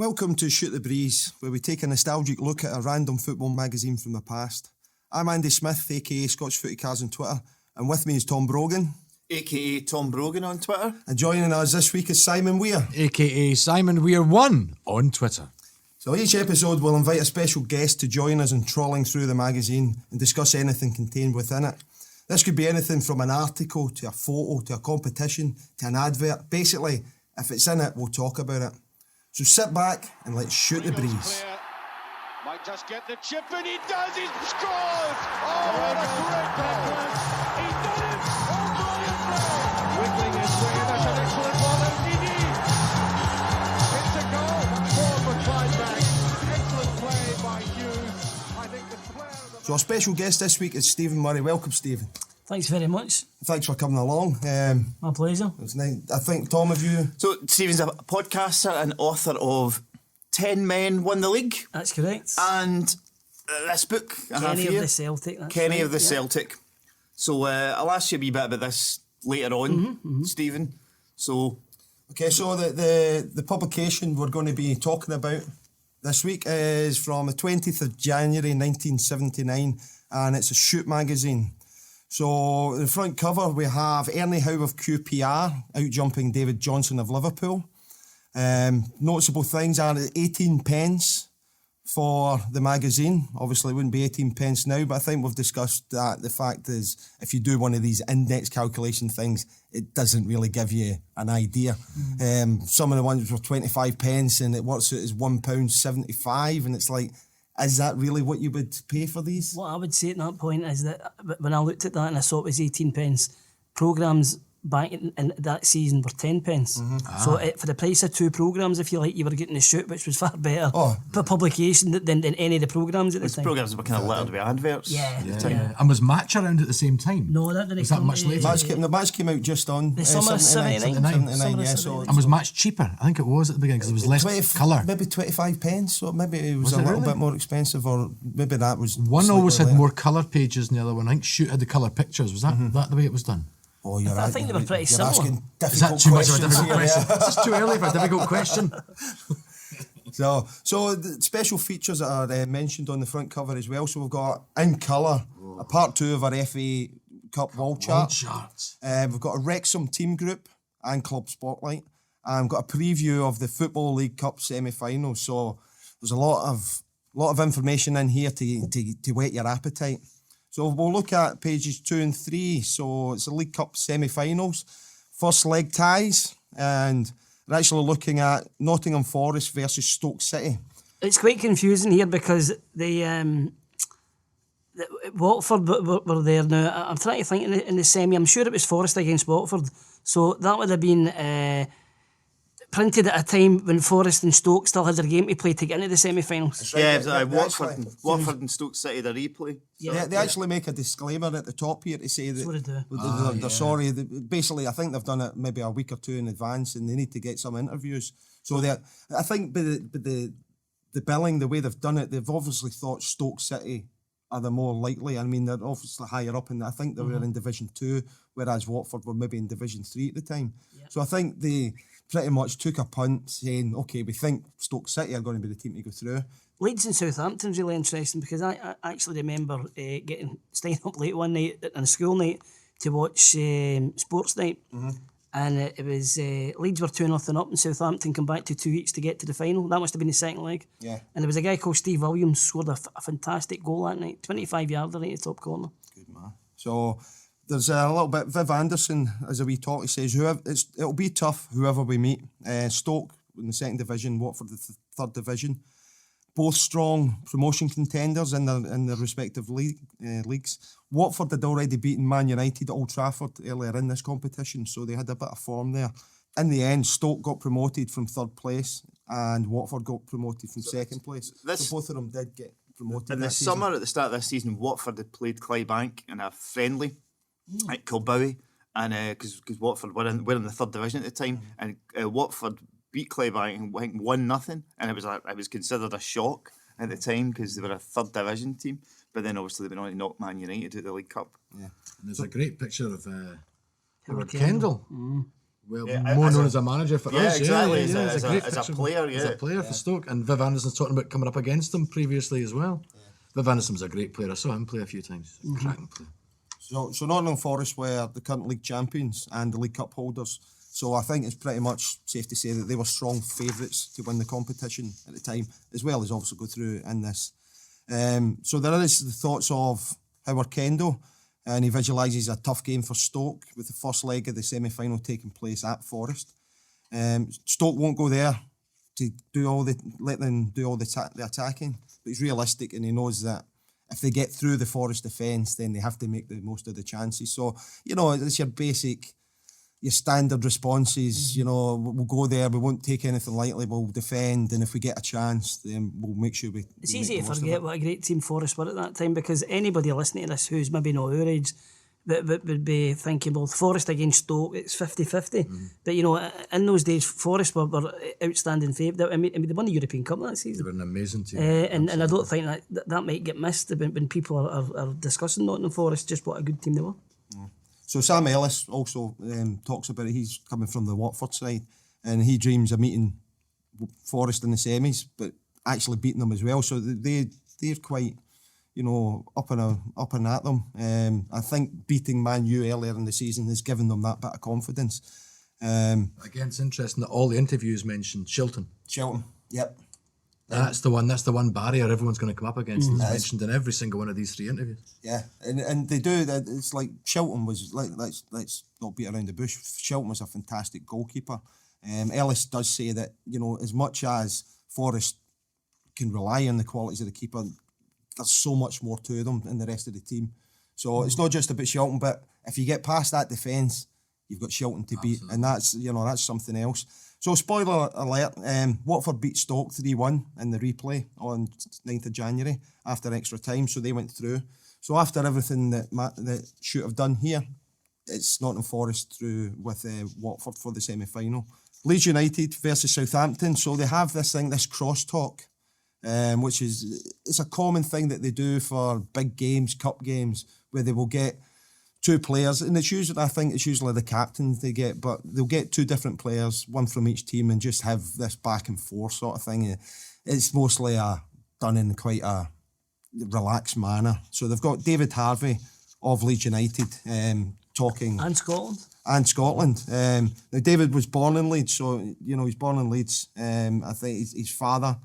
Welcome to Shoot the Breeze, where we take a nostalgic look at a random football magazine from the past. I'm Andy Smith, aka Scotch Footy Cars on Twitter, and with me is Tom Brogan, aka Tom Brogan on Twitter. And joining us this week is Simon Weir, aka Simon Weir 1 on Twitter. So each episode we'll invite a special guest to join us in trawling through the magazine and discuss anything contained within it. This could be anything from an article to a photo to a competition to an advert. Basically, if it's in it, we'll talk about it. So sit back and let's shoot the breeze. Might just get the chip, and he does. He's scored. Oh, what a great tackle! He's done it. Oh, brilliant play! Wiggling his way, and that's an excellent ball. And Didi. It's a goal. 4 for Clydebank. Excellent play by Hughes. I think the player. So our special guest this week is Stephen Murray. Welcome, Stephen. Thanks very much. Thanks for coming along. My pleasure. It's nice. I think, Tom, have you... So, Stephen's a podcaster and author of 10 Men Won the League. That's correct. And this book, Kenny of the Celtic. Kenny of the Celtic. So, I'll ask you a wee bit about this later on, Stephen. So... Okay, so the publication we're going to be talking about this week is from the 20th of January 1979, and it's a Shoot magazine. So, the front cover, we have Ernie Howe of QPR out-jumping David Johnson of Liverpool. Noticeable things are 18 pence for the magazine. Obviously, it wouldn't be 18 pence now, but I think we've discussed that. The fact is, if you do one of these index calculation things, it doesn't really give you an idea. Some of the ones were 25 pence, and it works out as £1.75, and it's like, is that really what you would pay for these? What I would say at that point is that when I looked at that and I saw it was 18 pence, programmes back in that season were 10 pence. So for the price of 2 programmes, if you like, you were getting the Shoot, which was far better for publication than any of the programmes at the time. Programmes were kind of littered with adverts. Yeah. And was Match around at the same time? No, that didn't Was that come much to- later? The match came out just on... The summer of 79. 79, yeah. So, And was Match cheaper? I think it was at the beginning because there was less colour. Maybe 25 pence, so maybe it was Was a it little really? bit more expensive, or maybe that was... One slightly always had later. more colour pages than the other one. I think Shoot had the colour pictures. Was that the way it was done? Oh, you're right. I think they were pretty You're similar. asking Is that difficult too much of a questions difficult here, question? yeah. Is this too early for a difficult question? So the special features that are mentioned on the front cover as well. So we've got, in colour, a part 2 of our FA Cup wall chart. Charts. We've got a Wrexham team group and club spotlight. And we've got a preview of the Football League Cup semi-finals. So there's a lot of information in here to whet your appetite. So we'll look at pages 2 and 3. So it's the League Cup semi-finals, first leg ties, and we're actually looking at Nottingham Forest versus Stoke City. It's quite confusing here because the Watford were there now. I'm trying to think in the semi. I'm sure it was Forest against Watford. So that would have been printed at a time when Forest and Stoke still had their game to play to get into the semi-finals. Yeah, They Watford and Stoke City, the replay. They actually make a disclaimer at the top here to say that what they do. they're sorry. Basically, I think they've done it maybe a week or 2 in advance, and they need to get some interviews. So I think by the billing, the way they've done it, they've obviously thought Stoke City are the more likely. I mean, they're obviously higher up, and I think they were in Division 2, whereas Watford were maybe in Division 3 at the time. Yeah. So I think they pretty much took a punt saying, OK, we think Stoke City are going to be the team to go through. Leeds and Southampton's really interesting because I actually remember staying up late one night on a school night to watch Sports Night. And it was Leeds were 2-0 up and Southampton come back to 2 weeks to get to the final. That must have been the second leg. Yeah. And there was a guy called Steve Williams scored a fantastic goal that night, 25-yarder right at the top corner. Good man. So there's a little bit. Viv Anderson, as a wee talk, he says, it'll be tough, whoever we meet. Stoke in the 2nd division, Watford the 3rd division. Both strong promotion contenders in their respective leagues. Watford had already beaten Man United at Old Trafford earlier in this competition, so they had a bit of form there. In the end, Stoke got promoted from 3rd place and Watford got promoted from 2nd place. So both of them did get promoted. In the summer, at the start of this season, Watford had played Clydebank in a friendly at Kilbowie, and because Watford were in the 3rd division at the time, and Watford beat Clydebank and I think 1-0, and it was considered a shock at the time because they were a 3rd division team. But then obviously they went on to knock Man United out of the League Cup. Yeah. And there's a great picture of Howard Kendall. Kendall Well, Yeah, more as known a- as a manager for yeah, us. exactly, Yeah, as it's a- great as a picture. player, As a yeah. player for Stoke. And Viv Anderson's talking about coming up against him previously as well. Viv Anderson was a great player. I saw him play a few times. Cracking player. So Nottingham Forest were the current league champions and the League Cup holders. So I think it's pretty much safe to say that they were strong favourites to win the competition at the time, as well as obviously go through in this. So there is the thoughts of Howard Kendall, and he visualises a tough game for Stoke with the first leg of the semi-final taking place at Forest. Stoke won't go there to let them do all the attacking, but he's realistic and he knows that if they get through the Forest defence, then they have to make the most of the chances. So, it's your basic, your standard responses. We'll go there, we won't take anything lightly, we'll defend, and if we get a chance, then we'll make sure we. It's we easy make to the most of forget it. what a great team Forest were at that time, because anybody listening to this who's maybe not our age that would be thinking, well, Forest against Stoke, it's 50-50. But, in those days, Forest were outstanding favourites. I mean, they won the European Cup that They season. were an amazing team. And I don't think that might get missed when people are discussing Nottingham Forest, just what a good team they were. So Sam Ellis also talks about it. He's coming from the Watford side, and he dreams of meeting Forest in the semis, but actually beating them as well. So they're quite, up and at them. I think beating Man U earlier in the season has given them that bit of confidence. Again, it's interesting that all the interviews mentioned Shilton. Shelton, yep. That's the one barrier everyone's going to come up against. It's mentioned in every single one of these 3 interviews. Yeah, and they do. It's like Shelton was like let's not beat around the bush. Shelton was a fantastic goalkeeper. Ellis does say that as much as Forest can rely on the qualities of the keeper, there's so much more to them than the rest of the team. So it's not just about Shelton, but if you get past that defence, you've got Shelton to beat, and that's something else. So spoiler alert, Watford beat Stoke 3-1 in the replay on 9th of January after extra time, so they went through. So after everything that should have done here, it's Nottingham Forest through with Watford for the semi-final. Leeds United versus Southampton, so they have this crosstalk, which it's a common thing that they do for big games, cup games, where they will get 2 players, and it's usually the captains they get, but they'll get 2 different players, one from each team, and just have this back and forth sort of thing. It's mostly done in quite a relaxed manner. So they've got David Harvey of Leeds United talking. And Scotland. And Scotland. Now David was born in Leeds, so he's born in Leeds. I think his father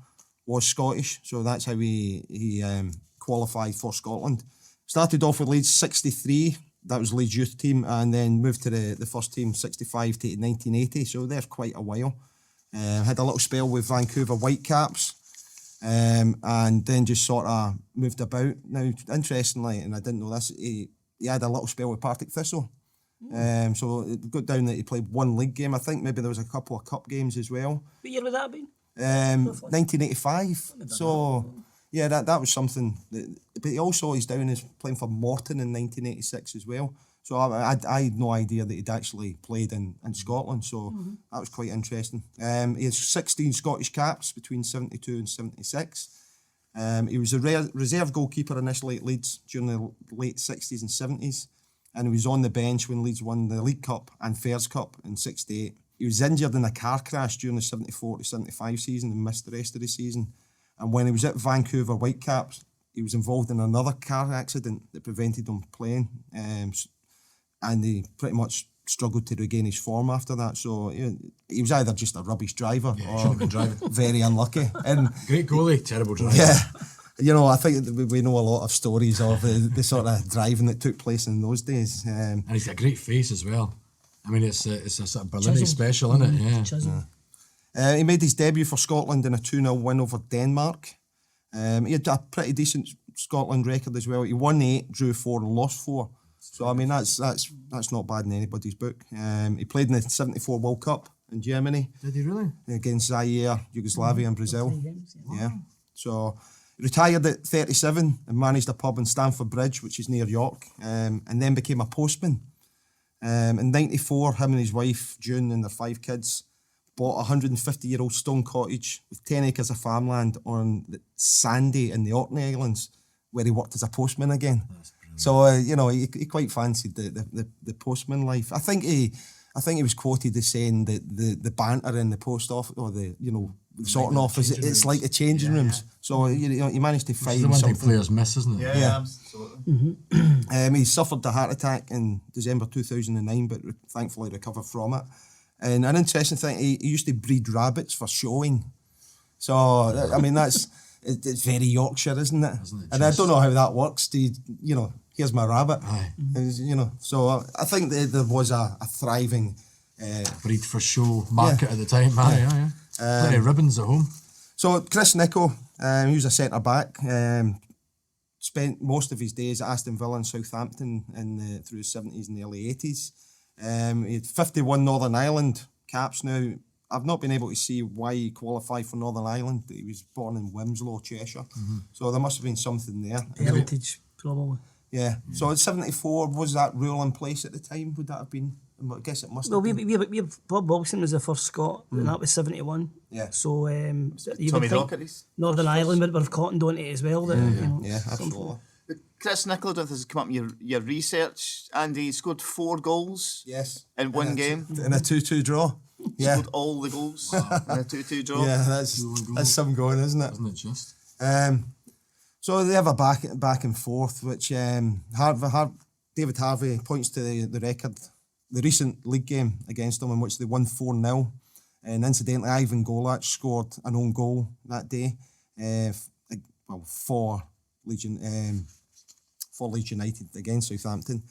was Scottish, so that's how he qualified for Scotland. Started off with Leeds 63. That was Leeds youth team, and then moved to the first team 65 to 1980. So they're quite a while. Had a little spell with Vancouver Whitecaps, and then just sort of moved about. Now, interestingly, and I didn't know this, he had a little spell with Partick Thistle. So it got down that he played 1 league game. I think maybe there was a couple of cup games as well. What year would that have been? 1985. So yeah, that was something. But he also is down as playing for Morton in 1986 as well. So I had no idea that he'd actually played in Scotland. So that was quite interesting. He has 16 Scottish caps between 72 and 76. He was a reserve goalkeeper initially at Leeds during the late 60s and 70s. And he was on the bench when Leeds won the League Cup and Fairs Cup in 68. He was injured in a car crash during the 74 to 75 season and missed the rest of the season. And when he was at Vancouver Whitecaps, he was involved in another car accident that prevented him playing. And he pretty much struggled to regain his form after that. So he was either just a rubbish driver or very unlucky. And Great goalie, terrible driver. yeah, I think that we know a lot of stories of the sort of driving that took place in those days. And he's got a great face as well. I mean, it's a sort of Berlin special, isn't it? Yeah. Chisholm. He made his debut for Scotland in a 2-0 win over Denmark. He had a pretty decent Scotland record as well. He won 8, drew 4 and lost 4. So I mean that's not bad in anybody's book. He played in the 74 World Cup in Germany. Did he really? Against Zaire, Yugoslavia and Brazil. Yeah. So he retired at 37 and managed a pub in Stamford Bridge, which is near York, and then became a postman. In 94, him and his wife, June, and their 5 kids bought a 150-year-old stone cottage with 10 acres of farmland on Sandy in the Orkney Islands, where he worked as a postman again. So, he quite fancied the postman life. I think I think he was quoted as saying that the banter in the post office or the sorting office, it's like the changing rooms. So he managed to find the one something. thing players miss, isn't it? Yeah, absolutely. He suffered a heart attack in December 2009, but thankfully recovered from it. And an interesting thing, he used to breed rabbits for showing. So I mean, it's very Yorkshire, isn't it? And I don't know how that works. Here's my rabbit. Aye. So I think there was a thriving Breed for show market at the time. Aye. Plenty of ribbons at home. So Chris Nicholl, he was a centre back. Spent most of his days at Aston Villa and Southampton through his 70s and the early 80s. He had 51 Northern Ireland caps. Now, I've not been able to see why he qualified for Northern Ireland. He was born in Wimslow, Cheshire. So there must have been something there. Heritage, probably. Yeah. So at 74, was that rule in place at the time? Would that have been? I guess it must have been. Bob Wilson was the first Scot, and that was 71. Yeah. So you Tommy would think Docherty's Northern Ireland would have cottoned on it as well. Yeah, absolutely. Chris Nicholl has come up in your research, and he scored 4 goals Yes. in one game. In a 2-2 draw. Yeah. Scored all the goals in a 2-2 draw. Yeah, that's some going, isn't it? Isn't it just? So they have a back and forth, which David Harvey points to the record, the recent league game against them in which they won 4-0. And incidentally, Ivan Golach scored an own goal that day for Leeds United against Southampton.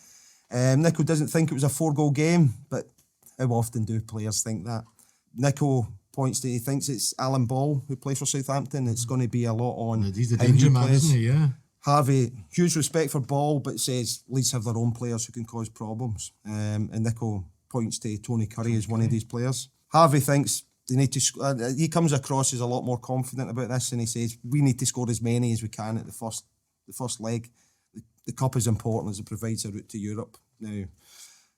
Nicholl doesn't think it was a 4-goal game, but how often do players think that? Nicholl points to, he thinks it's Alan Ball who plays for Southampton. It's going to be a lot on He's the how he danger man, plays. isn't he? Yeah. Harvey, huge respect for Ball, but says Leeds have their own players who can cause problems. And Nicholl points to Tony Curry as one of these players. Harvey thinks they need to. He comes across as a lot more confident about this, and he says we need to score as many as we can at the first leg. The cup is important as it provides a route to Europe. Now,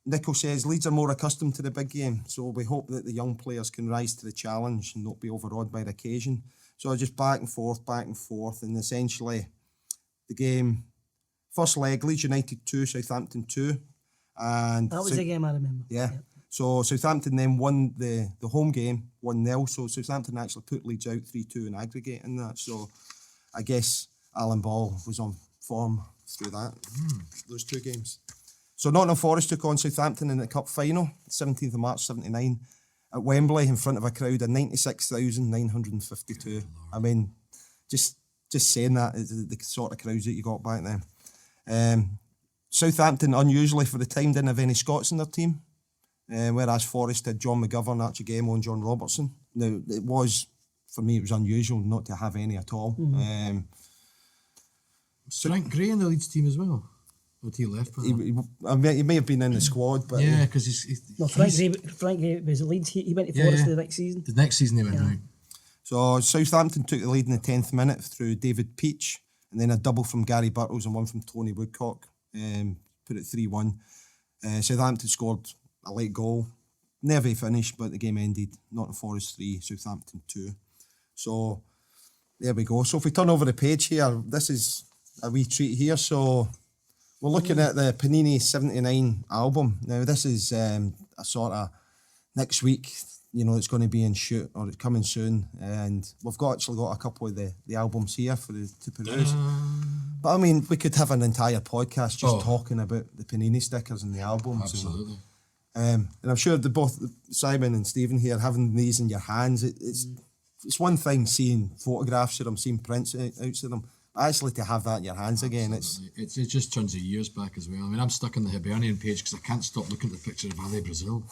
Nicholl says Leeds are more accustomed to the big game, so we hope that the young players can rise to the challenge and not be overawed by the occasion. So just back and forth, and essentially the game, first leg, Leeds United 2, Southampton 2. And That was the game I remember. Yeah. So Southampton then won the home game 1-0. So Southampton actually put Leeds out 3-2 in aggregate in that. So I guess Alan Ball was on form through that, those 2 games. So Nottingham Forest took on Southampton in the cup final, 17th of March 79, at Wembley in front of a crowd of 96,952. I mean, just saying that is the sort of crowds that you got back then. Southampton, unusually for the time, didn't have any Scots in their team, whereas Forest had John McGovern, Archie Gamo and John Robertson. Now, for me, it was unusual not to have any at all. Frank Gray in the Leeds team as well. But he left. He may have been in the squad, but Yeah, because he's Frank Gray was at Leeds. He went to Forest the next season. the next season he went right. So Southampton took the lead in the 10th minute through David Peach, and then a double from Gary Birtles and one from Tony Woodcock. Put it 3-1. Southampton scored a late goal. Never finished, but the game ended. Nottingham Forest 3, Southampton 2. So there we go. So if we turn over the page here, this is a wee treat here. So we're looking at the Panini 79 album. Now this is a sort of next week, it's going to be in shoot or it's coming soon, and we've actually got a couple of the albums here to peruse. But I mean, we could have an entire podcast just talking about the Panini stickers and the albums. Absolutely. And I'm sure both Simon and Stephen here having these in your hands, it's one thing seeing photographs of them, seeing prints out of them. Actually, to have that in your hands again, it just turns the years back as well. I mean, I'm stuck in the Hibernian page because I can't stop looking at the picture of Ali Brazil.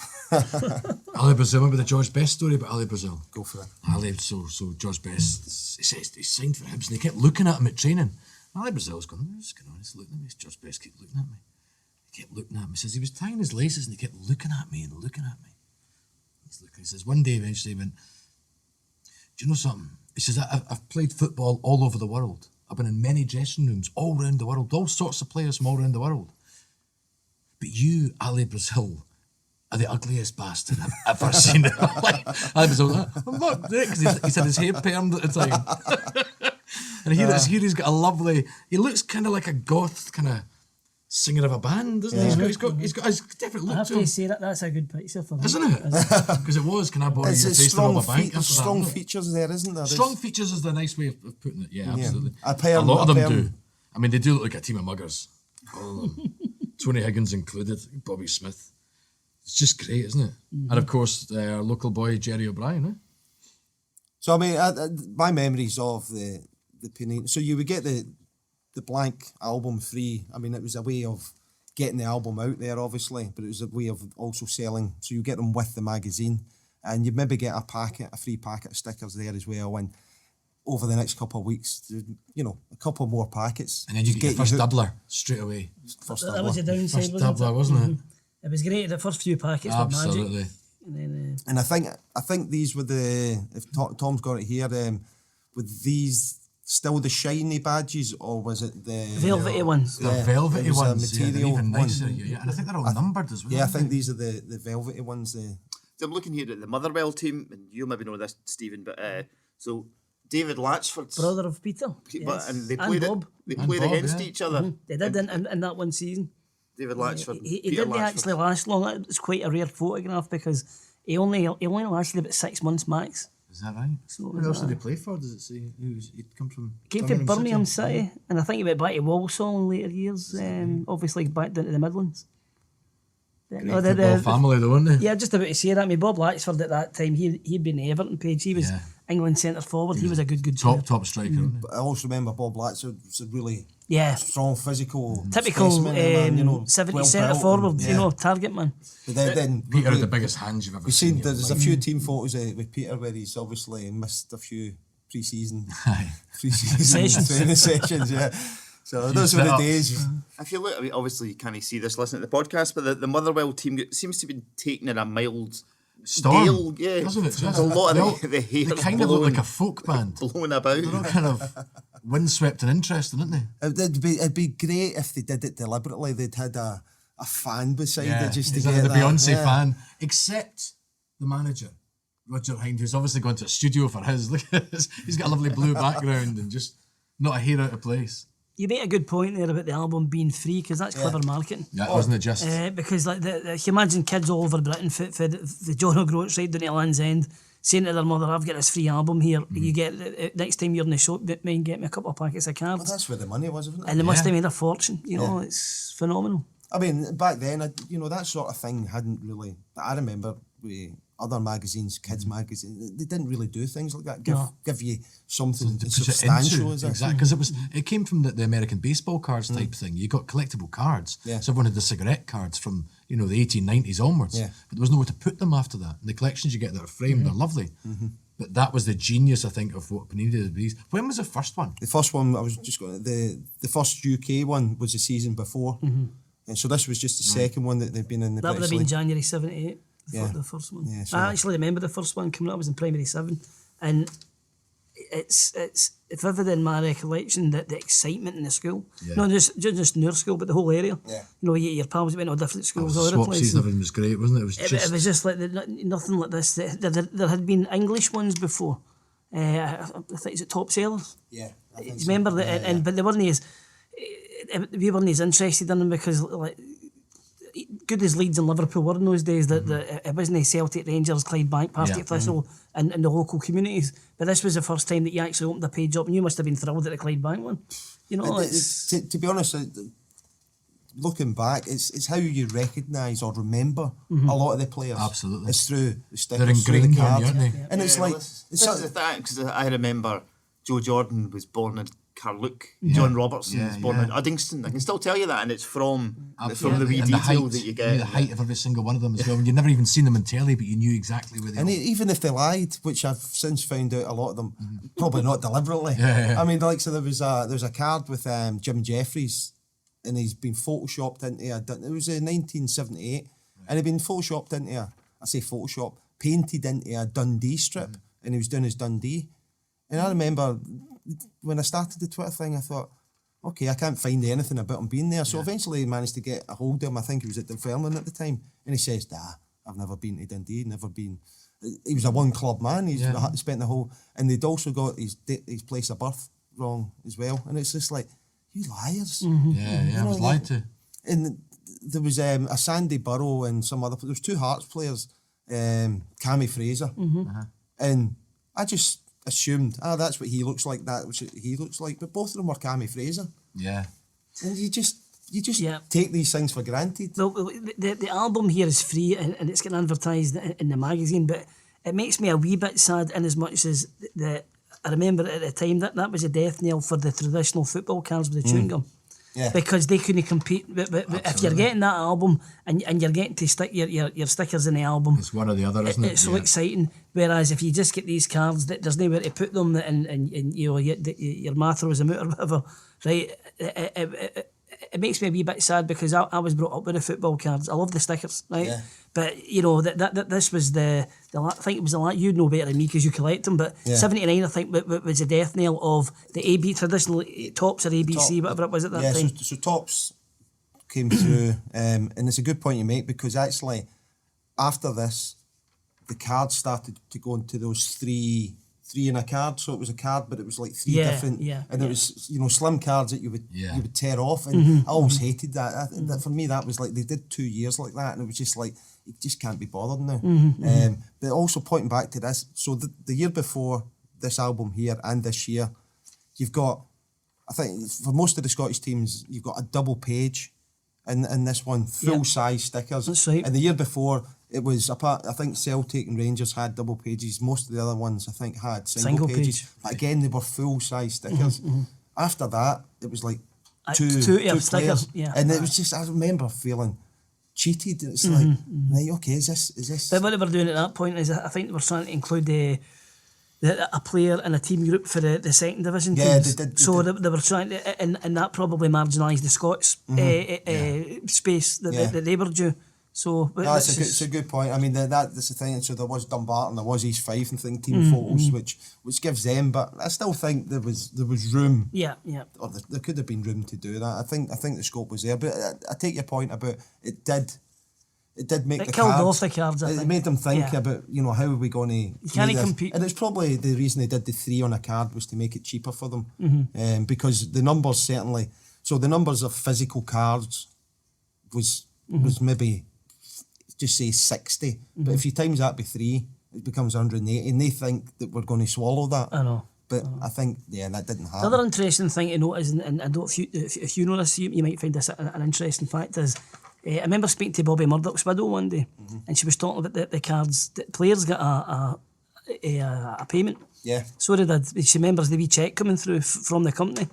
Ali Brazil, remember the George Best story about Ali Brazil? Go for it. Ali, so George Best, he says he signed for Hibs and they kept looking at him at training. Ali Brazil's going, what's going on? He's looking at me. George Best kept looking at me. He kept looking at me. He says he was tying his laces and he kept looking at me and looking at me. He's looking. He says one day eventually he went, do you know something? He says, I've played football all over the world. I've been in many dressing rooms all around the world, all sorts of players from all around the world. But you, Ali Brazil, are the ugliest bastard I've ever seen in my life. Ali Brazil, I'm not there, because he's had his hair permed at the time. And here he's got a lovely, he looks kind of like a goth, kind of singer of a band, isn't he? He's got his different I look have to to him. say that's a good picture for him. Isn't it? Because it was, can I borrow It's your face to strong, rob a bank? after that, strong isn't it? features there, isn't there? Strong features is the nice way of putting it. Yeah, absolutely. A lot of them pair- do. I mean, they do look like a team of muggers. All of them. Tony Higgins included, Bobby Smith. It's just great, isn't it? Mm-hmm. And of course, our local boy, Jerry O'Brien. Eh? So I mean, my memories of the Panini. So you would get the blank album free. I mean, it was a way of getting the album out there, obviously, but it was a way of also selling. So you get them with the magazine, and you'd maybe get a free packet of stickers there as well. And over the next couple of weeks, you know, a couple more packets. And then you get your first doubler straight away. That was the downside, First wasn't doubler, it? wasn't it? It was great. The first few packets were magic. Absolutely. And then, And I think these were if Tom's got it here, with these still the shiny badges, or was it the velvety ones. The Yeah, velvety it was a ones, yeah, they're material even nicer. one. Yeah, and I think they're all numbered as well. Yeah, I aren't think they? these are the velvety ones. So I'm looking here at the Motherwell team, and you'll maybe know this, Stephen, but so David Latchford's Brother of Peter. but, and they And played Bob. They And played Bob, against yeah. each other. They did in that one season. David Latchford. He Peter didn't Latchford. actually last long. It's quite a rare photograph because he only lasted about 6 months max. Is that right? So Who else did he play for? Does it say he'd come from? Came from Birmingham City, and I think he went back to Walsall in later years. Obviously back down to the Midlands. No, Football family, though, weren't they? yeah, just about to say that. I mean, Bob Latchford at that time, he'd been the Everton page. He was Yeah. England centre forward. He was a good player. Top striker. Wasn't he? But I also remember Bob Latchford was a really Yeah, strong physical typical specimen, man, you know, 70s well centre built forward. and- You know, target man. But then Peter had the biggest hands you've ever we've seen. seen in your there's a life. few team photos with Peter where he's obviously missed a few pre-season Aye. Sessions. training sessions. Yeah, so those were the sit-ups. days. If you look, I mean, obviously you can't see this listening to the podcast, but the Motherwell team seems to be taken in a mild Storm, gale. Yeah, doesn't it? There's a lot They of all- the hair They kind of look like a folk band. blowing about. They're all kind of windswept and interesting, aren't they? It'd be great if they did it deliberately. They'd had a fan beside it just to exactly, get the that. Beyonce yeah. fan, except the manager, Roger Hind, who's obviously gone to a studio for his. Look at this. He's got a lovely blue background and just not a hair out of place. You make a good point there about the album being free because that's clever marketing. Yeah, wasn't it just? Because like you imagine kids all over Britain for the John O'Groats right down to Land's End saying to their mother, "I've got this free album here. You get next time you're in the shop, mind get me a couple of packets of Well, cards." that's where the money was, wasn't it? And they must Yeah. have made a fortune. You know, it's phenomenal. I mean, back then, that sort of thing hadn't really. I remember with other magazines, kids' magazines, they didn't really do things like that. Give you something To put it substantial, into, as if. exactly, because it came from the American baseball cards type thing. You got collectible cards, Yeah. so everyone had the cigarette cards from the 1890s onwards. Yeah. But there was nowhere to put them after that. And the collections you get that are framed are lovely. But that was the genius, I think, of what Panini did with these. When was the first one? The first one, I was just going. The first UK one was the season before, and so this was just the second one that they've been in the. That would have British been League. January '78. Yeah. The first one. Yeah, so- I actually remember the first one coming up. I was in primary 7, and it's vivid in my recollection that the excitement in the school, not just in your school, but the whole area. Yeah. You know, your pals went to different schools all over the Swap place. season, everything was great, wasn't it? It was just like nothing like this. There had been English ones before. I think it's top sellers. Yeah. I Do think you so. remember that? Yeah, And but they weren't as we weren't as interested in them because like good as Leeds and Liverpool were in those days, that it wasn't Celtic, Rangers, Clydebank, Partick Thistle, and the local communities. But this was the first time that you actually opened the page up, and you must have been thrilled at the Clydebank one. You know, it's To be honest, looking back, it's how you recognise or remember a lot of the players. Absolutely. It's through the stickers, They're through the ingrained on cards. you, aren't they? And it's like this it's is sort the of, thing, because I remember Joe Jordan was born in Carluke, John Robertson was born in Uddingston. I can still tell you that, and it's from the wee And detail that you get. The height of every single one of them as well. You'd never even seen them on telly, but you knew exactly where they and were. even if they lied, which I've since found out a lot of them probably not deliberately. Yeah. I mean, like so there was a card with Jim Jeffries, and he's been photoshopped into it was in 1978, and he'd been photoshopped into painted into a Dundee strip, and he was doing his Dundee. And I remember when I started the Twitter thing, I thought, okay, I can't find anything about him being there. So eventually I managed to get a hold of him. I think he was at Dunfermline at the time. And he says, I've never been to Dundee, never been. He was a one-club man. He's spent the whole... And they'd also got his place of birth wrong as well. And it's just like, you liars. Yeah, I was lied to. and there was a Sandy Burrow and some other. There was two Hearts players, Cammy Fraser, and I just assumed, that's what he looks like. That was what he looks like. But both of them were Cammy Fraser. Yeah. And you just take these things for granted. Well, the album here is free and it's getting advertised in the magazine, but it makes me a wee bit sad in as much as I remember at the time that was a death knell for the traditional football cards with the chewing gum. Yeah. Because they couldn't compete. But if you're getting that album and you're getting to stick your stickers in the album, It's one or the other, isn't it? It's so exciting. Whereas if you just get these cards, that there's nowhere to put them, and you know your math throws them out or whatever, right? It makes me a wee bit sad because I was brought up with the football cards. I love the stickers, right? Yeah. But you know that this was the I think it was you'd know better than me because you collect them. But 79, I think, was the death knell of the traditional tops or ABC, whatever it was at that time. So tops came through, and it's a good point you make because actually after this, the cards started to go into those three in a card. So it was a card, but it was like three different, and it was slim cards that you would tear off, and I always hated that. That for me, that was like they did 2 years like that, and it was just like you just can't be bothered now. But also pointing back to this, so the year before this album here and this year, you've got, I think for most of the Scottish teams, you've got a double page, and this one full size stickers. That's right. And the year before, it was I think Celtic and Rangers had double pages. Most of the other ones I think had single pages. page. But again, they were full size stickers. After that, it was like two stickers, players. yeah. And it was just, I remember feeling cheated. It's like, right, okay, is this? But what they were doing at that point is I think they were trying to include a player and a team group for the second division teams. They did. They were trying to, and that probably marginalised the Scots space that they were due. So It's a good point. I mean, that's the thing. So there was Dumbarton, there was East Fife and team photos, which gives them. But I still think there was room. Yeah. Or there could have been room to do that. I think the scope was there. But I take your point about it did make It the killed cards. off the cards, I It think. made them think Yeah. about how are we going to. You can't compete. And it's probably the reason they did the 3 on a card was to make it cheaper for them, because the numbers certainly. So the numbers of physical cards was maybe. Just say 60, but if you times that by 3, it becomes 180, and they think that we're going to swallow that. I know. But I think, that didn't happen. The other interesting thing to note is, and I don't if you know this, you might find this an interesting fact is, I remember speaking to Bobby Murdoch's widow one day, and she was talking about the cards. The players got a payment. Yeah. So did she remembers the wee cheque coming through from the company.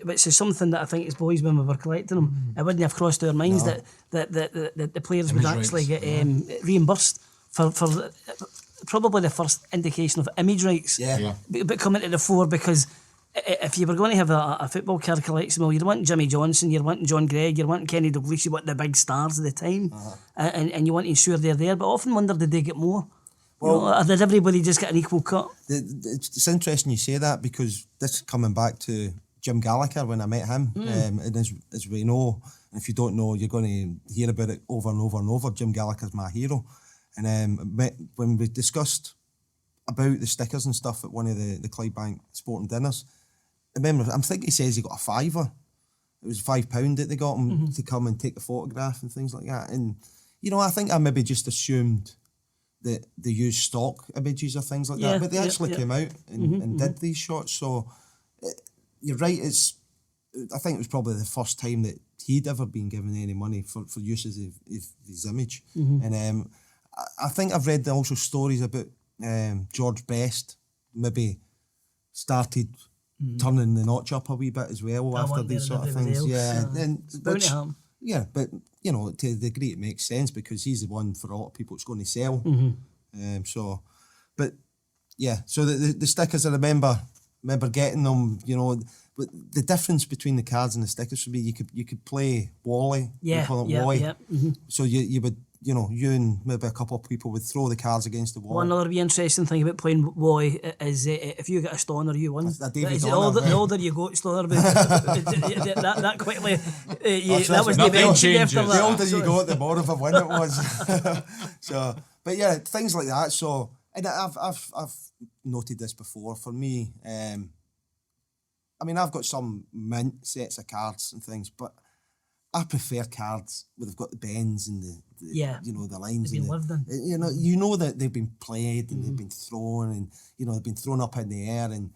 Which is something that I think as boys when we were collecting them, it wouldn't have crossed our minds that the players would actually get reimbursed for probably the first indication of image rights. Yeah. But coming to the fore, because if you were going to have a football card collection, well, you're wanting Jimmy Johnson, you're wanting John Gregg, you're wanting Kenny Dalglish, you want the big stars of the time, and you want to ensure they're there. But I often wonder, did they get more? Well, did everybody just get an equal cut? It's interesting you say that because this is coming back to Jim Gallagher when I met him. And as we know, and if you don't know, you're going to hear about it over and over and over. Jim Gallagher's my hero. And when we discussed about the stickers and stuff at one of the Clydebank sporting dinners, I think he says he got a £5. It was £5 that they got him to come and take a photograph and things like that. And, I think I maybe just assumed that they used stock images or things like that, but they actually came out and did these shots. So you're right. I think it was probably the first time that he'd ever been given any money for uses of his image. And I think I've read also stories about George Best maybe started turning the notch up a wee bit as well after these sort of things. But to the degree it makes sense because he's the one for a lot of people it's going to sell. So the stickers, I remember getting them. But the difference between the cards and the stickers for me, you could play Wally. So you would. You and maybe a couple of people would throw the cards against the wall. One other wee interesting thing about playing Wally is if you get a stoner, you win. The older you go to stoner, that quickly, that was the benching after that. The older you go, the more of a win it was. But things like that. So, and I've noted this before. For me, I've got some mint sets of cards and things, but I prefer cards where they've got the bends and the you know, the lines. They've been and lived in. You know that they've been played and they've been thrown and, you know, they've been thrown up in the air and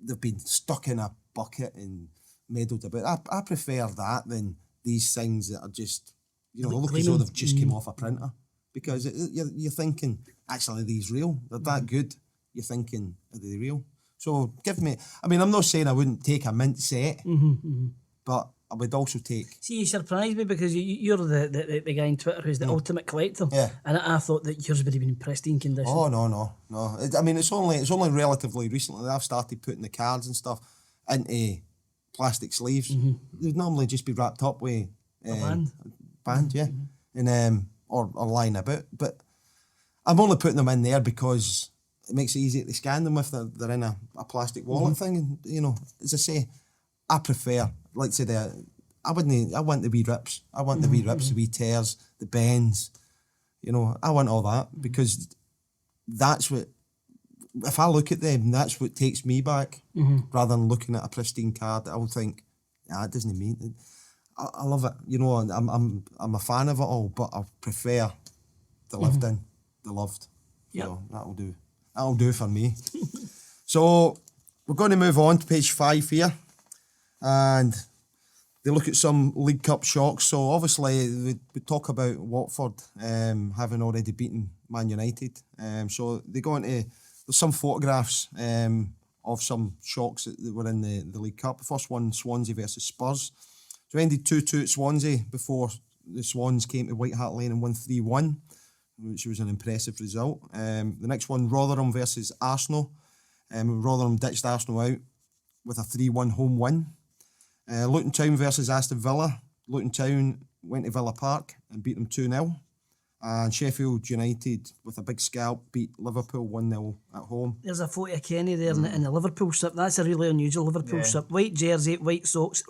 they've been stuck in a bucket and meddled about. I prefer that than these things that are just, you know, look as though they've just came off a printer. Because you're thinking, actually, are these real? They're that good. You're thinking, are they real? So give me, I mean, I'm not saying I wouldn't take a mint set, but I would also take... See, you surprised me because you're the guy on Twitter who's the ultimate collector. Yeah. And I thought that yours would have been in pristine condition. Oh, no. I mean, it's only relatively recently that I've started putting the cards and stuff into plastic sleeves. They'd normally just be wrapped up with... band, yeah. And, or lying about. But I'm only putting them in there because it makes it easy to scan them if they're in a plastic wallet thing. And, you know, as I say, I prefer, like I said, I want the wee rips. I want the wee rips, the wee tears, the bends. You know, I want all that because that's what, if I look at them, that's what takes me back rather than looking at a pristine card. I would think, it doesn't mean it. I love it, you know. I'm a fan of it all, but I prefer the lived in, the loved. Yep. So that'll do for me. So we're going to move on to page 5 here, and they look at some League Cup shocks. So obviously we talk about Watford having already beaten Man United. So they go into, there's some photographs of some shocks that were in the League Cup. The first one, Swansea versus Spurs. So ended 2-2 at Swansea before the Swans came to White Hart Lane and won 3-1, which was an impressive result. The next one, Rotherham versus Arsenal. Rotherham ditched Arsenal out with a 3-1 home win. Luton Town versus Aston Villa. Luton Town went to Villa Park and beat them 2-0. And Sheffield United, with a big scalp, beat Liverpool 1-0 at home. There's a photo of Kenny there in the Liverpool strip. That's a really unusual Liverpool strip. White jersey, white socks.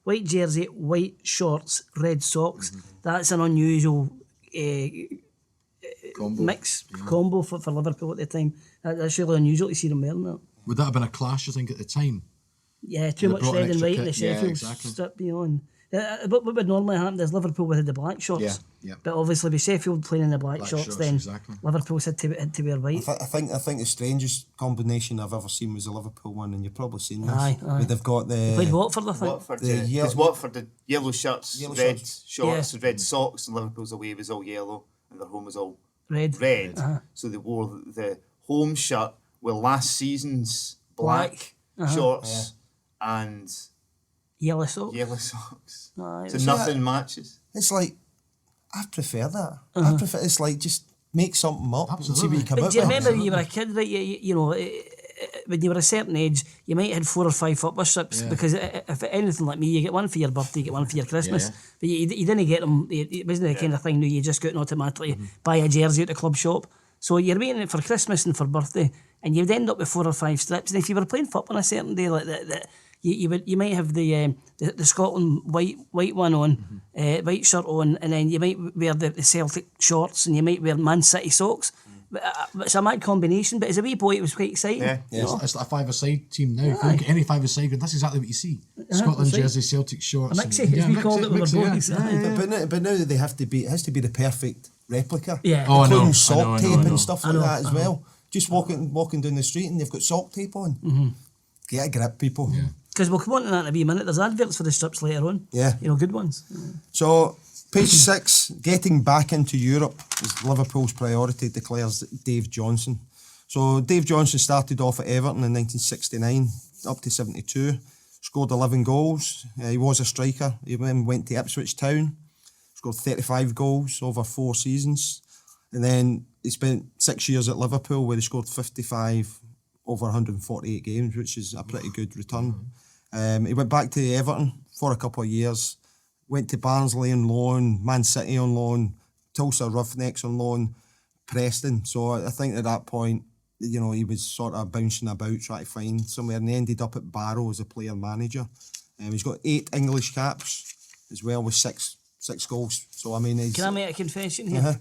White jersey, white shorts, red socks. That's an unusual combo for Liverpool at the time. That's really unusual to see them wearing that. Would that have been a clash, you think, at the time? Yeah, too much red and white in the Sheffield strip, you know. And, what would normally happen is Liverpool would have the black shorts. Yeah. But obviously with Sheffield playing in the black shorts, then Liverpool's had to wear white. I think the strangest combination I've ever seen was the Liverpool one, and you've probably seen this. Aye. Where they've got the... Played Watford, I think. Watford, the Watford, the yellow shirts, red shorts, Yeah. red socks, and Liverpool's away was all yellow, and their home was all Red. So they wore the home shirt with last season's black shorts and Yellow socks. Aye, so nothing matches. It's like, I prefer that. I prefer, it's like, just make something up and see what you come But out do you with. remember when you were a kid, right? You know, when you were a certain age, you might have had 4 or 5 football strips because if anything like me, you get one for your birthday, you get one for your Christmas. But you didn't get them. It wasn't the kind of thing. No, you just go out and automatically buy a jersey at the club shop. So you're waiting it for Christmas and for birthday, and you'd end up with 4 or 5 strips. And if you were playing football on a certain day like that, you might have the Scotland white one on, white shirt on, and then you might wear the Celtic shorts, and you might wear Man City socks. It's a mad combination, but as a wee boy, it was quite exciting. Yeah. It's like a five-a-side team now. If you look at any five-a-side group, that's exactly what you see. Scotland jersey, Celtic shorts. A mixie, as we called it when we were boys. But now they have to be, it has to be the perfect replica. Yeah. Oh, I know. Including sock I know, tape I know. and stuff like that as well. Just walking down the street and they've got sock tape on. Get a grip, people. Yeah. Because we'll come on to that in a wee minute. There's adverts for the strips later on. Yeah. You know, good ones. So, page 6, getting back into Europe is Liverpool's priority, declares Dave Johnson. So, Dave Johnson started off at Everton in 1969, up to 72, scored 11 goals. He was a striker. He then went to Ipswich Town, scored 35 goals over 4 seasons. And then he spent 6 years at Liverpool where he scored 55 over 148 games, which is a pretty good return. He went back to Everton for a couple of years, went to Barnsley on loan, Man City on loan, Tulsa Roughnecks on loan, Preston. So I think at that point, you know, he was sort of bouncing about trying to find somewhere, and he ended up at Barrow as a player manager. He's got 8 English caps as well with six goals. So I mean, Can I make a confession here?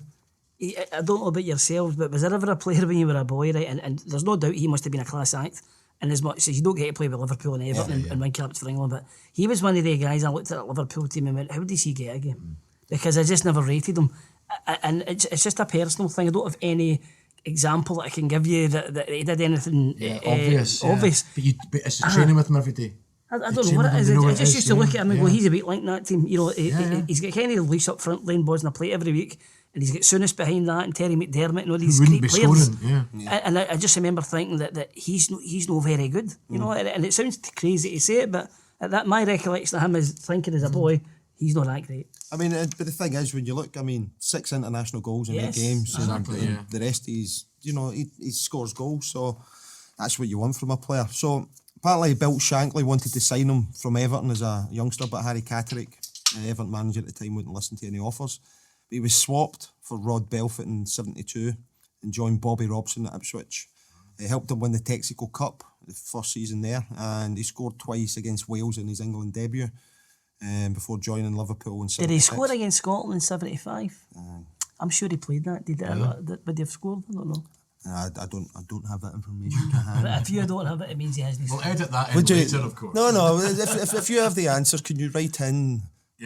I don't know about yourselves, but was there ever a player when you were a boy, right? And there's no doubt he must have been a class act. And as much as you don't get to play with Liverpool and Everton and win caps for England, but he was one of the guys I looked at the Liverpool team and went, how does he get a game? Because I just never rated him. And it's just a personal thing. I don't have any example that I can give you that he did anything obvious. But it's training with him every day. I don't know what it is. I just used to look at him and go, he's a weak link in that team. You know, he's got kind of leash up front, laying balls on a plate every week, and he's got Souness behind that, and Terry McDermott, and all these great players. And I just remember thinking that he's not very good. You know, and it sounds crazy to say it, but my recollection of him is thinking as a boy, he's not that great. I mean, but the thing is, when you look, 6 international goals in 8 games. Exactly, and the rest he's, he scores goals, so that's what you want from a player. So apparently Bill Shankly wanted to sign him from Everton as a youngster, but Harry Catterick, Everton manager at the time, wouldn't listen to any offers. But he was swapped for Rod Belfoot in 72 and joined Bobby Robson at Ipswich. He helped him win the Texaco Cup, the first season there, and he scored twice against Wales in his England debut. Before joining Liverpool in 76. Did he score against Scotland in 75? I'm sure he played that. Did he have scored? I don't know. I don't have that information to hand. But if you don't have it, it means he hasn't. We'll edit that in later, of course. No. If you have the answers, can you write in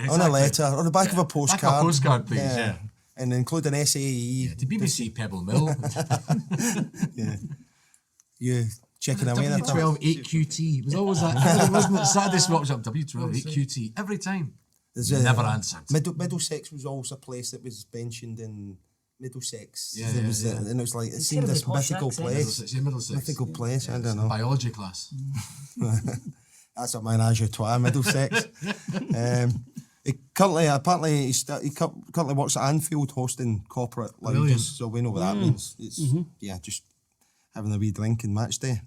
on a letter, on the back of a postcard? Back of a postcard, please, yeah. And include an SAE. To BBC Pebble Mill. You checking away that W12 8QT. It was always that. Wasn't it? Saturday swaps up W12 8QT every time. Never answered. Middlesex was also a place that was mentioned in Middlesex. And it was like, it seemed terribly this posh mythical accent. place. Middlesex. Mythical place, I don't know. Biology class. That's a menage a trois, Middlesex. He currently works at Anfield hosting corporate lounges, so we know what that means. It's just having a wee drink in match day.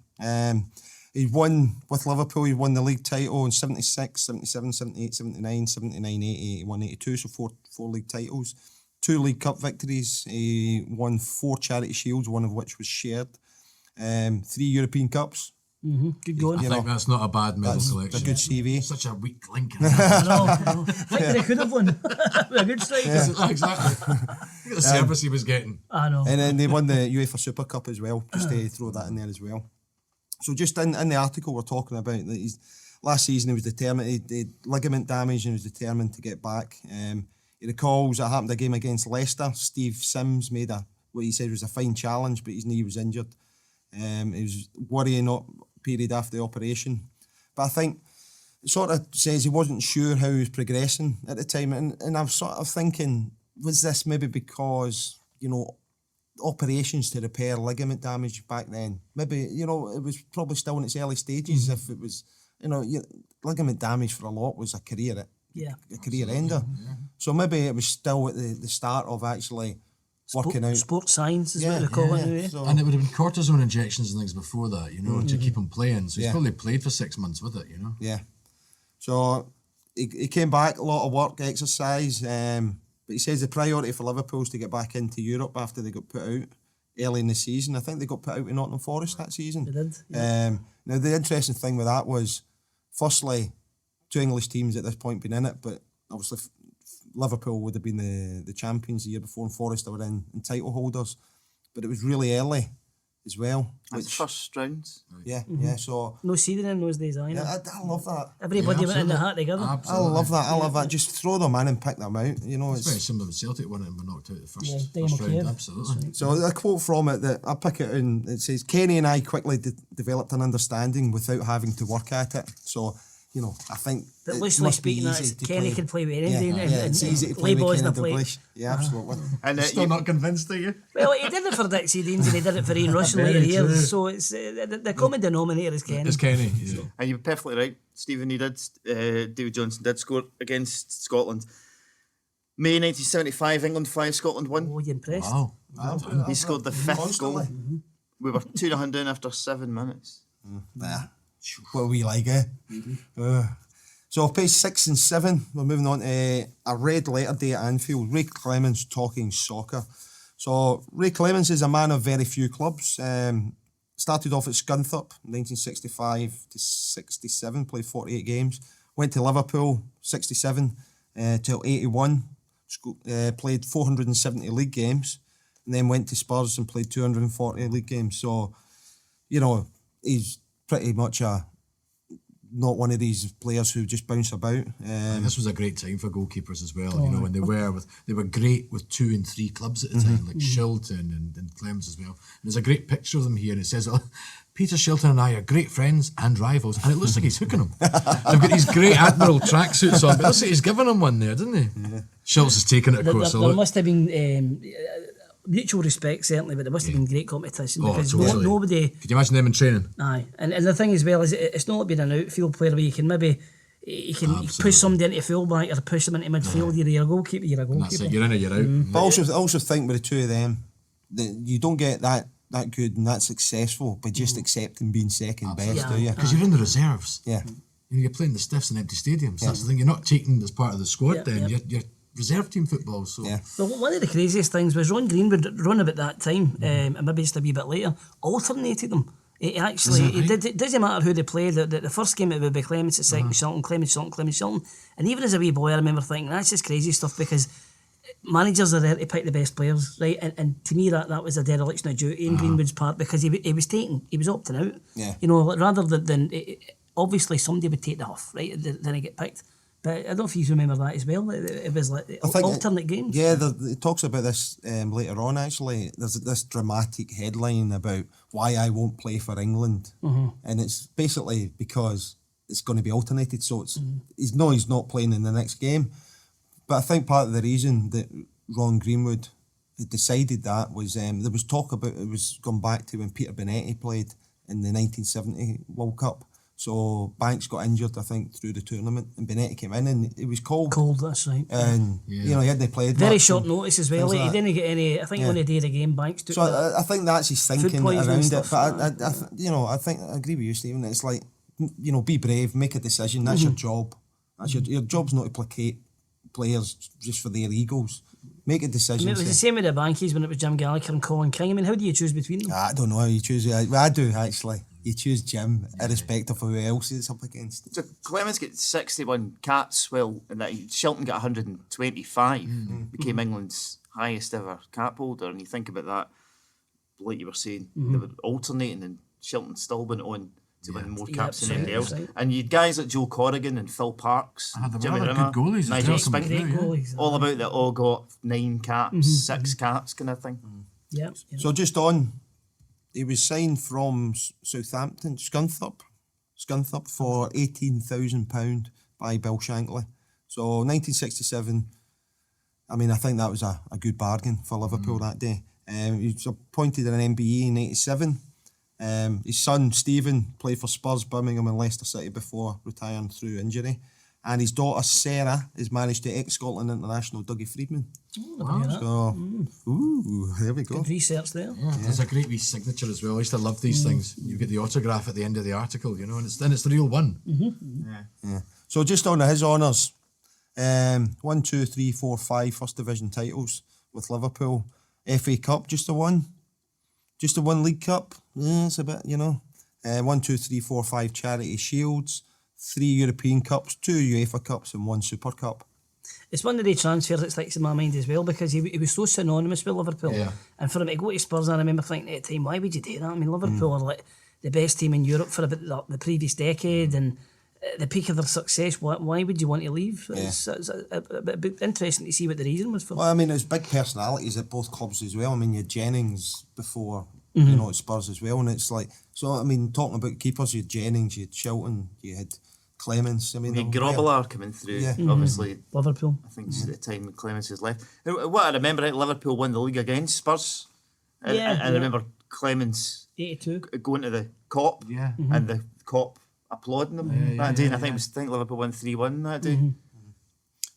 He won with Liverpool, he won the league title in 76, 77, 78, 79, 79, 80, 81, 82, so four league titles. 2 League Cup victories. He won 4 Charity Shields, one of which was shared. 3 European Cups. Good going. I think that's not a bad medal collection. A good CV. Such a weak link. I know. I think they could have won. With a good strike. Exactly. Look at the service he was getting. I know. And then they won the UEFA Super Cup as well, just to throw that in there as well. So just in the article we're talking about, that last season he was determined, he had ligament damage and he was determined to get back. He recalls it happened a game against Leicester. Steve Sims made what he said was a fine challenge, but his knee was injured. He was worrying up period after the operation. But I think it sort of says he wasn't sure how he was progressing at the time. And I'm sort of thinking, was this maybe because, operations to repair ligament damage back then? Maybe, it was probably still in its early stages. If it was, ligament damage for a lot was a career ender. Yeah. So maybe it was still at the start of actually working out. Sports science is what they call it anyway. So, and it would have been cortisone injections and things before that, to keep him playing. So he's probably played for 6 months with it, Yeah. So he came back, a lot of work, exercise, but he says the priority for Liverpool is to get back into Europe after they got put out early in the season. I think they got put out in Nottingham Forest that season. They did. Yeah. Now the interesting thing with that was, firstly, 2 English teams at this point been in it, but obviously Liverpool would have been the champions the year before, and Forest were in title holders. But it was really early as well. That's first rounds. Yeah, so... No seeding in those days, either. Yeah, I love that. Everybody went in the hat together. Absolutely. I love that. Just throw them in and pick them out. It's very similar with Celtic winning and were knocked out the first round. Kiev. Absolutely. So a quote from it that I pick it in, it says, Kenny and I quickly developed an understanding without having to work at it. So... I think but loosely speaking, Kenny can play with anything. It's easy to play with Kenny Dalglish. Yeah, absolutely. And still not convinced, are you? Well, he did it for Dixie Deans and he did it for Ian Rush in later years. So it's the common denominator is Kenny. It's Kenny. Yeah. And you're perfectly right, Stephen. He did. David Johnson did score against Scotland. May 1975, England 5, Scotland 1. Oh, you impressed? Wow. He scored the 5th goal. We were 2-0 down after 7 minutes. What we like, eh? So page 6 and 7, we're moving on to a red letter day at Anfield. Ray Clemens talking soccer. So Ray Clemens is a man of very few clubs. Started off at Scunthorpe, 1965 to 67, played 48 games. Went to Liverpool, 67 till 81. Played 470 league games. And then went to Spurs and played 240 league games. So, he's pretty much not one of these players who just bounce about. This was a great time for goalkeepers as well. When they were great with 2 and 3 clubs at the time, like Shilton and Clemens as well. And there's a great picture of them here, and it says, Peter Shilton and I are great friends and rivals, and it looks like he's hooking them. They've got these great Admiral tracksuits on, but it looks like he's giving them one there, didn't he? Yeah. Schultz has taken it, of course. There must have been mutual respect, certainly, but there must have been great competition because totally. nobody. Could you imagine them in training? Aye, and the thing as well is it's not like being an outfield player where you can maybe you push somebody into fullback or push them into midfield. You're a goalkeeper. You're a goalkeeper. That's it. You're in or you're out. But I also think with the two of them, that you don't get that good and that successful by just accepting being second best, do you? Because you're in the reserves. Yeah. You're playing the stiffs in empty stadiums. That's the thing. You're not taken as part of the squad. You're reserve team football. So. Yeah. Well, one of the craziest things was Ron Greenwood, run about that time, and maybe just a wee bit later, alternated them. It doesn't matter who they played. The first game it would be Clemens at second, Shilton, Clemens, Shilton. And even as a wee boy, I remember thinking, that's just crazy stuff because managers are there to pick the best players, right? And to me, that was a dereliction of duty in Greenwood's part because he was opting out. Yeah. Rather than obviously somebody would take the huff, right? Then he get picked. But I don't know if you remember that as well. It was like alternate games. Yeah, it talks about this later on, actually. There's this dramatic headline about why I won't play for England. And it's basically because it's going to be alternated. So he's not playing in the next game. But I think part of the reason that Ron Greenwood had decided that was there was talk about it was gone back to when Peter Bonetti played in the 1970 World Cup. So Banks got injured, I think, through the tournament, and Bonetti came in, and it was cold. That's right. And he hadn't played. Very short notice as well. He didn't get any. I think only a day of the game. Banks took. So I think that's his thinking around it. But I think I agree with you, Stephen. It's like be brave, make a decision. That's your job. That's your job's not to placate players just for their egos. Make a decision. It was the same with the Bankies when it was Jim Gallagher and Colin King. I mean, how do you choose between them? I don't know how you choose. I do, actually. You choose Jim, irrespective of who else it's up against. So Clemens got 61 caps, well, and that Shilton got 125, became England's highest ever cap holder. And you think about that, like you were saying, they were alternating, and Shilton still went on to win more caps than anybody else. Right. And you had guys like Joe Corrigan and Phil Parks, Jimmy Rimmer, good goalies, Nigel great Spinky, goalies. all about that. All got 9 caps, 6 caps, kind of thing. Yeah. So just on, he was signed from Southampton, Scunthorpe for £18,000 by Bill Shankly. So 1967. I mean, I think that was a good bargain for Liverpool that day. He was appointed an MBE in 87. His son Stephen played for Spurs, Birmingham and Leicester City before retiring through injury. And his daughter Sarah is married to ex-Scotland international Dougie Freedman. So, there we go. Good research there. Yeah. There's a great wee signature as well. I used to love these things. You get the autograph at the end of the article, and it's the real one. Yeah. So just on his honours, 1, 2, 3, 4, 5 First Division titles with Liverpool. FA Cup, just the one. Just the one League Cup. Yeah, it's a bit, 1, 2, 3, 4, 5 Charity Shields. 3 European Cups, 2 UEFA Cups and 1 Super Cup. It's one of the transfers that sticks in my mind as well because he was so synonymous with Liverpool. Yeah. And for him to go to Spurs, I remember thinking at the time, why would you do that? I mean, Liverpool are like the best team in Europe for about the previous decade and at the peak of their success. Why would you want to leave? It's a bit interesting to see what the reason was for. Well, I mean, there's big personalities at both clubs as well. I mean, you had Jennings before, at Spurs as well. And it's like, so, I mean, talking about keepers, you had Jennings, you had Shilton, you had Clemens. I mean, Grobbelaar coming through, obviously. Liverpool. I think it's at the time when Clemens has left. What I remember, Liverpool won the league against Spurs. And I remember Clemens 82 going to the Kop and the Kop applauding them that day. And I think Liverpool won 3-1 that day.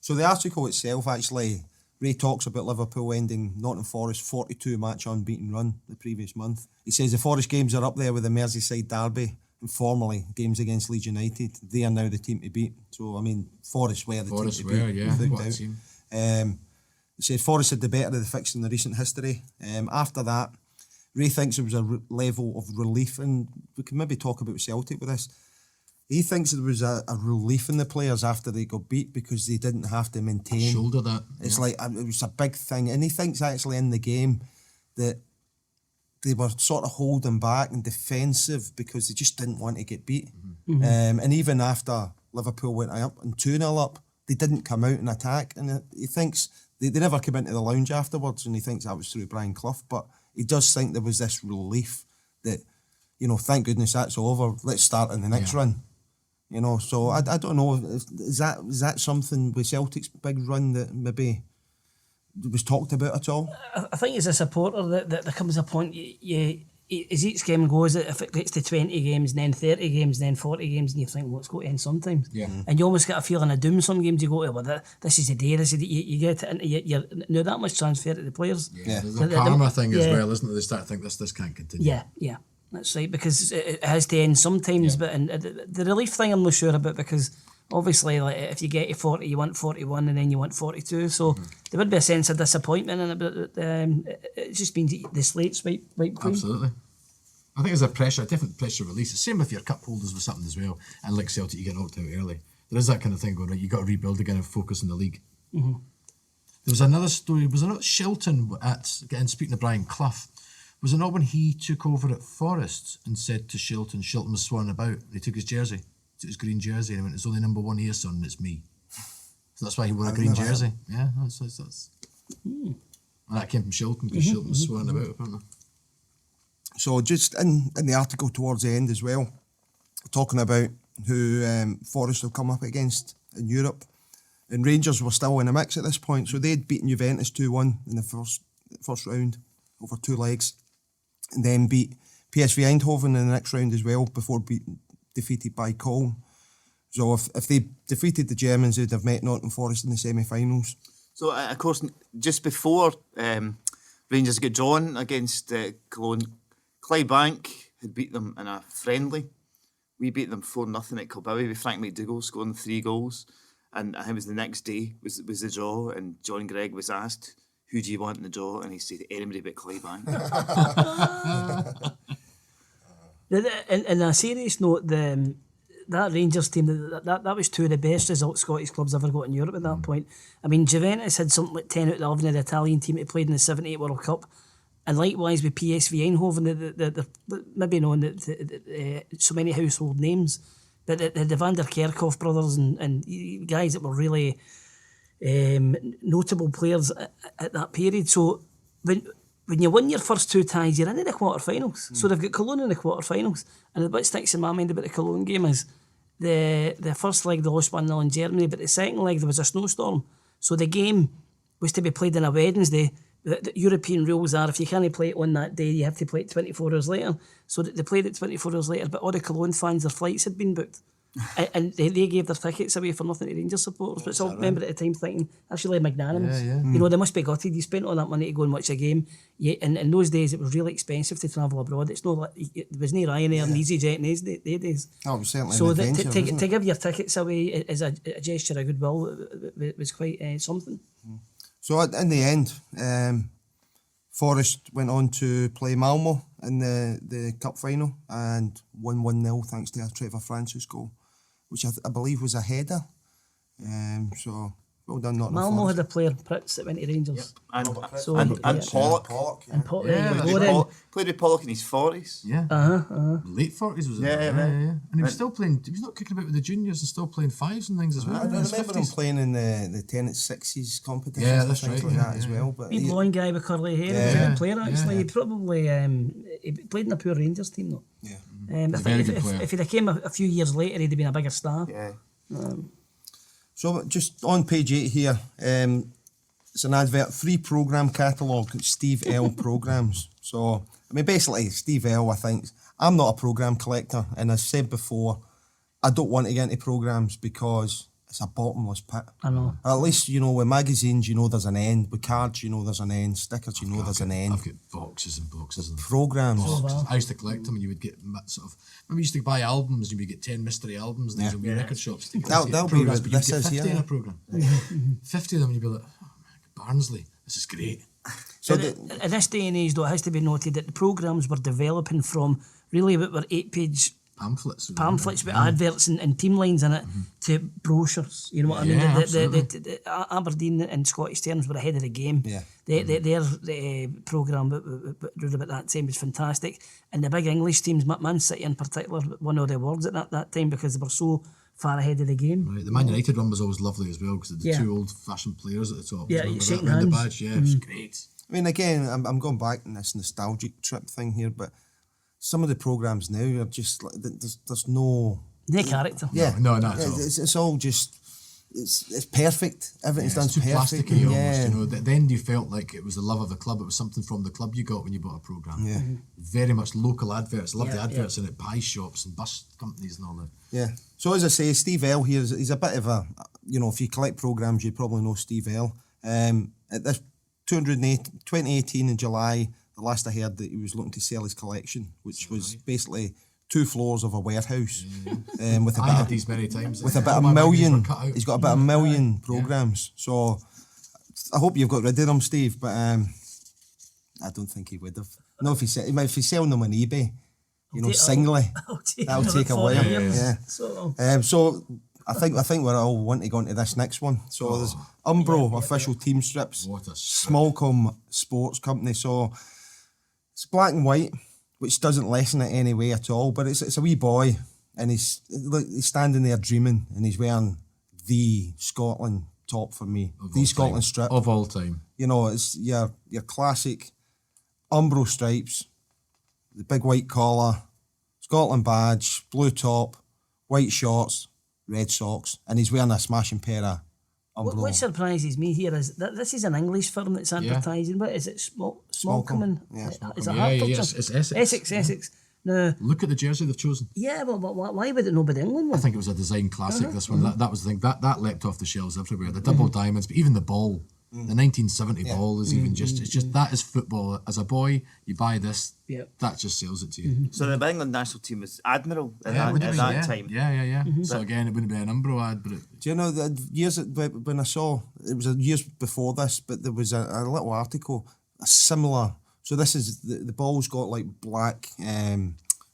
So the article itself, actually, Ray talks about Liverpool ending Nottingham Forest's 42-match unbeaten run the previous month. He says the Forest games are up there with the Merseyside derby and formerly games against Leeds United. They are now the team to beat. So, I mean, Forest were the team to beat. What a team. He says Forest had the better of the fixture in the recent history. After that, Ray thinks there was a level of relief, and we can maybe talk about Celtic with this. He thinks there was a relief in the players after they got beat because they didn't have to maintain. Shoulder that. It's like it was a big thing, and he thinks actually in the game that they were sort of holding back and defensive because they just didn't want to get beat. And even after Liverpool went up and 2-0 up, they didn't come out and attack. And he thinks they never came into the lounge afterwards, and he thinks that was through Brian Clough. But he does think there was this relief that, you know, thank goodness that's over. Let's start in the next run. You know, so I don't know. Is that something with Celtic's big run that maybe was talked about at all? I think as a supporter that there comes a point as each game goes, if it gets to 20 games, then 30 games, then 40 games, and you think, well, it's got to end sometimes. Yeah. And you almost get a feeling of doom some games you go to, well, this is the day, you get it, and you're now that much transfer to the players. Yeah. There's a karma thing as well, isn't it? They start to think this can't continue. Yeah. That's right, because it has to end sometimes, but and the relief thing I'm not sure about, because obviously, like, if you get to 40, you want 41, and then you want 42, so there would be a sense of disappointment in it, but it just means the slate's wiped clean. Absolutely. I think there's a different pressure release. The same with your cup holders with something as well, and like Celtic, you get knocked out early. There is that kind of thing going, right, you got to rebuild again and focus on the league. There was another story, was it not Shelton, again, speaking of Brian Clough, was it not when he took over at Forest and said to Shelton was swanning about, and he took his jersey, took his green jersey, and he went, it's only number one here, son, and it's me. So that's why he wore a green jersey. Yeah, that's. And that came from Shelton, because Shelton was swanning about, apparently. So just in the article towards the end as well, talking about who Forest will come up against in Europe, and Rangers were still in the mix at this point, so they'd beaten Juventus 2-1 in the first round over 2 legs, and then beat PSV Eindhoven in the next round as well before being defeated by Cologne. So if they defeated the Germans, they'd have met Nottingham Forest in the semi-finals. So, of course, just before Rangers got drawn against Cologne, Clydebank had beat them in a friendly. We beat them 4-0 at Kilbowie with Frank McDougall scoring 3 goals. And I think it was the next day was the draw, and John Gregg was asked, who do you want in the draw? And he said, anybody but Clydebank. In a serious note, that Rangers team, that was 2 of the best results Scottish clubs ever got in Europe at that point. I mean, Juventus had something like 10 out of 11 of the Italian team that played in the 78 World Cup. And likewise with PSV Eindhoven, the maybe knowing that so many household names, but the Van der Kerkhoff brothers and guys that were really notable players at that period. So when you win your first 2 ties, you're into the quarterfinals. So they've got Cologne in the quarterfinals, and what sticks in my mind about the Cologne game is the first leg they lost 1-0 in Germany, but the second leg there was a snowstorm, so the game was to be played on a Wednesday. The European rules are if you can't play it on that day, you have to play it 24 hours later. So they played it 24 hours later, but all the Cologne fans, their flights had been booked. And they gave their tickets away for nothing to Rangers supporters. But I remember at the time thinking, actually magnanimous. Yeah. You know, they must be gutted. You spent all that money to go and watch a game. And in those days, it was really expensive to travel abroad. It's not like, there was no Ryanair and EasyJet in those days. Oh, it was certainly so an adventure, to give your tickets away as a gesture of goodwill was quite something. So in the end, Forest went on to play Malmo in the cup final and won 1-0 thanks to a Trevor Francis goal, which I believe was a header. So well done, Nottingham Malmo Forest. had a player, Pritz, that went to Rangers. And yeah. Pollock. And Pollock. Played with Pollock in his 40s. Yeah. Late 40s was it? Yeah. And he was still playing, he was not kicking about with the juniors and still playing 5s and things as well. I remember him playing in the 10 at 6s competitions. Yeah, that's and things right, like yeah, that as well. But Wee blonde guy with curly hair. Yeah. He was a good player, actually. Yeah. He probably he played in a poor Rangers team, though. yeah. I very think good player. if he'd have came a few years later, he'd have been a bigger star. Yeah. So just on page 8 here, it's an advert, free programme catalogue, Steve L programmes. So, I mean, basically, Steve L, I think, I'm not a programme collector, and as said before, I don't want to get into programmes because it's a bottomless pit. I know. At least, you know, with magazines, you know there's an end. With cards, you know there's an end. Stickers, you know there's an end. I've got boxes and boxes of Programmes. I used to collect them, and you would get sort of. Remember, you used to buy albums, and you would get 10 mystery albums, and these would be record shops. That'll be programmes, what but you'd this get is 50 here. in a programme. 50 of them, and you'd be like, oh, man, Barnsley, this is great. So in this day and age, though, it has to be noted that the programmes were developing from really what were 8-page pamphlets. With adverts and team lines in it to brochures. You know what I mean? Yeah, The Aberdeen and Scottish Terms were ahead of the game. Yeah. Their programme around about that time was fantastic. And the big English teams, Man City in particular, won all the awards at that time because they were so far ahead of the game. Right, the Man United one was always lovely as well because of the two old-fashioned players at the top. Yeah, Remember shaking that around the hands. badge? Yeah, it was great. I mean, again, I'm going back in this nostalgic trip thing here, but some of the programmes now are just like, there's no... No character. Yeah. No, not at all. It's all just... It's perfect. Everything's It's too done perfect. plasticky almost, you know. Then you felt like it was the love of the club. It was something from the club you got when you bought a programme. Yeah. Very much local adverts. Love the Yeah, adverts in it, pie shops and bus companies and all that. Yeah. So as I say, Steve L here, he's a bit of a... You know, if you collect programmes, you probably know Steve L. At this 2018 in July, the last I heard that he was looking to sell his collection, which was basically 2 floors of a warehouse. With a I bit had of, these many times. with about All a my magazines million. were cut out. He's got about a million programmes. So I hope you've got rid of them, Steve, but I don't think he would have. No, if he's selling them on eBay, you know, singly, that'll take a while. Yeah. So I think we're all want to go into this next one. So there's Umbro official team strips, What a strip. Smallcombe Sports Company. So it's black and white, which doesn't lessen it any way at all. But it's a wee boy, and he's standing there dreaming, and he's wearing the Scotland top for me, the Scotland strip of all time. You know, it's your classic Umbro stripes, the big white collar, Scotland badge, blue top, white shorts, red socks, and he's wearing a smashing pair of Umbro. What surprises me here is that this is an English firm that's advertising. What is it? Smallcombe? Yeah, Is it Yeah, Hertfordshire? it's Essex. Essex. No. Look at the jersey they've chosen. Yeah, but why would it not be the England I one? think it was a design classic, this one. That was the thing. That leapt off the shelves everywhere. The double diamonds, but even the ball. The 1970 ball is even just, it's just, that is football. As a boy, you buy this, that just sells it to you. So the England national team was Admiral at Yeah, it would have that been, time. Yeah. So again, it wouldn't be an Umbro ad, but Do you know that years when I saw it was years before this, but there was a little article, a similar. So this is the ball's got like black.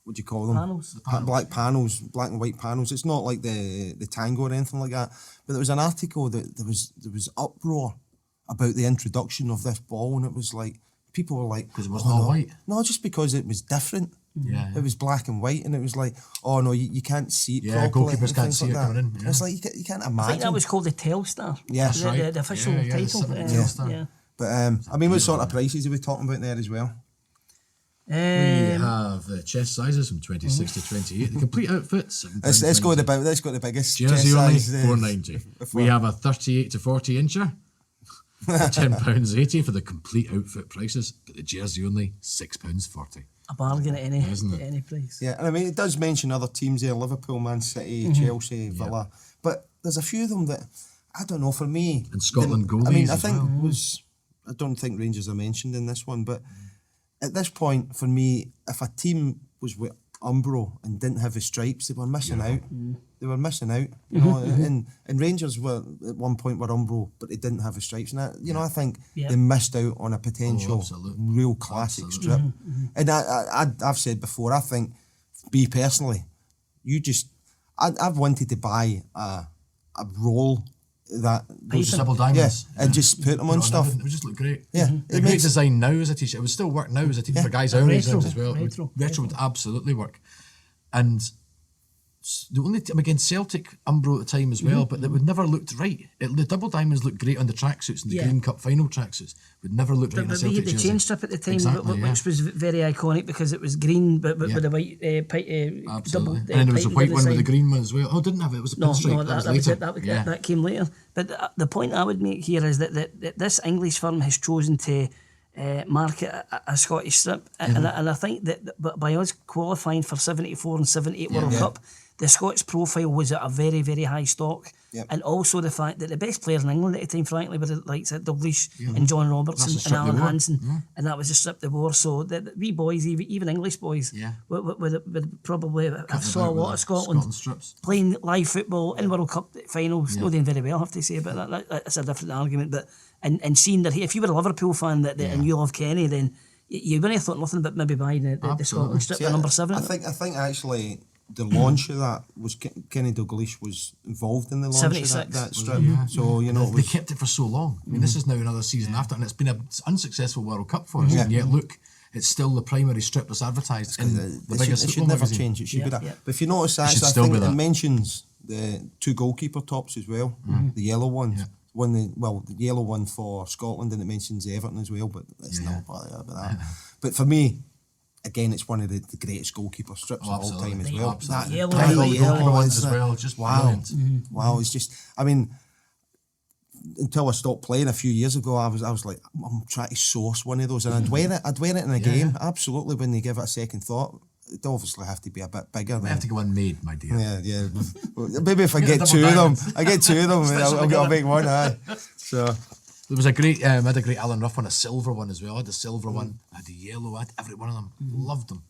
What do you call them? Panels. Black panels, black and white panels. It's not like the Tango or anything like that. But there was an article that there was uproar about the introduction of this ball, and it was like people were like, because it wasn't all white. No, just because it was different. Yeah. It was black and white, and it was like, oh no, you can't see it Yeah, properly. goalkeepers and can't things see like it that. coming in, yeah. It's like you can't imagine. I think that was called the Telstar. Yeah, that's right. The official Yeah, the title. 70 Telstar. Yeah. But I mean, what sort of prices are we talking about there as well? We have the chest sizes from 26 to 28. The complete outfit, Let's go the biggest jersey chest only, size, $4.90. We have a 38 to 40 incher, £10.80 for the complete outfit prices. But the jersey only, £6.40. A bargain at any Isn't it? any price. Yeah, and I mean, it does mention other teams there: Liverpool, Man City, Chelsea, Villa. But there's a few of them that I don't know. For me, And Scotland goalies I mean, I as think well. I don't think Rangers are mentioned in this one, but at this point, for me, if a team was with Umbro and didn't have the stripes, they were missing out. They were missing out, you know. And Rangers were at one point were Umbro, but they didn't have the stripes. And I think they missed out on a potential absolutely. real classic strip. And I've said before, I think, me personally, I've wanted to buy a roll that Those double diamonds. and just put them on stuff. It would just look great. Yeah, The great design now as a t-shirt. It would still work now as a t-shirt for guys our age Retro. as well. Retro. Would absolutely work. And the only time, again, Celtic Umbro at the time as well, but it would never looked right. The double diamonds looked great on the tracksuits and the Green Cup final tracksuits. Would never look right in a But we Celtic had the jersey. chain strip at the time, Exactly, which was very iconic because it was green, but with the white double. Absolutely. And then there was a white one with the green one as well. Oh, didn't have it. It was a pinstripe. That was later. That came later. But the point I would make here is that this English firm has chosen to market a Scottish strip, and I think that by us qualifying for 74 and 78 World Cup, the Scots profile was at a very, very high stock. Yep. And also the fact that the best players in England at the time, frankly, were the likes of Dalglish and John Robertson That's the and strip Alan they wore. Hansen, and that was the strip they wore. So the wee boys, even English boys, would probably have saw a lot of Scotland strips. playing live football in World Cup finals. Not doing very well, I have to say, but that's a different argument. But and seeing that if you were a Liverpool fan and you love Kenny, then you wouldn't have thought nothing about maybe buying the Scotland strip, the number 7. I think actually the launch of that was Kenny Dalglish was involved in the launch 76. of that strip. So you know, They kept it for so long. I mean, this is now another season after, and it's been an unsuccessful World Cup for us. And yet, look, it's still the primary strip that's advertised in the biggest it should football never magazine. change. It should be that. Yeah. But if you notice, actually, should I still think be it that. mentions the 2 goalkeeper tops as well, the yellow ones. Yeah. The yellow one for Scotland, and it mentions Everton as well. But it's not about that. But for me, again, it's one of the greatest goalkeeper strips of all absolutely. time as well. Absolutely. That Yellow, bright the yellow goalkeeper ones is as that- well, just wow, brilliant. wow. It's just, I mean, until I stopped playing a few years ago, I was like, I'm trying to source one of those, and I'd wear it in a game, absolutely, when they give it a second thought. It'd obviously have to be a bit bigger. We have to go unmade, my dear. Yeah. Maybe if I get double 2 of them, diamond. I get 2 of them, I'll make one. Aye. So There was a great, I had a great Alan Ruff one, a silver one as well. I had the silver one, I had the yellow, I had every one of them. Loved them.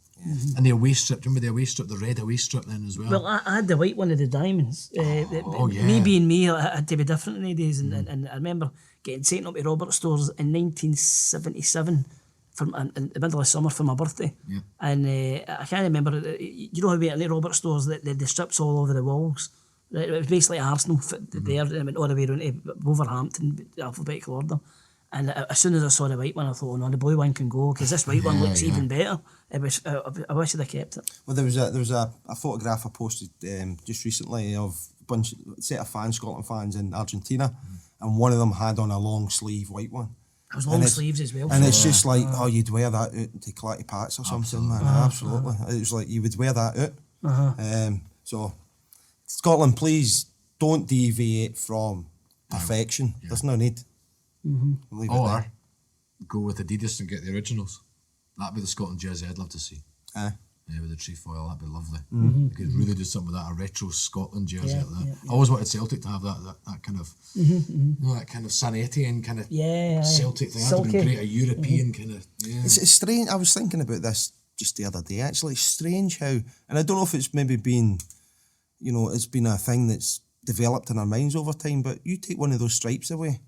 And the away strip, do you remember the away strip, the red away strip then as well? Well, I had the white one of the diamonds. yeah. Me being me, I had to be different in the days. And I remember getting taken up to Robert Stores in 1977 in the middle of summer for my birthday. Yeah. And I can't remember, you know how we at the Robert Stores, the strips all over the walls. It was basically Arsenal there, and it went all the way around to Wolverhampton, alphabetical order. And as soon as I saw the white one, I thought, oh no, the blue one can go, because this white one looks even better. It was, I wish I'd have kept it. well, there was a photograph I posted just recently of a set of fans, Scotland fans in Argentina, and one of them had on a long sleeve white one. It was long sleeves as well. And it's just like, you'd wear that out to Clacky Pats or something, man. Absolutely. It was like, you would wear that out. So, Scotland, please don't deviate from perfection. There's no need. Leave it Or there. go with Adidas and get the originals. That'd be the Scotland jersey I'd love to see. Aye. Yeah, with the trefoil, that'd be lovely. They could really do something with that, a retro Scotland jersey like that. I always wanted Celtic to have that kind of, you know, that kind of San Etienne kind of Celtic thing. That'd have been great, a European kind of, It's strange. I was thinking about this just the other day. Actually, it's strange how, and I don't know if it's maybe been, you know, it's been a thing that's developed in our minds over time, but you take one of those stripes away,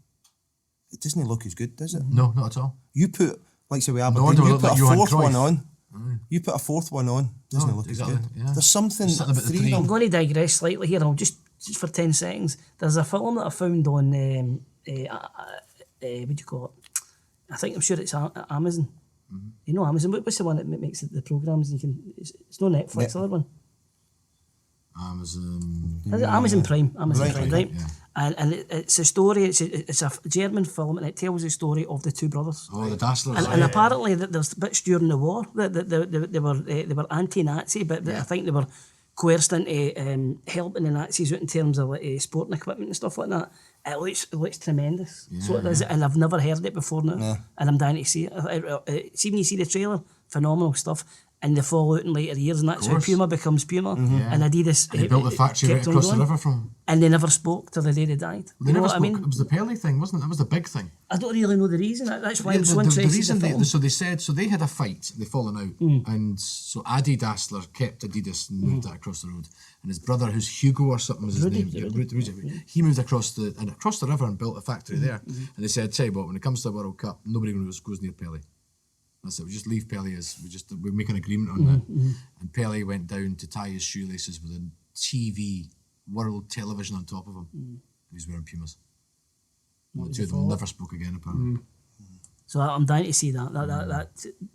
it doesn't look as good, does it? No, not at all. You put, like say with No, Aberdeen, I don't you look put like a Johan fourth one Cruyff. on. You put a fourth one on, doesn't No, look exactly, as good. yeah. There's something, Something about the three three. of I'm them. going to digress slightly here. I'll just for 10 seconds. There's a film that I found on, what do you call it? I'm sure it's Amazon. You know Amazon. What's the one that makes the programmes? It's no Netflix. The other one. Amazon. Is it Amazon Prime? Amazon Right, Prime, right, right? And it's a story. It's a German film, and it tells the story of the two brothers. Oh, the Dasslers. And apparently there's bits during the war that they were anti-Nazi, but I think they were coerced into helping the Nazis out in terms of sporting equipment and stuff like that. It looks tremendous. So it does, and I've never heard it before now, and I'm dying to see it. See when you see the trailer, phenomenal stuff. And they fall out in later years, and that's how Puma becomes Puma. And Adidas They built the factory right kept on across the going. river from. And they never spoke till the day they died. They You know never what spoke. I mean? It was the Pelly thing, wasn't it? That was the big thing. I don't really know the reason. That's why Yeah, I'm so the interested reason in the film. so they said, so they had a fight, they fallen out, and so Adi Dassler kept Adidas and moved that across the road, and his brother, who's Hugo or something was his name, Rudy, he moved across the river and built a factory there, and they said, tell you what, when it comes to the World Cup, nobody goes near Pelly. That's it. We just leave Pelly as we make an agreement on that. And Pelly went down to tie his shoelaces with a TV, world television on top of him. He was wearing Pumas. And the two of them never spoke again, apparently. So I'm dying to see that.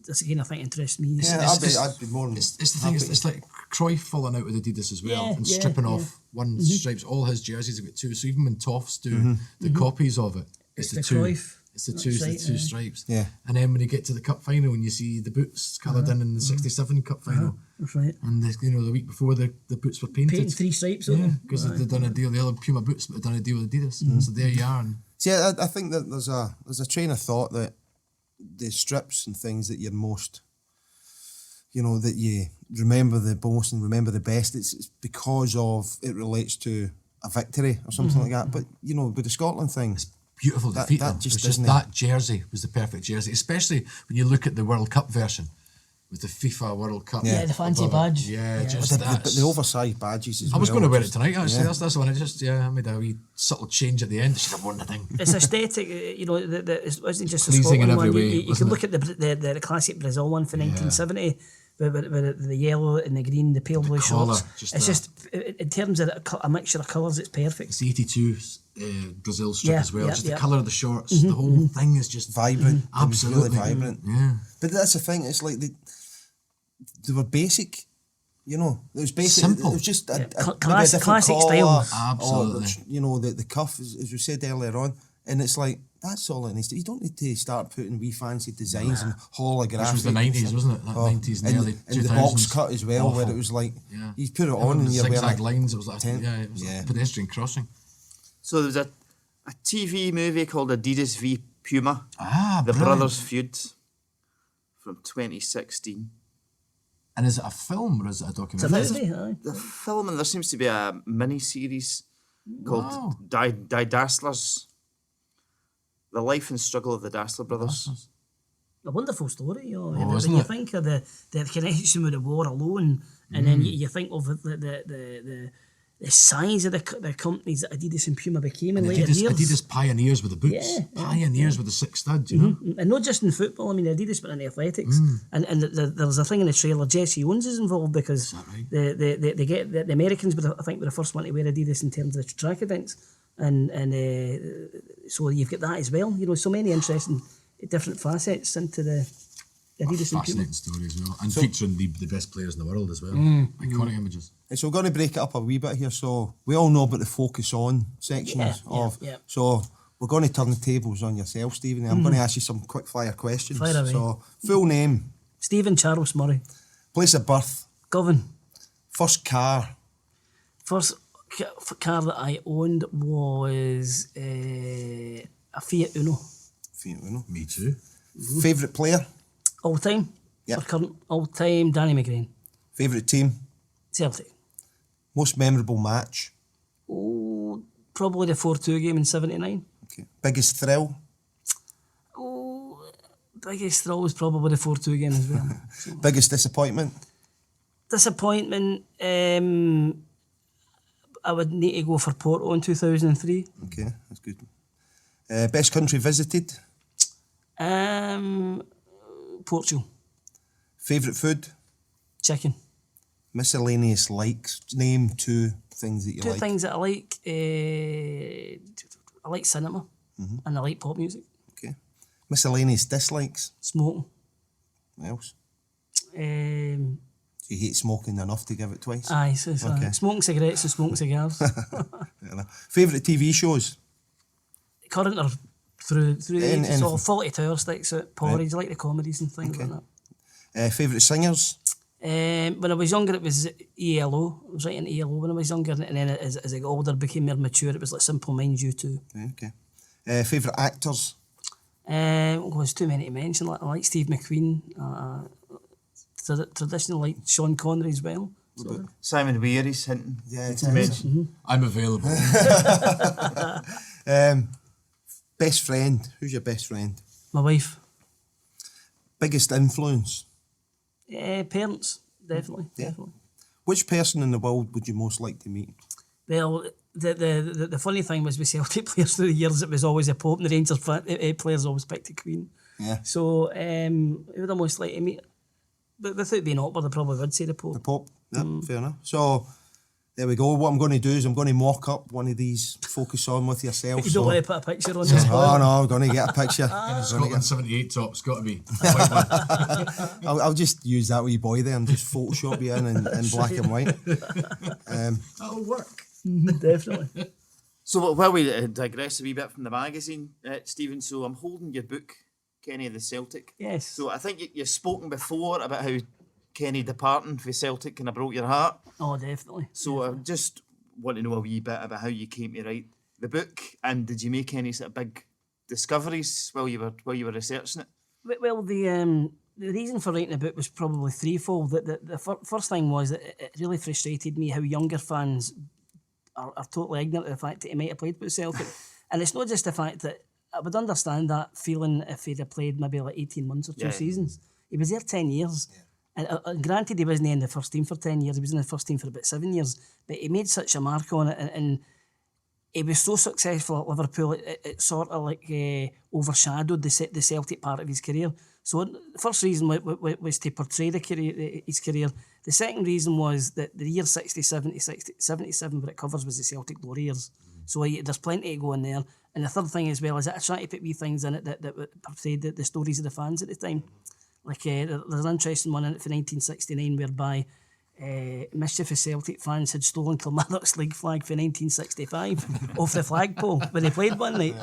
That's again I think interests me. Yeah, I'd be more than It's the thing, it's like Cruyff falling out with Adidas as well and Yeah, stripping yeah. off one stripes. All his jerseys have got two. So even when Toffs do the copies of it, it's the two. Cruyff. It's the That's right, two stripes. Yeah. And then when you get to the cup final and you see the boots coloured in the 67 cup final, That's right. and the week before the boots were painted. Painting 3 stripes Yeah, on them. because they'd done a deal. The other Puma boots, but they'd done a deal with Adidas. So there you are. And See, I think that there's a train of thought that the strips and things that you're most, you know, that you remember the most and remember the best, it's because of it relates to a victory or something like that. But, you know, with the Scotland thing, beautiful That- defeat. that though. just It was isn't that jersey was the perfect jersey, especially when you look at the World Cup version with the FIFA World Cup. Yeah, the fancy above it. badge. Yeah, Yeah. just but that. the oversized badges as well. I was going to wear it just- tonight, actually. yeah. That's the one. I made a wee subtle change at the end. Should have worn the thing. It's aesthetic, you know. It wasn't just the Pleasing in Scotland every one. way, You wasn't can look at the classic Brazil one for 1970. with the yellow and the green, the pale blue colour, shorts. It's just in terms of a mixture of colours, it's perfect. It's the 82 Brazil strip Yeah, as well. yeah, Just yeah. the colour of the shorts. The whole thing is just Vibrant. It was really Absolutely. vibrant. Yeah. But that's the thing, it's like they were basic. You know, it was basic. Simple. It was just maybe a Classic different styles. Absolutely. Or, the cuff, as we said earlier on. And it's like, that's all it needs to. You don't need to start putting wee fancy designs and holographic. Which was the 90s, wasn't it? That 90s and the early 2000s. And the box cut as well, where Awful. it was like, Yeah. you put it Yeah, on with and the you're zigzag wearing lines. It was like tent. a pedestrian crossing. So there was a TV movie called Adidas v Puma. The Brilliant. Brothers Feud from 2016. And is it a film or is it a It's a documentary? movie, aye. The film, and there seems to be a mini-series called Wow. Die Dasslers. The life and struggle of the Dassler brothers. A wonderful story, you know. Oh, when isn't you it? think of the connection with the war alone, and then you think of the size of the companies that Adidas and Puma became in later years. Adidas pioneers with the boots. Yeah, Pioneers with the 6 studs, you know? And not just in football, I mean, Adidas, but in athletics. And there's a thing in the trailer, Jesse Owens is involved because that right? the Americans, I think, were the first one to wear Adidas in terms of the track events. And so you've got that as well. You know, so many interesting different facets into the Adidas and Puma. Fascinating story as well. And featuring the best players in the world as well. Iconic images. And so we're going to break it up a wee bit here. So we all know about the focus on sections yeah. So we're going to turn the tables on yourself, Stephen. I'm going to ask you some quick fire questions. Fire away. So full name, Stephen Charles Murray. place of birth, Govan. first car, First car that I owned was a Fiat Uno. Me too. Favourite player, All time. Yep. Or current all time, Danny McGrain. favourite team, Celtic. most memorable match, Oh, probably the 4-2 game in 79. okay. Biggest thrill, Oh, biggest thrill was probably the 4-2 game as well. biggest disappointment, Disappointment, I would need to go for Porto in 2003. okay, that's good. Best country visited, Portugal. favourite food, Chicken. miscellaneous likes, name 2 things that you Two like. things that I like. I like cinema and I like pop music. Okay. Miscellaneous dislikes, Smoking. what else? Um, You hate smoking enough to give it twice. aye, so Okay. smoking cigarettes and smoking cigars. Fair enough. Favourite TV shows? Current or through the Any- ages, so anything. Fawlty Tower sticks out, Porridge, I like the comedies and things like that. Favourite singers? When I was younger, it was ELO. I was writing ELO when I was younger, and then as I got older, became more mature. It was like Simple Minds, U2. Okay. Favourite actors? There's too many to mention. I like Steve McQueen. Traditional like Sean Connery as well. So, Simon Weir, he's hinting. Yeah, to mention. I'm available. Best friend? Who's your best friend? my wife. Biggest influence? Parents, definitely. Definitely. Which person in the world would you most like to meet? Well, the funny thing was with Celtic players through the years, it was always a Pope, and the Rangers players always picked the Queen. Yeah. So who would I most like to meet? But without being awkward, I probably would say the Pope. The Pope? Yeah, fair enough. So, there we go. What I'm going to do is I'm going to mock up one of these focus on with yourself. You don't want to put a picture on this. Oh no, I'm going to get a picture. Scotland 78 top's got to be. I'll just use that wee boy there and just Photoshop you in black and white. That'll work. Definitely. So while we digress a wee bit from the magazine, Stephen, so I'm holding your book, Kenny the Celtic. Yes. So I think you've spoken before about how Kenny departing for Celtic kind of broke your heart. Oh, definitely. So I just want to know a wee bit about how you came to write the book, and did you make any sort of big discoveries while you were researching it? Well, the reason for writing the book was probably threefold. The first thing was that it really frustrated me how younger fans are totally ignorant of the fact that he might have played with Celtic. And it's not just the fact that I would understand that feeling if he'd have played maybe like 18 months or 2 seasons. He was there 10 years. And granted, he wasn't in the first team for 10 years. He was in the first team for about 7 years. But he made such a mark on it. And he was so successful at Liverpool, it sort of like overshadowed the Celtic part of his career. So the first reason was to portray his career. The second reason was that the year 77 what it covers was the Celtic glory years. So there's plenty to go in there. And the third thing as well is that I try to put wee things in it that portrayed the stories of the fans at the time. Like there's an interesting one in it for 1969 whereby mischievous Celtic fans had stolen Kilmarnock's league flag for 1965 off the flagpole when they played one night.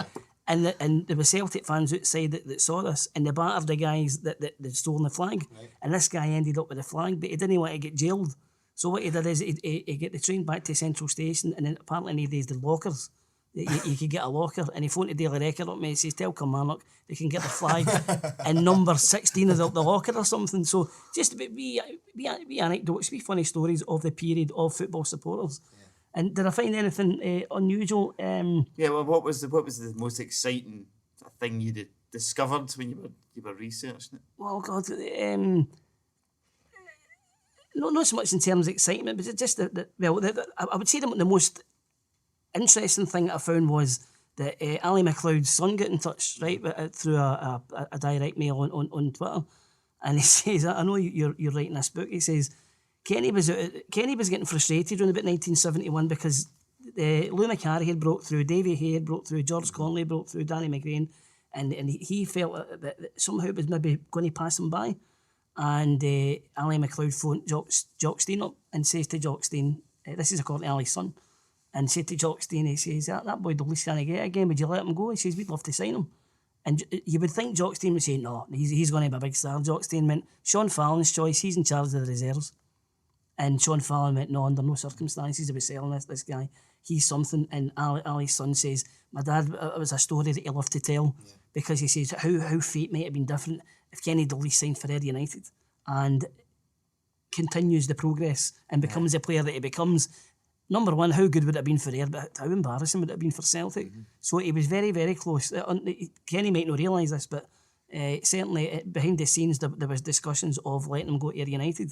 And there were Celtic fans outside that saw this, and they battered the guys that stolen the flag. Right. And this guy ended up with the flag, but he didn't want to get jailed. So what he did is he get the train back to Central Station, and then apparently in these days the lockers. You could get a locker, and he phoned the Daily Record up, mate. He says, tell Kilmarnock they can get the flag in number 16 of the locker or something. So just a bit wee anecdotes, wee funny stories of the period of football supporters. Yeah. And did I find anything unusual? Yeah, well, what was the most exciting thing you discovered when you were researching it? Well, God, not so much in terms of excitement, but just I would say the most interesting thing I found was that Ali McLeod's son got in touch, right, through a direct mail on Twitter, and he says, "I know you're writing this book." He says, Kenny was getting frustrated around about 1971 because Lou Macari had broke through, Davy Hay had broke through, George Conley broke through, Danny McGrain, and he felt that somehow it was maybe going to pass him by. And Ali McLeod phoned Jock Stein up and says to Jock Stein, this is according to Ali's son, and said to Jock Stein, he says, that boy Douglas can't get again, would you let him go? He says, we'd love to sign him. And you would think Jock Stein would say, no, he's going to be a big star. Jock Stein went, Sean Fallon's choice, he's in charge of the reserves. And Sean Fallon went, no, under no circumstances are we selling this guy. He's something. And Ali's son says, my dad, it was a story that he loved to tell, because he says how fate might have been different if Kenny Dalglish signed for Ayr United and continues the progress and becomes the player that he becomes. Number one, how good would it have been for Ayr, but how embarrassing would it have been for Celtic? Mm-hmm. So he was very, very close. Kenny might not realise this, but certainly behind the scenes there was discussions of letting him go to Ayr United.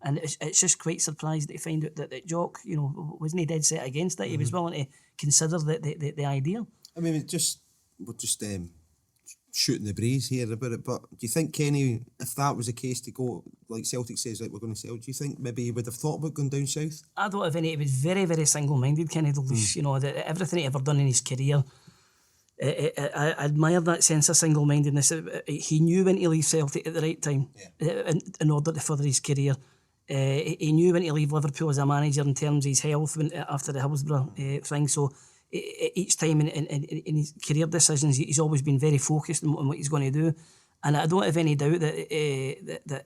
And it's just quite surprised that you find out that Jock, wasn't he dead set against it? Mm-hmm. He was willing to consider the idea. I mean, we're just shooting the breeze here about it, but do you think Kenny, if that was the case to go, like Celtic says, like we're going to sell, do you think maybe he would have thought about going down south? I don't have any. He was very, very single-minded, Kenny Dalglish. Everything he ever done in his career, I admire that sense of single-mindedness. He knew when to leave Celtic at the right time in order to further his career. He knew when to leave Liverpool as a manager in terms of his health after the Hillsborough thing. So each time in his career decisions, he's always been very focused on what he's going to do. And I don't have any doubt that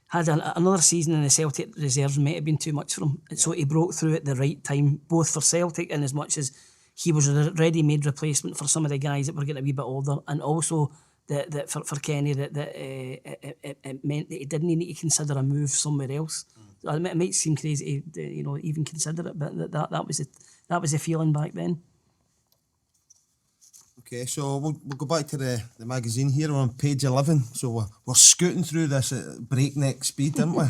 had another season in the Celtic reserves might have been too much for him. Yeah. So he broke through at the right time, both for Celtic and as much as he was a ready-made replacement for some of the guys that were getting a wee bit older, and also that for Kenny that it meant that he didn't need to consider a move somewhere else. It might seem crazy to even consider it, but that was the feeling back then. Okay, so we'll go back to the magazine here. We're on page 11, so we're scooting through this at breakneck speed, aren't we?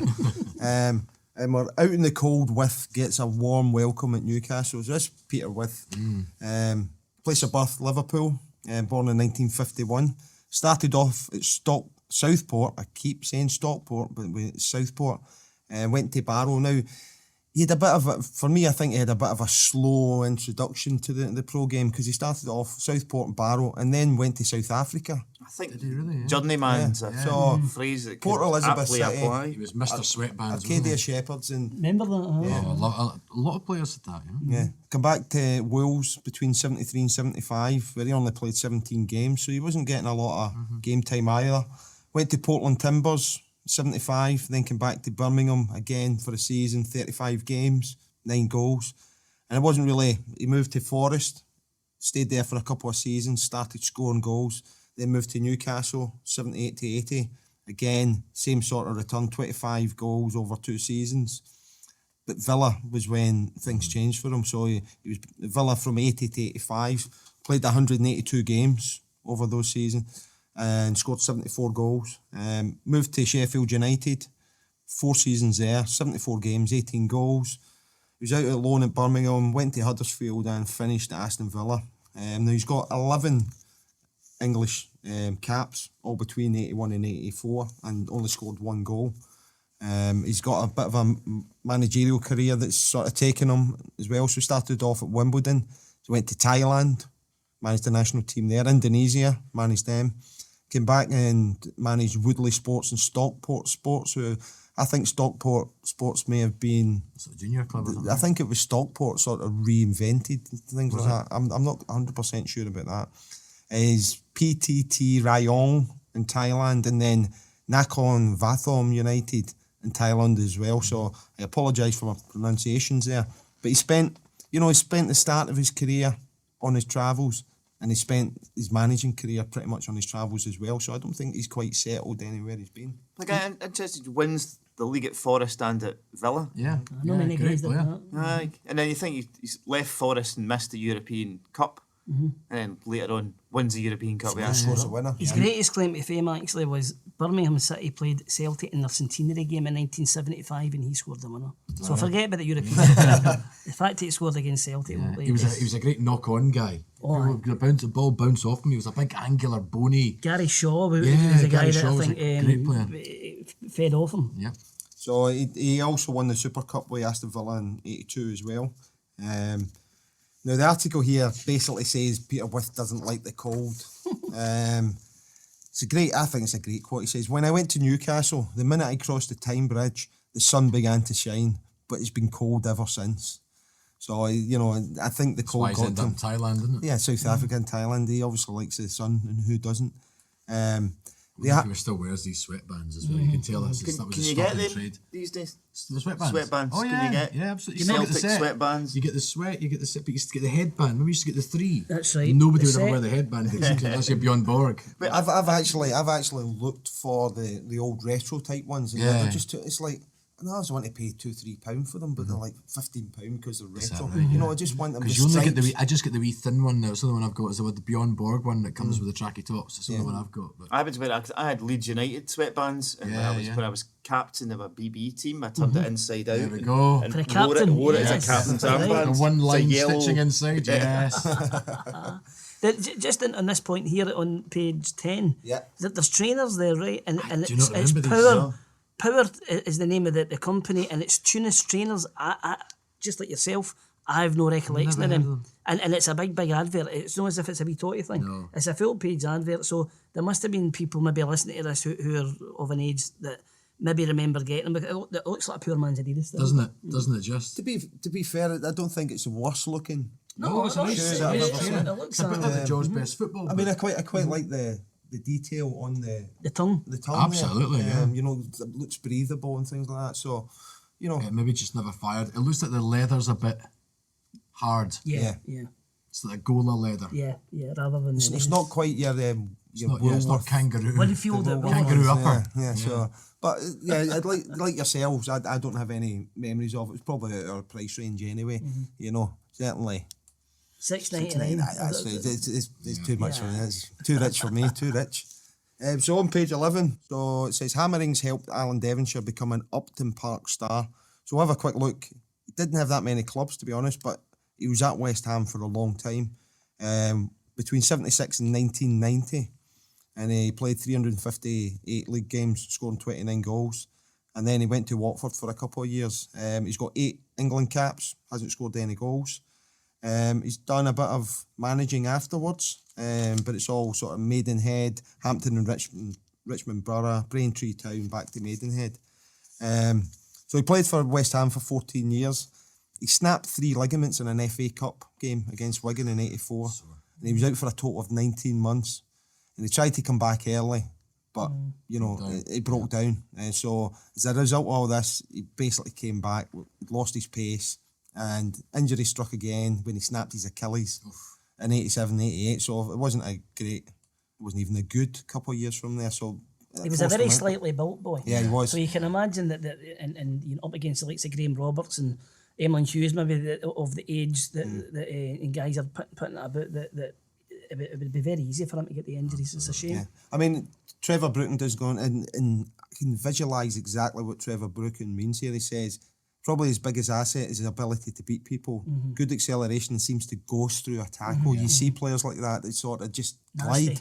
And we're out in the cold. With gets a warm welcome at Newcastle. So this Peter With, place of birth Liverpool, born in 1951. Started off at Southport. I keep saying Stockport, but it's Southport. Went to Barrow. Now, he had a bit of for me, I think he had a bit of a slow introduction to the pro game, because he started off Southport and Barrow and then went to South Africa. I think did he really? Yeah. Journeyman's a phrase that Port Elizabeth City apply. He was Mr. Sweatbands. Arcadia Shepherds. And remember that? A lot of players did that. Yeah. Come back to Wolves between 73 and 75, where he only played 17 games, so he wasn't getting a lot of game time either. Went to Portland Timbers, 75, then came back to Birmingham again for a season, 35 games, 9 goals. And it wasn't really, he moved to Forest, stayed there for a couple of seasons, started scoring goals, then moved to Newcastle, 78 to 80. Again, same sort of return, 25 goals over 2 seasons. But Villa was when things changed for him. So he was Villa from 80 to 85, played 182 games over those seasons and scored 74 goals. Moved to Sheffield United, 4 seasons there, 74 games, 18 goals. He was out at loan at Birmingham, went to Huddersfield and finished at Aston Villa. Now he's got 11 English caps, all between 81 and 84, and only scored 1 goal. He's got a bit of a managerial career that's sort of taken him as well. So he started off at Wimbledon, so went to Thailand, managed the national team there. Indonesia, managed them. Came back and managed Woodley Sports and Stockport Sports, who I think Stockport Sports may have been... It's a junior club or something. I think it was Stockport sort of reinvented things like that. I'm not 100% sure about that. Is PTT Rayong in Thailand, and then Nakhon Pathom United in Thailand as well. So I apologise for my pronunciations there. But he spent the start of his career on his travels, and he spent his managing career pretty much on his travels as well. So I don't think he's quite settled anywhere he's been. Like, I'm interested, wins the league at Forest and at Villa. Yeah. I know many great guys that player. do that. Aye. And then you think he's left Forest and missed the European Cup, and then later on wins the European Cup. Yeah. Scores a winner. His greatest claim to fame actually was Birmingham City played Celtic in their centenary game in 1975 and he scored the winner. So forget about the European Cup. The fact that he scored against Celtic. Yeah. He was a great knock-on guy. The ball bounced off him. He was a big, angular, bony... Gary Shaw was Yeah, a guy Gary that Shaw I was a think great player. fed off him. Yeah. So he also won the Super Cup with Aston Villa in 82 as well. Now the article here basically says Peter With doesn't like the cold. I think it's a great quote. He says, "When I went to Newcastle, the minute I crossed the Tyne Bridge, the sun began to shine, but it's been cold ever since." So, I think the That's why cold he's got ended to up him. in Thailand, isn't it? Yeah, South Africa and Thailand. He obviously likes the sun, and who doesn't? He still wears these sweatbands as well. You can tell that was Can a you get stock in them trade. these days? The sweatbands. Sweatbands. Oh, Can yeah. you get Yeah, absolutely. Celtic You get the set. sweatbands? You get the sweat, you get the set, but you used to get the headband. Remember, you used to get the 3. That's right. Nobody The would ever set. wear the headband unless you're Bjorn Borg. But I've actually looked for the old retro type ones, and Yeah. they're just it's like I always want to pay £2-3 for them, but they're like £15 because they're retro. right? I just want them. Because The you only get stripes. I just get the wee thin one now. So the one I've got is the Bjorn Borg one that comes with the tracky tops. That's the only one I've got. But I happened to wear it. I had Leeds United sweatbands, and when I was captain of a BB team, I turned it inside out. there we go. And For a captain, wore it yes. as a captain's Right. armband. The one line It's a yellow- stitching inside. Yes. Just on this point here on page 10, Yeah. there's trainers there, right? And do it's not remember these, Power. no. Power is the name of the company, and it's Tunis trainers. I just like yourself, I have no recollection of Never them. heard of And it's a big advert. It's not as if it's a wee totty thing. No. It's a full page advert. So there must have been people maybe listening to this who are of an age that maybe remember getting them. Because it looks like a poor man's Adidas. Doesn't it? Doesn't it just? To be fair, I don't think it's the worst looking. No, it's a nice Shoes set. I've It's ever training. seen. It looks It's a bit like the Joe's Best Football. I mean, I quite like the detail on the tongue. tongue. Absolutely, there. yeah. It looks breathable and things like that. So, It maybe just never fired. It looks like the leather's a bit hard. Yeah. It's like a Gola leather. Yeah. Rather than it's not quite your It's not kangaroo. Winfield at Kangaroo upper. Yeah. So, but I'd like yourselves. I don't have any memories of it. It's probably out of our price range anyway. Certainly. $6.99. It's too much for me. It's too rich for me. Too rich. So on page 11, so it says Hammerings helped Alan Devonshire become an Upton Park star. So we'll have a quick look. He didn't have that many clubs, to be honest, but he was at West Ham for a long time, between 76 and 1990. And he played 358 league games, scoring 29 goals. And then he went to Watford for a couple of years. He's got 8 England caps, hasn't scored any goals. He's done a bit of managing afterwards, but it's all sort of Maidenhead, Hampton and Richmond Borough, Braintree Town, back to Maidenhead. So he played for West Ham for 14 years. He snapped 3 ligaments in an FA Cup game against Wigan in '84, and he was out for a total of 19 months. And he tried to come back early, but it broke down. And so as a result of all this, he basically came back, lost his pace, and injury struck again when he snapped his Achilles in '87, '88. So it wasn't even a good couple of years from there. So He was a very slightly built boy. Yeah, he was. So you can imagine that and up against the likes of Graham Roberts and Emlyn Hughes, maybe of the age that guys are putting it about, that it would be very easy for him to get the injuries. It's a shame. Yeah. I mean, Trevor Brooken does go on, and I can visualise exactly what Trevor Brooken means here. He says, probably his biggest asset is his ability to beat people. Good acceleration, seems to ghost through a tackle. You see players like that, they sort of just glide.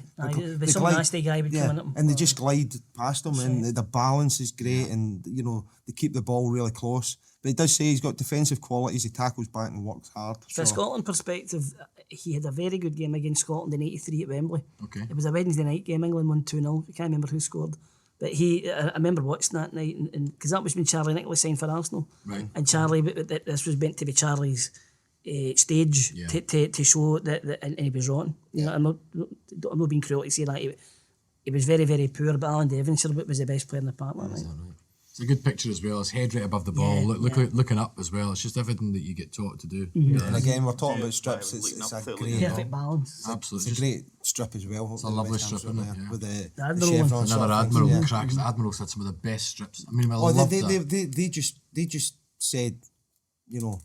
Some nasty guy would come in at him. And they just glide past him, and the balance is great, and you know they keep the ball really close. But he does say he's got defensive qualities. He tackles back and works hard. From a Scotland perspective, he had a very good game against Scotland in '83 at Wembley. Okay. It was a Wednesday night game. England won 2-0. I can't remember who scored. But I remember watching that night, and because that was when Charlie Nicholas signed for Arsenal. Right. And Charlie, this was meant to be Charlie's stage to show that, and he was rotten. You know, I'm not being cruel to say that. He was very, very poor, but Alan Devonshire was the best player in the park that night. It's a good picture as well. His head right above the ball, looking up as well. It's just everything that you get taught to do. And again, we're talking about strips. It's a great, Perfect balance. Absolutely. it's a great strip as well. It's a lovely strip, isn't it? Yeah. With the Admiral chevron one. sort Another of things, Admiral yeah. cracks. The Admiral's had some of the best strips. I mean, I Oh, love that. they just said, you know,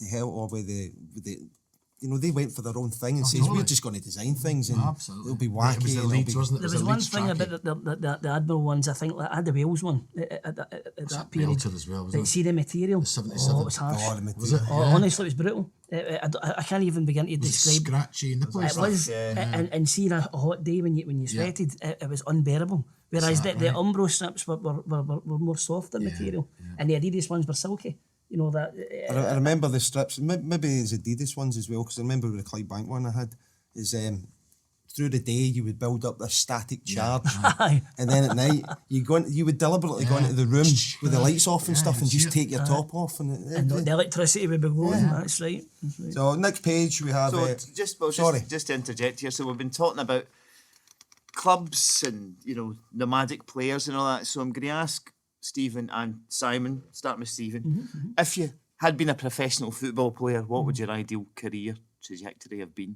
the hell or with the you know, they went for their own thing and says totally. we're just going to design things and Absolutely. it'll be It wacky. was the and Leeds, it'll be, wasn't it? There It was a one Leeds thing trackie. about the Admiral ones. I think I had the Wales one at that period. Belted as well, wasn't But it? see the material. The 77. Oh, it was harsh. Oh, the Was it? material. Honestly, it was brutal. I can't even begin to Was it describe. scratchy nipples? It was, and seeing a hot day when you sweated, it was unbearable. Whereas the Umbro strips were more softer material, and the Adidas ones were silky. You know that. I remember the strips, maybe there's Adidas ones as well, because I remember the Clydebank one I had, is through the day you would build up this static charge, and then at night you would deliberately go into the room with the lights off and stuff and just take your top off. And the electricity would be going. That's right. So next page we have... Just to interject here, so we've been talking about clubs and, you know, nomadic players and all that, so I'm going to ask Stephen and Simon, starting with Stephen, if you had been a professional football player, what would your ideal career trajectory have been?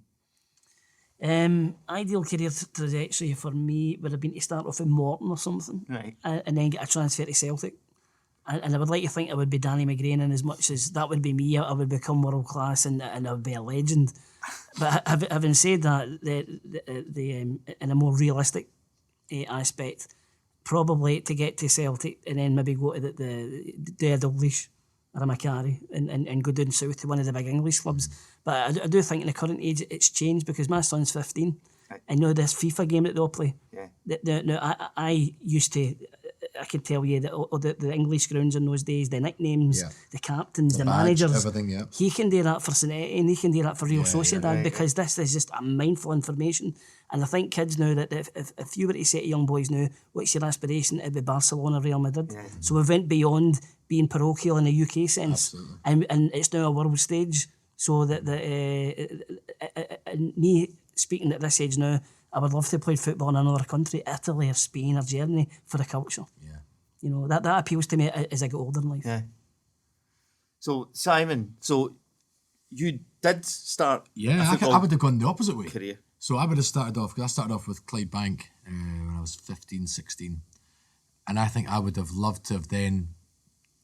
Ideal career trajectory for me would have been to start off in Morton or something, Right. and then get a transfer to Celtic. And I would like to think I would be Danny McGrain, in as much as that would be me. I would become world class and I would be a legend. But having said that, in a more realistic aspect, probably to get to Celtic and then maybe go to the Dalglish or a Macari and go down south to one of the big English clubs. But I do think in the current age it's changed, because my son's 15. Right. I know this FIFA game that they'll play. Yeah. I used to... I could tell you that the English grounds in those days, the nicknames, the captains, the badge, managers, everything, yeah. he can do that for St Etienne, and he can do that for Real Sociedad, because this is just a mindful information. And I think kids now, that if you were to say to young boys now, what's your aspiration, it'd be Barcelona, Real Madrid. Yeah. So we went beyond being parochial in the UK sense, and it's now a world stage. So that and me speaking at this age now, I would love to play football in another country, Italy or Spain or Germany, for the culture. Yeah. You know, that appeals to me as I get older in life. Yeah. So, Simon, you did start I would have gone the opposite way. career. So I would have started off, because I started off with Clydebank when I was 15, 16. And I think I would have loved to have then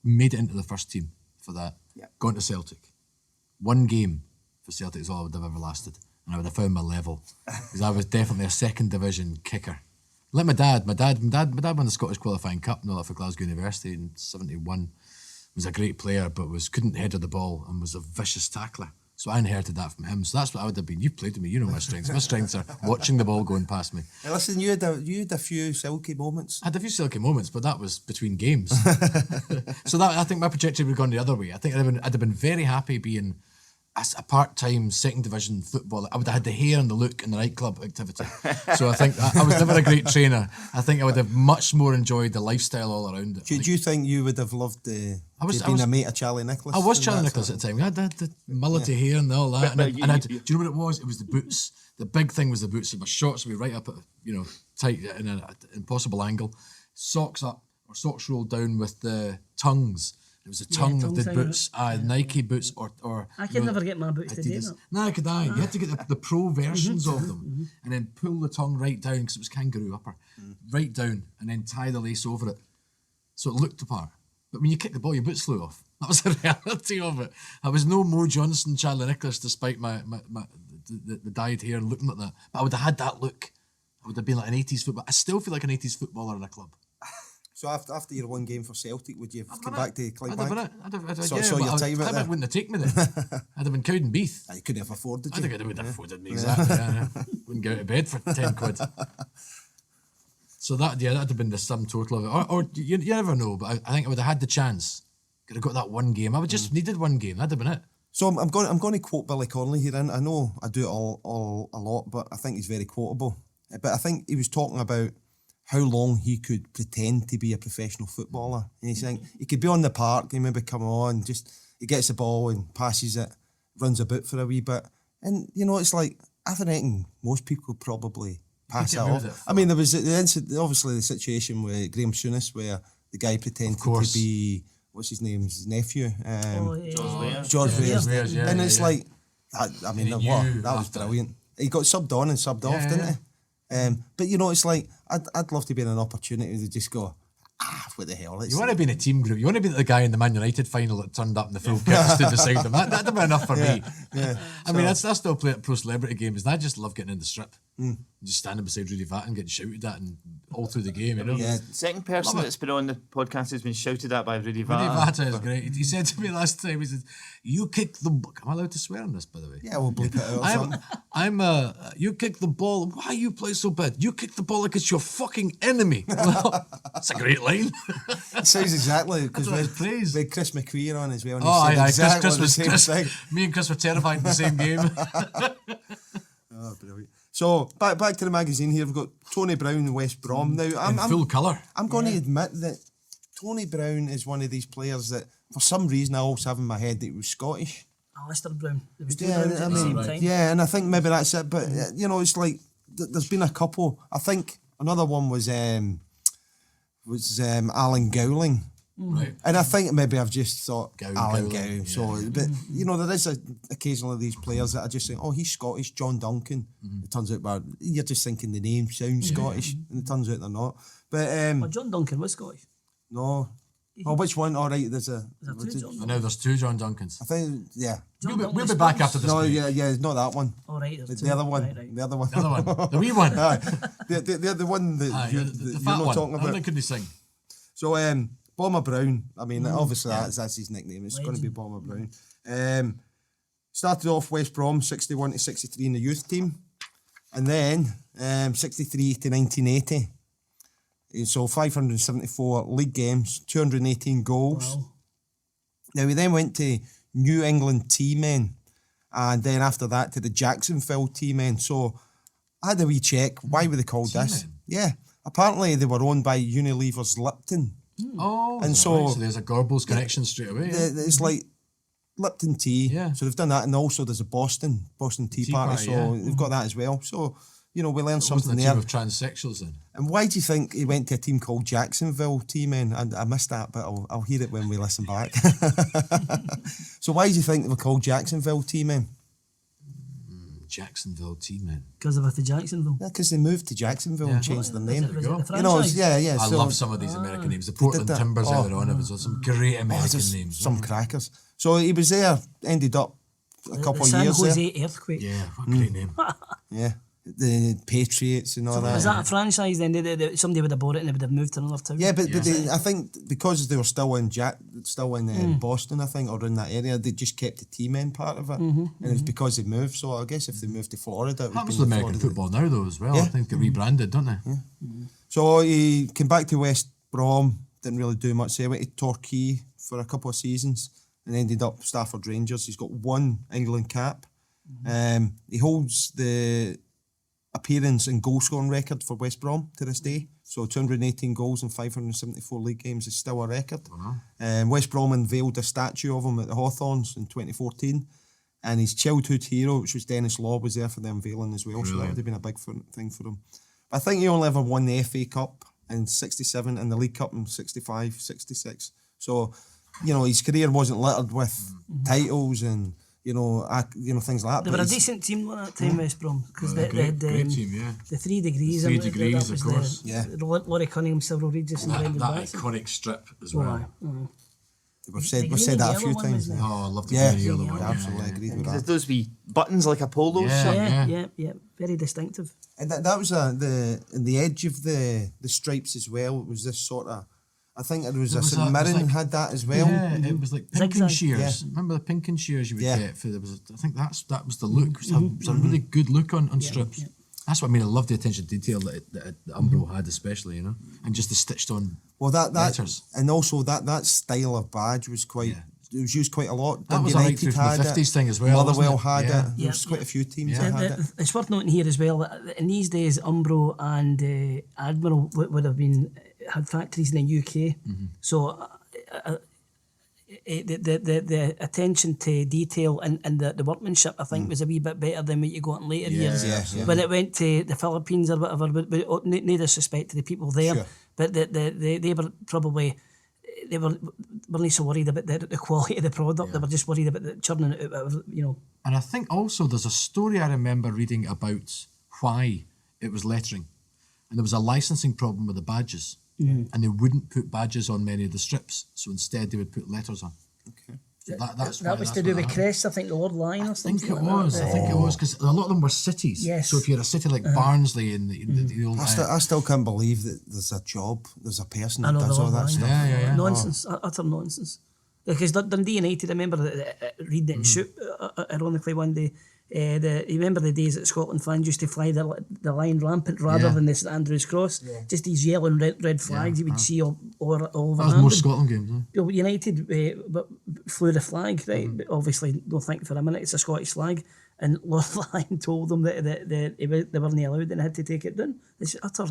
made it into the first team for that. Yeah. Gone to Celtic. One game for Celtic is all I would have ever lasted. And I would have found my level, because I was definitely a second division kicker. Like my dad won the Scottish qualifying cup and all that for Glasgow University in '71. Was a great player, but couldn't header the ball and was a vicious tackler. So I inherited that from him. So that's what I would have been. You've played with me, you know my strengths. My strengths are watching the ball going past me. Hey, listen, you had a few silky moments. I had a few silky moments, but that was between games. So that, I think my trajectory would have gone the other way. I think I'd have been very happy being a part-time second division footballer. I would have had the hair and the look and the nightclub activity. So I think I was never a great trainer. I think I would have much more enjoyed the lifestyle all around it. Do you think you would have loved to being a mate of Charlie Nicholas? I was Charlie Nicholas at the time. I had the mullety hair and all that. Do you know what it was? It was the boots. The big thing was the boots. My shorts would be right up at, tight in an impossible angle. Socks up, or socks rolled down with the tongues. It was the tongue of the boots, Nike boots, or I could never get my boots to do that. No, could I? You had to get the pro versions of them, and then pull the tongue right down, because it was kangaroo upper, right down, and then tie the lace over it, so it looked apart. But when you kicked the ball, your boots flew off. That was the reality of it. I was no Mo Johnson, Charlie Nicholas, despite the dyed hair looking like that. But I would have had that look. I would have been like an 80s footballer. I still feel like an 80s footballer in a club. So after your one game for Celtic, would you have come back to I'd have Clydebank? been it. I'd have, So yeah, your but time out Clydebank there. wouldn't have taken me there. I'd have been Cowdenbeath. You couldn't have afforded I you. think I would have afforded me exactly. Yeah. Wouldn't go out of bed for 10 quid. So that'd have been the sum total of it. Or you never know, but I think I would have had the chance. Could have got that one game. I would just needed one game. That'd have been it. So I'm going to quote Billy Connolly here. And I know I do it all a lot, but I think he's very quotable. But I think he was talking about how long he could pretend to be a professional footballer. And he's saying he could be on the park, he maybe come on, he gets the ball and passes it, runs about for a wee bit. And, it's like, I reckon most people probably pass it off. I mean, there was obviously the situation with Graham Souness where the guy pretended to be, what's his name, his nephew? George Weahs. Yeah, and it's like, that knew was after. brilliant. He got subbed on and subbed off, didn't he? But it's like I'd love to be in an opportunity to just go, what the hell? You want to be in a team group. You want to be the guy in the Man United final that turned up in the full kit and stood beside them. That'd have been enough for me. Yeah. I mean, I still play at pro celebrity games, and I just love getting in the strip. Just standing beside Rudy Vatton, getting shouted at and all through the game, Yeah. Second person that's been on the podcast has been shouted at by Rudy Rudy Vatton. Vatton is great. He said to me last time, he said, "You kick the ball." Am I allowed to swear on this, by the way? Yeah, we'll bleep it out or something. You kick the ball. Why you play so bad? You kick the ball like it's your fucking enemy. Well, that's a great line. It sounds exactly, because That's what it's praised. we had Chris McQueen on as well. And Oh, he said aye, exactly Chris the was same thing. me and Chris were terrified in the same game. Oh, brilliant. So back to the magazine here. We've got Tony Brown and West Brom. Now In full colour. I'm going to admit that Tony Brown is one of these players that, for some reason, I always have in my head that he was Scottish. Alistair Brown. There was two Yeah, Browns at the same time. yeah, and I think maybe that's it. But it's like there's been a couple. I think another one was Alan Gowling. Right. And I think maybe I've just thought Alan Gowling, Gowling. yeah. So, but there is occasionally these players that I just think, oh, he's Scottish, John Duncan. It turns out, well, you're just thinking the name sounds Scottish, and it turns out they're not. But Well, John Duncan was Scottish. no, oh, which one? All right, there's a. There two John And now there's two John Duncans. I think John We'll Duncan be was back Scottish. after this. no, break. yeah, not that one. All right, there's two. The other one, Right. the other one, The other one. The wee one. Aye. the one that Aye, you're the not fat one. talking The one about. that couldn't sing. So, Bomber Brown, I mean, obviously that's his nickname. It's going to be Legend. Bomber Brown. Started off West Brom 61 to 63 in the youth team, and then 63 to 1980. So 574 league games, 218 goals. Wow. Now he then went to New England T-Men, and then after that to the Jacksonville T-Men. So I had a wee check. Why were they called this? T-Men? Yeah, apparently they were owned by Unilever's Lipton. Oh, And right. so- So there's a Gorbals connection straight away. It's like Lipton tea. Yeah. So they've done that, and also there's a Boston Tea Tea Party. Party, So yeah. they've got that as well. So we learned It wasn't something a there. team of transsexuals then. And why do you think he went to a team called Jacksonville T-Men? And I missed that, but I'll hear it when we listen back. So why do you think they were called Jacksonville T-Men? Jacksonville T-Men. Because of the Jacksonville. Yeah, because they moved to Jacksonville and changed their name. Was it the go. franchise? Yeah. I so love some of these American names. The Portland that. Timbers Oh. earlier on, it was some great American there's names. some crackers. So he was there, ended up a couple The of San years there. Jose Earthquake. Yeah, what a great name. Yeah, the Patriots and all that. Was that a franchise then? Somebody would have bought it and they would have moved to another town? Yeah, but I think because they were still in Boston, I think, or in that area, they just kept the T-Men part of it, and it was because they moved. So I guess if they moved to Florida, it would Happens be with American football now, though, as well. Yeah. I think they rebranded, don't they? So he came back to West Brom, didn't really do much there. Went to Torquay for a couple of seasons and ended up Stafford Rangers. He's got one England cap. He holds the appearance and goal scoring record for West Brom to this day. So 218 goals in 574 league games is still a record. West Brom unveiled a statue of him at the Hawthorns in 2014. And his childhood hero, which was Dennis Law, was there for the unveiling as well. So that would have been a big thing for him. But I think he only ever won the FA Cup in 67 and the League Cup in 65, 66. So, his career wasn't littered with titles and, things like that. They but were a he's- decent team at that time, West Brom, because they Great, had great team, yeah. the 3 degrees. The 3 and degrees, that was of course. Yeah. Laurie Cunningham, Cyril Regis, and Brendan That Batson. iconic strip as Oh, well. aye. We've said green that a and few yellow one, times. wasn't it? Oh, I love the Yeah, green and yellow one. absolutely agreed with There's that. those wee buttons like a polo Yeah. shirt. Yeah, very distinctive. And that was the edge of the stripes as well. It was this sort of I think it was It a was St Mirren like- had that as well. Yeah, it was like pink Zigzag. and shears. Yeah. Remember the pink and shears you would Yeah. get for there was. I think that was the look. It was a really good look on strips. yeah. That's what I mean. I love the attention to detail that Umbro had, especially, you know, and just the stitched on. Well, that letters. and also that style of badge was quite. Yeah. It was used quite a lot. That was Dundee right through United from the had 50s it. thing as well, Motherwell wasn't it? had Yeah. it. There was quite a few teams Yeah. that had it. It's worth noting here as well that in these days, Umbro and Admiral would have had factories in the UK. So the attention to detail and the workmanship, I think, was a wee bit better than what you got in later years. yeah. When it went to the Philippines or whatever, but no disrespect to the people there, Sure. but they were probably. They weren't so worried about the quality of the product. They were just worried about churning it out, you know. And I think also there's a story I remember reading about why it was lettering, and there was a licensing problem with the badges, and they wouldn't put badges on many of the strips, so instead they would put letters on. Okay. So That was to do with Crest, I think, the Lord Lion or I think something. it was. I think it was because a lot of them were cities. Yes. So if you're a city like Barnsley in the old, I still can't believe that there's a job, there's a person I that know, does the all Lord that Lion. stuff. Yeah. Nonsense, utter nonsense. Because Dundee United, I remember reading it in Shoot, ironically, one day. You remember the days that Scotland fans used to fly the line rampant rather than the St Andrew's Cross? Just these yellow and red flags you would see all over that was Hampton. most Scotland games. Well, United flew the flag, right? But obviously, don't think for a minute it's a Scottish flag. And Lord Lion told them that they weren't allowed and had to take it down. It's utter,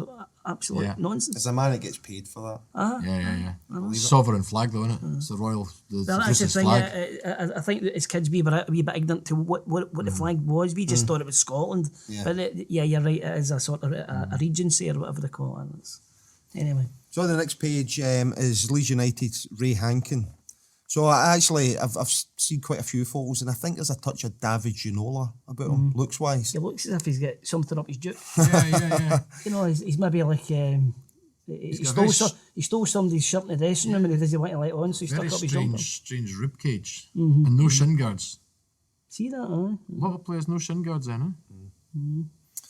absolute Yeah. nonsense. There's a man that gets paid for that. Yeah. Sovereign flag though, isn't it? It's the royal, the Well, that's the Bruce's thing. flag. I think that as kids we were a wee bit ignorant to what the flag was. We just thought it was Scotland. Yeah. But you're right. It is a sort of a regency or whatever they call it. Anyway. So on the next page is Leeds United's Ray Hankin. So I've seen quite a few photos, and I think there's a touch of David Ginola about him, looks wise. He looks as if he's got something up his jute. Yeah. You know, he's maybe like he stole somebody's shirt in the dressing room and he doesn't want to let it on, so he Very stuck up his jumper. strange rib cage and no shin guards. See that? A lot of players no shin guards in,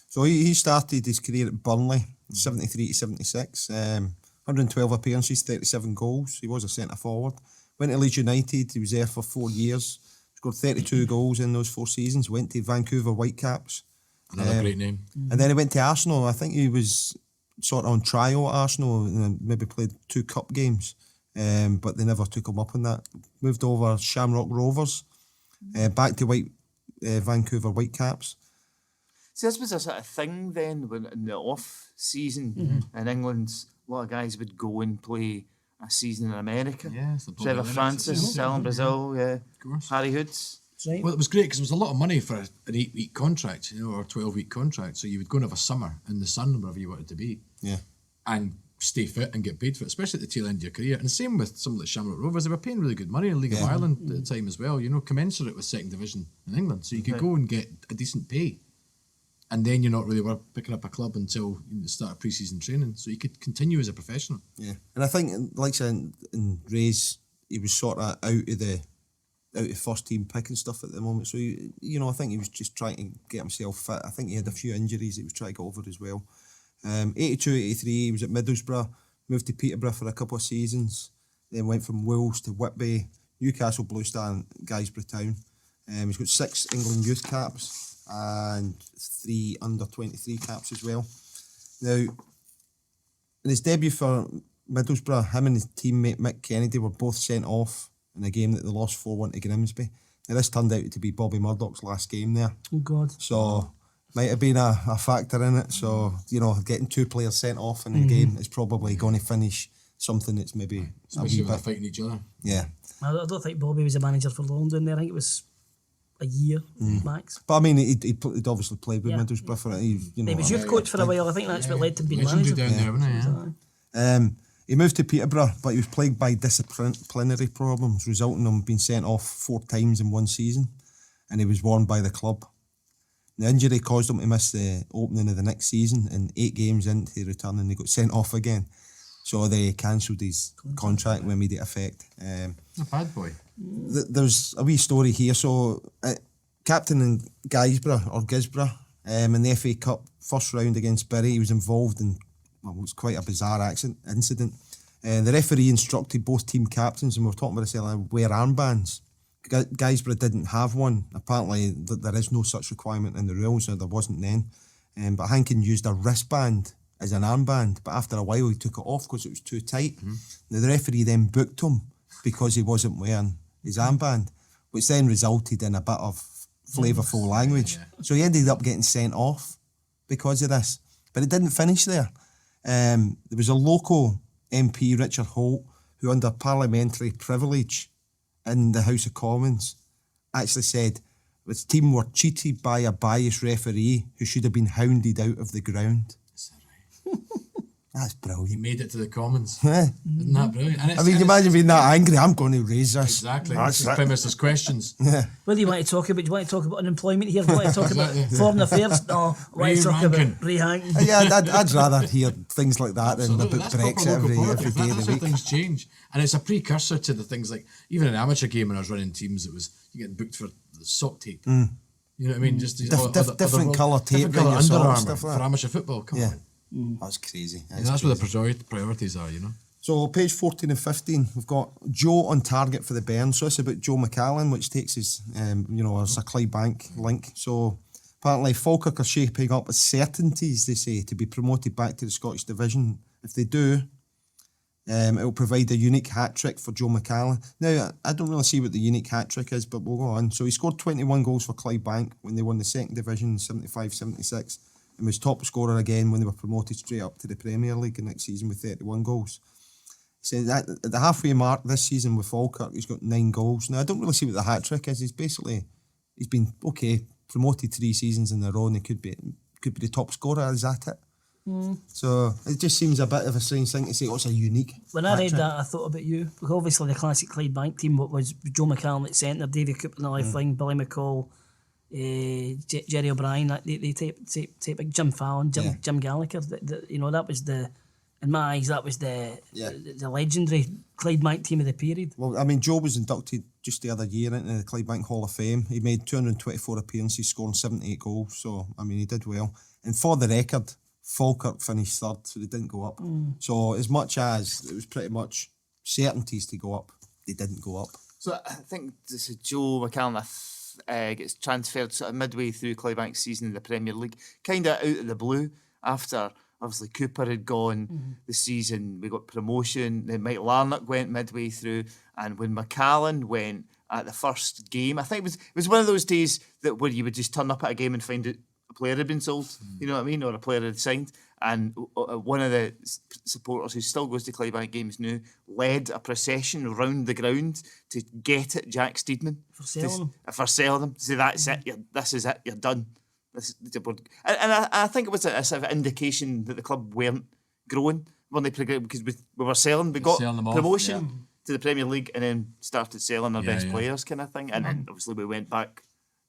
So he started his career at Burnley, 73 to 76. 112 appearances, 37 goals. He was a centre forward. Went to Leeds United. He was there for 4 years. Scored 32 goals in those 4 seasons. Went to Vancouver Whitecaps. Another great name. And then he went to Arsenal. I think he was sort of on trial at Arsenal and maybe played 2 cup games. But they never took him up on that. Moved over Shamrock Rovers. Back to Vancouver Whitecaps. See, this was a sort of thing then when in the off season in England, a lot of guys would go and play a season in America. Yeah, it's the Bobby Trevor Lennox, Francis, Alan Brazil, course. Harry Hoods. Right. Well, it was great because it was a lot of money for an 8-week contract, or a 12-week contract. So you would go and have a summer in the sun, wherever you wanted to be, Yeah. and stay fit and get paid for it, especially at the tail end of your career. And the same with some of the Shamrock Rovers. They were paying really good money in League of Ireland at the time as well, commensurate with second division in England. So you could go and get a decent pay. And then you're not really picking up a club until the start of pre-season training. So you could continue as a professional. Yeah. And I think, like I said, in Ray's, he was sort of out of first team pick and stuff at the moment. So, I think he was just trying to get himself fit. I think he had a few injuries he was trying to get over as well. 82, 83, he was at Middlesbrough, moved to Peterborough for a couple of seasons, then went from Wolves to Whitby, Newcastle Blue Star and Guysborough Town. He's got 6 England youth caps and 3 under-23 caps as well. Now, in his debut for Middlesbrough, him and his teammate Mick Kennedy were both sent off in a game that they lost 4-1 to Grimsby. Now, this turned out to be Bobby Murdoch's last game there. Oh, God. So, might have been a factor in it. So, getting 2 players sent off in a game is probably going to finish something that's maybe Especially when they're fighting each other. Yeah. I don't think Bobby was a manager for long down there. I think it was a year max. But I mean, he'd obviously played with Middlesbrough for it. He was youth coach for a while. I think that's what led to him being Legendary manager. down there, wasn't he? He moved to Peterborough, but he was plagued by disciplinary problems, resulting in him being sent off 4 times in 1 season, and he was warned by the club. The injury caused him to miss the opening of the next season, and 8 games into returning, he got sent off again. So they cancelled his contract with immediate effect. A bad boy. There's a wee story here. So, captain in Gisborough, in the FA Cup first round against Bury, he was involved in it was quite a bizarre incident. The referee instructed both team captains, and we were talking about this earlier, wear armbands. Guysborough didn't have one. Apparently, there is no such requirement in the rules, or there wasn't then. But Hankin used a wristband as an armband, but after a while he took it off because it was too tight. Now, the referee then booked him because he wasn't wearing his armband, which then resulted in a bit of flavourful language. So he ended up getting sent off because of this. But it didn't finish there. There was a local MP, Richard Holt, who under parliamentary privilege in the House of Commons actually said his team were cheated by a biased referee who should have been hounded out of the ground. That's He brilliant. made it to the Commons. Yeah. Isn't that brilliant? And I mean, you imagine being that angry, I'm going to raise this. Exactly. That's That's the it. premise. There's questions. What do you want to talk about? Do you want to talk about unemployment here? Do you want to talk about foreign affairs? No, I want to talk Rankin. about Ray Hankin. Yeah, I'd rather hear things like that than Absolutely. about That's Brexit proper every local day politics. of That's the how week. things change. And it's a precursor to the things like, even in an amateur game when I was running teams, it was, you getting booked for the sock tape. You know what I mean? Just Different colour tape different around colour your socks, Under stuff Armour like for that. amateur football. Come Yeah. on. That's crazy. That's where the priorities are, you know. So page 14 and 15, we've got Joe on target for the Burn. So it's about Joe McCallan, which takes us, as a Clydebank link. So apparently Falkirk are shaping up as certainties, they say, to be promoted back to the Scottish Division. If they do, it will provide a unique hat-trick for Joe McCallan. Now, I don't really see what the unique hat-trick is, but we'll go on. So he scored 21 goals for Clydebank when they won the second division in 75-76 and was top scorer again when they were promoted straight up to the Premier League the next season with 31 goals. So at the halfway mark this season with Falkirk, he's got 9 goals. Now, I don't really see what the hat-trick is. He's been, promoted 3 seasons in a row and he could be the top scorer. Is that it? So it just seems a bit of a strange thing to say, it's a unique When I read hat-trick. that, I thought about you. Because obviously, the classic Clydebank team was Joe McCallum at centre, Davy Cooper in the left wing, Billy McCall, Jerry O'Brien, they type like Jim Fallon, Jim Gallagher. That was in my eyes, that was the legendary Clydebank team of the period. Well, I mean, Joe was inducted just the other year into the Clydebank Hall of Fame. He made 224 appearances, scoring 78 goals. So, I mean, he did well. And for the record, Falkirk finished third, so they didn't go up. So, as much as it was pretty much certainties to go up, they didn't go up. So I think this is Joe McCallum gets transferred sort of midway through Clydebank's season in the Premier League, kind of out of the blue after obviously Cooper had gone the season. We got promotion. Then Mike Larnock went midway through, and when McCallum went at the first game, I think it was one of those days where you would just turn up at a game and find out a player had been sold. You know what I mean, or a player had signed. And one of the supporters who still goes to Clydebank games now led a procession around the ground to get at Jack Steedman. For selling them. For selling them. Say, that's it, this is it, you're done. I think it was a sort of indication that the club weren't growing when they because we were selling. We got Selling them off, promotion to the Premier League and then started selling our best yeah. players kind of thing. And then obviously we went back,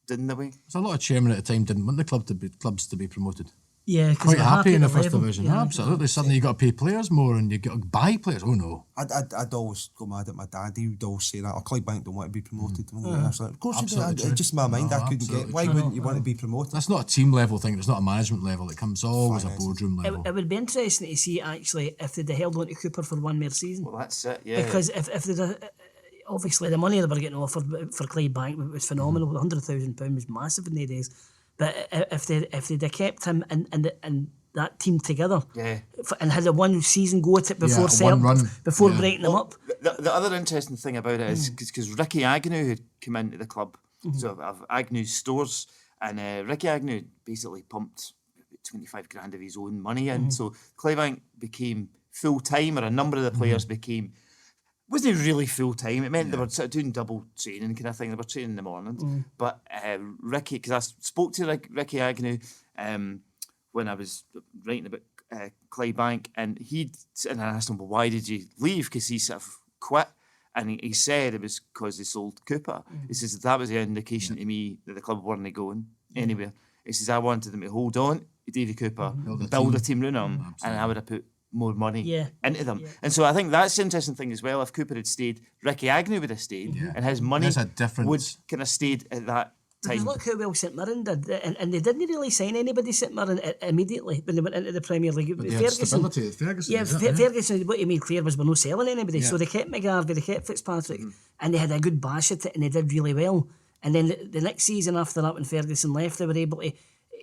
didn't we? There's a lot of chairmen at the time didn't want the clubs to be promoted. Yeah, because Quite they're happy in the at first level. division. Yeah. Absolutely. Suddenly you got to pay players more and you got to buy players. Oh no. I'd always go mad at my dad. He would always say that, Clydebank don't want to be promoted. I was like, of course you do. Absolutely true. It's just in my mind, No, I couldn't get. absolutely Why true. wouldn't you want to be promoted? That's not a team level thing. It's not a management level. It comes always a Finances. boardroom level. It would be interesting to see actually if they'd held on to Cooper for one more season. Well, that's it, yeah. Because if they'd obviously the money they were getting offered for Clydebank was phenomenal. £100,000 was massive in the days. But if they'd have kept him and that team together, and had a one season go at it before one run. before Yeah. breaking them up. The other interesting thing about it is because Ricky Agnew had come into the club, so of Agnew's stores, and Ricky Agnew basically pumped 25 grand of his own money in. So Clydebank became full time, or a number of the players became. Wasn't really full time. It meant they were sort of doing double training kind of thing. They were training in the mornings. But Ricky, because I spoke to Ricky Agnew when I was writing about Clydebank, and I asked him, well, why did you leave? Because he sort of quit. And he said it was because they sold Cooper. He says that was the indication to me that the club weren't going anywhere. He says I wanted them to hold on to Davy Cooper, build a team around him, and I would have put more money into them. And so I think that's the interesting thing as well. If Cooper had stayed, Ricky Agnew would have stayed, and his money There's a difference. would kind of stayed at that Because time. look how well St Mirren did, and they didn't really sign anybody St Mirren immediately when they went into the Premier League. They had stability at Ferguson. Yeah, is that, Ferguson, what he made clear was we're not selling anybody. Yeah. So they kept McGarvey, they kept Fitzpatrick, and they had a good bash at it, and they did really well. And then the next season after that, when Ferguson left, they were able to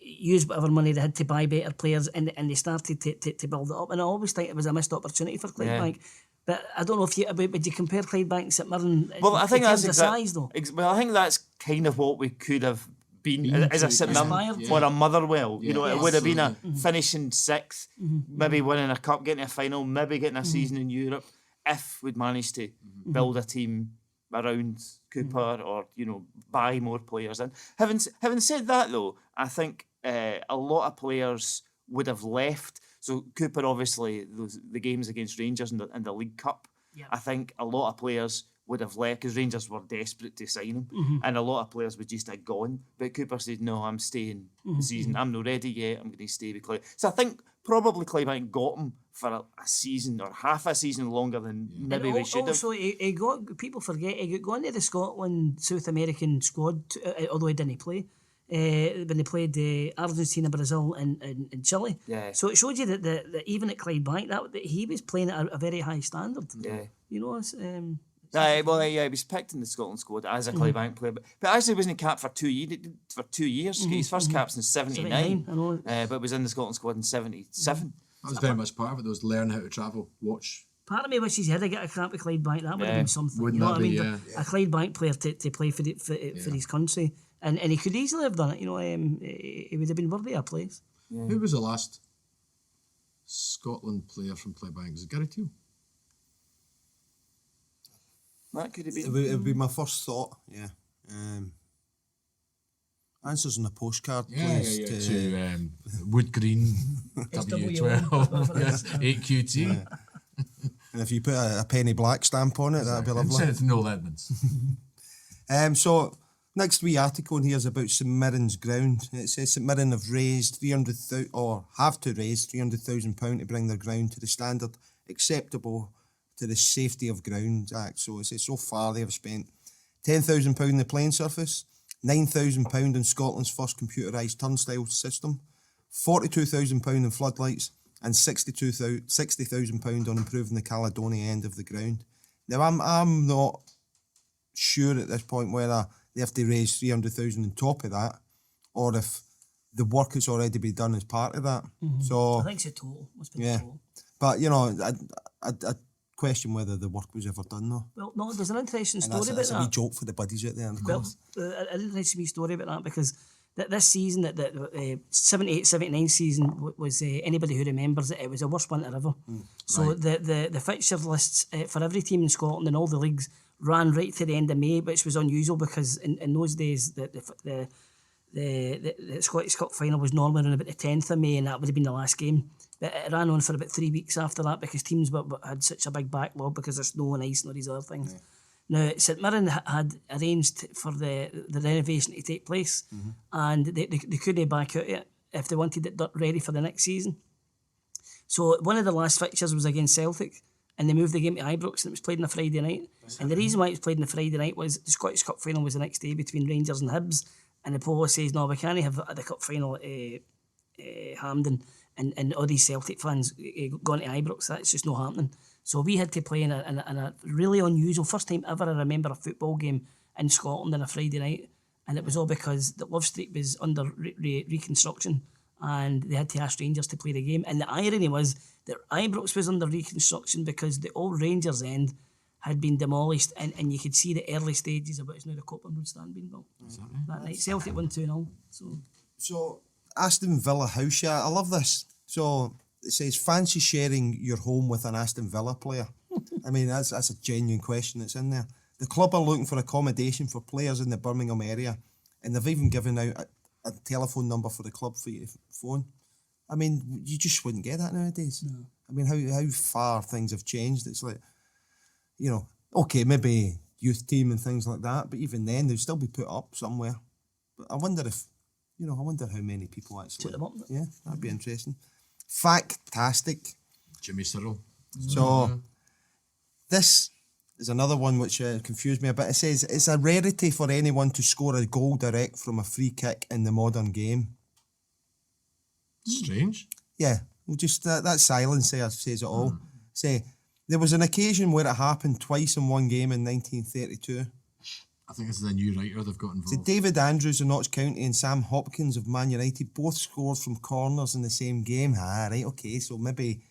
use whatever money they had to buy better players, and they started to build it up. And I always think it was a missed opportunity for Clydebank. But I don't know if would you compare Clydebank and St Mirren Well, I think in that's terms of size, though? Well, I think that's kind of what we could have been as a St Mirren Aspired. or a Motherwell. You know, it would have been a absolutely. finishing sixth, maybe winning a cup, getting a final, maybe getting a season in Europe, if we'd managed to build a team around Cooper or, you know, buy more players in. Having said that, though, I think a lot of players would have left. So Cooper, obviously, the games against Rangers in the League Cup, Yeah. I think a lot of players would have left because Rangers were desperate to sign him, and a lot of players would just have gone. But Cooper said, "No, I'm staying the season. I'm not ready yet. I'm going to stay with Clyde." So I think probably Clydebank got him for a season or half a season longer than maybe we should have. Also, he got, people forget, he got gone to the Scotland South American squad, although he didn't play. When they played Argentina, Brazil, and Chile. Yeah. So it showed you that even at Clydebank, that he was playing at a very high standard. Yeah. You know, He was picked in the Scotland squad as a Clydebank player, but actually wasn't capped for 2 years. His first cap's in 79, 79, I know. but was in the Scotland squad in 77. That was very much part of it. Those learn how to travel, watch. Part of me wishes he had to get a crap at Clydebank. That would have been something. Wouldn't you know that what I mean? be, A Clydebank player to play for his country, and he could easily have done it. You know, he would have been worthy of a place. Yeah. Who was the last Scotland player from Clydebank? Was it Gary Teal? That could have It been. would be my first thought, yeah. Answers on the postcard, please. To Wood Green W12 yes, 8QT. And if you put a penny black stamp on it, that'd be lovely. Send it to Noel Edmonds. So next wee article in here is about St Mirren's ground. It says St Mirren have raised 300,000 or have to raise £300,000 to bring their ground to the standard acceptable to the Safety of Ground Act. So it says so far they have spent £10,000 in the playing surface, £9,000 in Scotland's first computerised turnstile system, £42,000 in floodlights, and £60,000 on improving the Caledonia end of the ground. Now I'm not sure at this point whether they have to raise 300,000 on top of that, or if the work has already been done as part of that. So I think it's a total. Must be yeah, a total. but you know, I question whether the work was ever done though. Well, no, there's an interesting And story that's about a wee that. joke for the buddies out there. Of Well, course. an interesting wee story about that, because this season, that 78-79 season, was anybody who remembers it, it was the worst winter ever. So the fixture lists for every team in Scotland and all the leagues ran right to the end of May, which was unusual because in those days the Scottish Cup final was normally around about the 10th of May, and that would have been the last game. But it ran on for about 3 weeks after that because teams had such a big backlog because of snow and ice and all these other things. Now, St Mirren had arranged for the renovation to take place, and they couldn't back out it if they wanted it ready for the next season. So one of the last fixtures was against Celtic, and they moved the game to Ibrox, and it was played on a Friday night. And the reason why it was played on a Friday night was the Scottish Cup final was the next day between Rangers and Hibs, and the policy says, no, we can't have the cup final at Hampden and all these Celtic fans going to Ibrox. That's just not happening. So we had to play in a really unusual, first time ever I remember a football game in Scotland on a Friday night, and it was all because the Love Street was under reconstruction, and they had to ask Rangers to play the game. And the irony was that Ibrox was under reconstruction because the old Rangers end had been demolished, and you could see the early stages of what is now the Copland Road stand being built. That night, Celtic won 2-0. So Aston Villa house, yeah, I love this. So it says, fancy sharing your home with an Aston Villa player? I mean, that's a genuine question that's in there. The club are looking for accommodation for players in the Birmingham area, and they've even given out a telephone number for the club for you to phone. I mean, you just wouldn't get that nowadays. No. I mean, how far things have changed. It's like, you know, okay, maybe youth team and things like that, but even then, they'd still be put up somewhere. But I wonder how many people actually... Took them up. Yeah, that'd be interesting. Fantastic. Jimmy Cyril. So, this is another one which confused me a bit. It says, it's a rarity for anyone to score a goal direct from a free kick in the modern game. Strange. Yeah, well, just that silence there says it all. Say, there was an occasion where it happened twice in one game in 1932. I think this is a new writer they've got involved. So David Andrews of Notts County and Sam Hopkins of Man United both scored from corners in the same game. Ah, right, okay, so maybe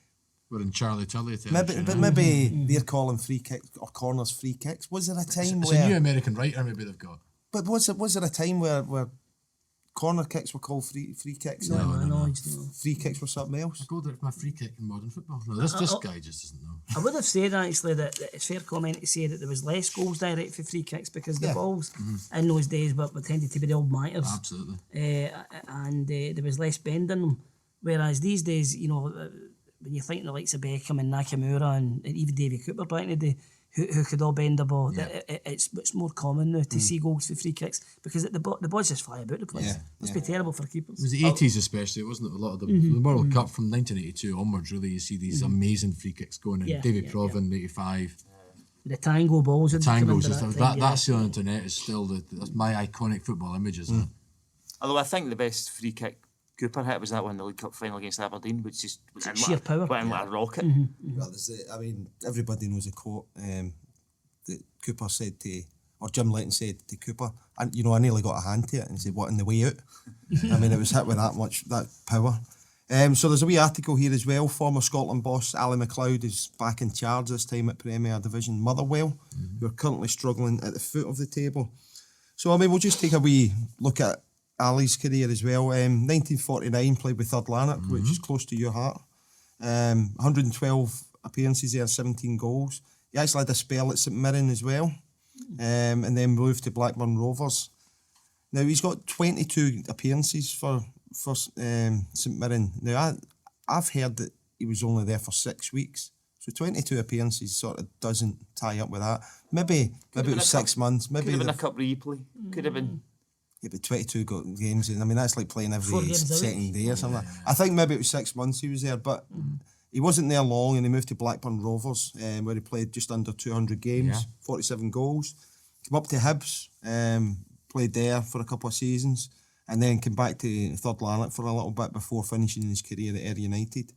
We're in Charlie Tully maybe they're calling free kicks or corners free kicks. Was there a time It's where? a new American writer maybe they've got. But was there a time where corner kicks were called free kicks? No. Free kicks were something else. I go there for my free kick in modern football. No, this guy just doesn't know. I would have said actually that it's fair comment to say that there was less goals direct for free kicks because the balls in those days were tended to be the old miters. Absolutely. And there was less bend in them. Whereas these days, when you think the likes of Beckham and Nakamura and even Davy Cooper back in the day, who could all bend the ball, it's more common now to see goals for free kicks because the balls just fly about the place. Must be terrible for keepers. It was the 80s especially, wasn't it? A lot of the World Cup from 1982 onwards, really, you see these amazing free kicks going in. David Provan, 85. The tango balls. Tangos and stuff. That's on the internet is still that's my iconic football images. Although I think the best free kick Cooper hit was that one in the League Cup final against Aberdeen, which just was in sheer power. Went in like a rocket. Well, everybody knows a quote that Cooper said to, or Jim Leighton said to Cooper, and I nearly got a hand to it and said, "What, in the way out?" I mean, it was hit with that power. So there's a wee article here as well. Former Scotland boss Ali McLeod is back in charge this time at Premier Division Motherwell, who are currently struggling at the foot of the table. So I mean, we'll just take a wee look at Ali's career as well. 1949 played with Third Lanark, which is close to your heart. 112 appearances there, 17 goals. He actually had a spell at St Mirren as well, and then moved to Blackburn Rovers. Now he's got 22 appearances for St Mirren. Now I've heard that he was only there for 6 weeks, so 22 appearances sort of doesn't tie up with that. Maybe it was 6 months. Maybe could have been a cup replay. Could have been. Yeah, but 22 games, and I mean that's like playing every second day or something. Yeah. I think maybe it was 6 months he was there, but he wasn't there long, and he moved to Blackburn Rovers, where he played just under 200 games, 47 goals. Came up to Hibs, played there for a couple of seasons, and then came back to Third Lanark for a little bit before finishing his career at Ayr United.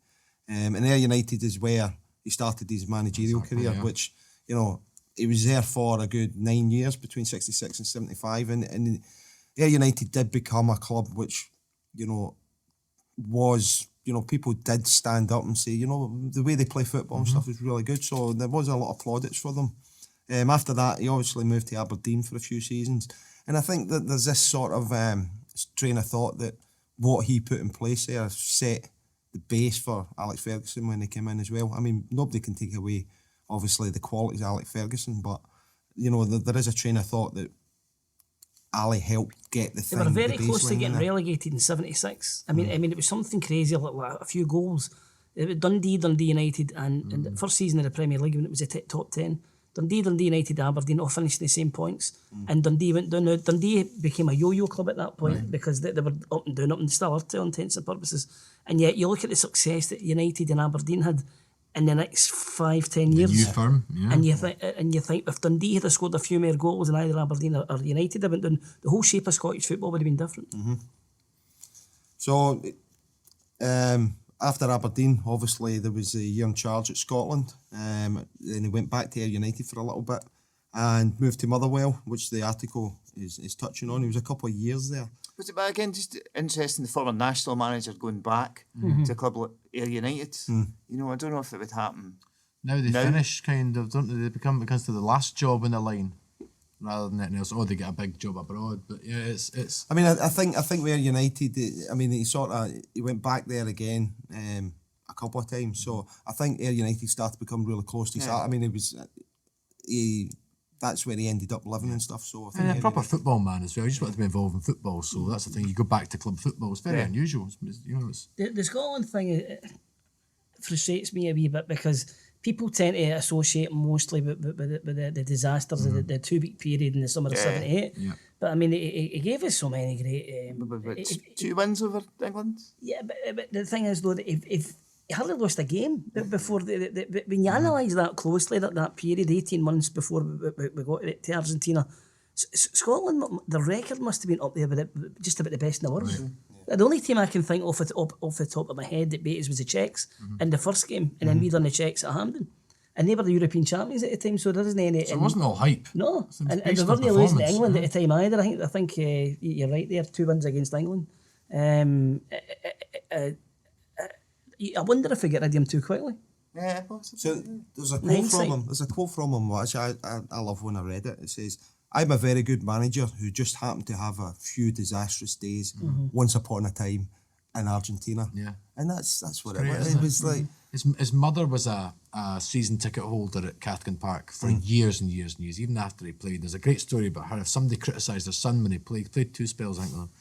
And Ayr United is where he started his managerial career, which he was there for a good 9 years between 66 and 75, and Ayr United did become a club which, was, people did stand up and say, the way they play football and stuff is really good. So there was a lot of plaudits for them. After that, he obviously moved to Aberdeen for a few seasons. And I think that there's this sort of train of thought that what he put in place there set the base for Alex Ferguson when he came in as well. I mean, nobody can take away, obviously, the qualities of Alex Ferguson, but, there is a train of thought that Ali helped get the thing. They were very close to getting relegated in '76. I mean, it was something crazy, like a few goals. It was Dundee United, and the first season of the Premier League when it was a top 10. Dundee United, Aberdeen all finished the same points, and Dundee went down. Now, Dundee became a yo-yo club at that point because they were up and down, still are to all intents and purposes. And yet, you look at the success that United and Aberdeen had in the next 5-10 years. New firm, And you think if Dundee had scored a few more goals than either Aberdeen or United had went down, the whole shape of Scottish football would have been different. So after Aberdeen, obviously there was a year in charge at Scotland. Then he went back to Ayr United for a little bit and moved to Motherwell, which the article is touching on. He was a couple of years there. But again, just interesting, the former national manager going back to a club like Ayr United. I don't know if it would happen. Now they finish kind of, don't they? They becomes to the last job in the line rather than anything else. They get a big job abroad. But yeah, it's. I mean, I think with Ayr United, he went back there again a couple of times. So I think Ayr United started to become really close to his heart. I mean, that's where he ended up living and stuff. So I think a proper football man as well. He just wanted to be involved in football. So that's the thing. You go back to club football. It's very unusual. The Scotland thing frustrates me a wee bit because people tend to associate mostly with the disasters of the 2 week period in the summer of '78. Yeah. But I mean, he gave us so many great. 2 wins over England. Yeah, but the thing is though, that if he hardly lost a game before when you analyse that closely, that period, 18 months before we got to Argentina, Scotland, the record must have been up there with just about the best in the world. Right. The only team I can think off the top of my head that beat us was the Czechs in the first game, and then we done the Czechs at Hampden. And they were the European champions at the time, so there isn't any... So it wasn't all hype. No, and they weren't losing to England at the time either. I think you're right there, 2 wins against England. I wonder if we get rid of him too quickly. Yeah, possibly. So there's a quote from him. There's a quote from him, which I love when I read it. It says, "I'm a very good manager who just happened to have a few disastrous days once upon a time in Argentina." Yeah, and that's what great, it was. It was like his mother was a season ticket holder at Cathkin Park for years and years and years, even after he played. There's a great story about her. If somebody criticised their son when he played 2 spells, I think, with him.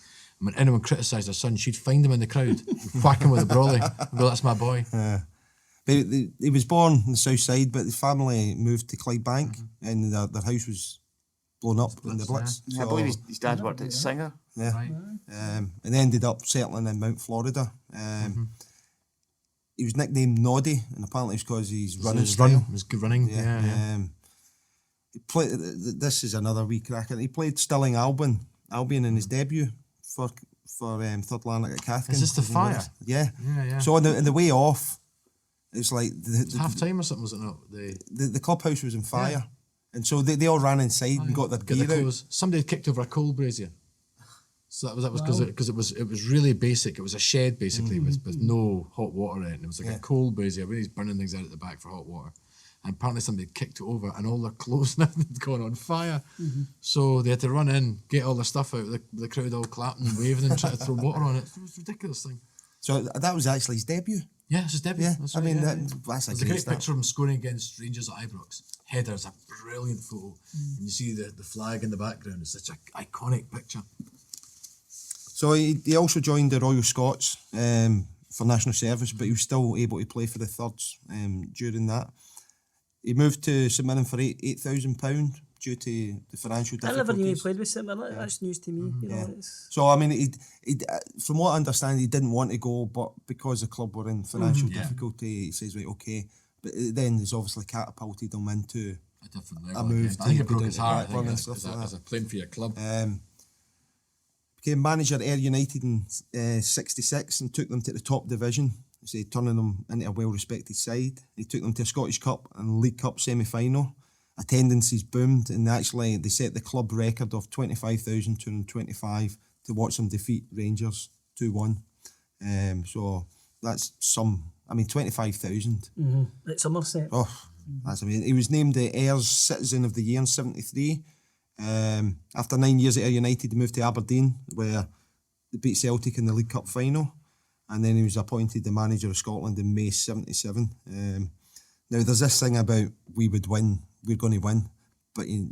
And when anyone criticised her son, she'd find him in the crowd, whack him with a brolly, and go, "That's my boy." Yeah. He was born in the south side, but the family moved to Clydebank, and their house was blown up in the Blitz. I believe his dad worked as a singer. Yeah, Right. And ended up settling in Mount Florida. He was nicknamed Noddy, and apparently it's because he's running style. It was good running. Yeah. He played. This is another wee cracker. He played Stirling Albion in his debut for Third Lanark at Cathkin. Is this the Fire? Yeah. Yeah. So on the way off, it's like Half time or something, was it not? the clubhouse was on fire, and so they all ran inside and got their gear out. clothes. Somebody had kicked over a coal brazier. So that was because it was really basic. It was a shed basically with no hot water in it. And it was like a coal brazier where he's burning things out at the back for hot water. And apparently somebody had kicked it over and all their clothes and everything had gone on fire. So they had to run in, get all their stuff out, the crowd all clapping and waving and trying to throw water on it. It was a ridiculous thing. So that was actually his debut. Yeah, it's his debut. Yeah, That's I right, mean, yeah. that's a There's a great start. picture of him scoring against Rangers at Ibrox. Header's a brilliant photo. And you see the flag in the background. It's such an iconic picture. So he also joined the Royal Scots for national service, but he was still able to play for the Thirds during that. He moved to St Mirren for £8,000 due to the financial difficulties. I never knew he played with St Mirren. That's news to me. You know, So I mean, he from what I understand, he didn't want to go, but because the club were in financial difficulty, he says, right, okay. But then there's obviously catapulted him into A different a level. move. I think to it broke go his to heart. I Blackburn think, and as, stuff as, like a, that. as a playing for your club. Became manager at Ayr United in '66 and took them to the top division. So turning them into a well-respected side. He took them to a Scottish Cup and League Cup semi-final. Attendances boomed, and actually they set the club record of 25,225 to watch them defeat Rangers 2-1. So that's 25,000. at Somerset. Oh, that's amazing. He was named the Ayers Citizen of the Year in '73. After 9 years at Ayr United, he moved to Aberdeen, where they beat Celtic in the League Cup final. And then he was appointed the manager of Scotland in May '77. Now, there's this thing about we're going to win. But, he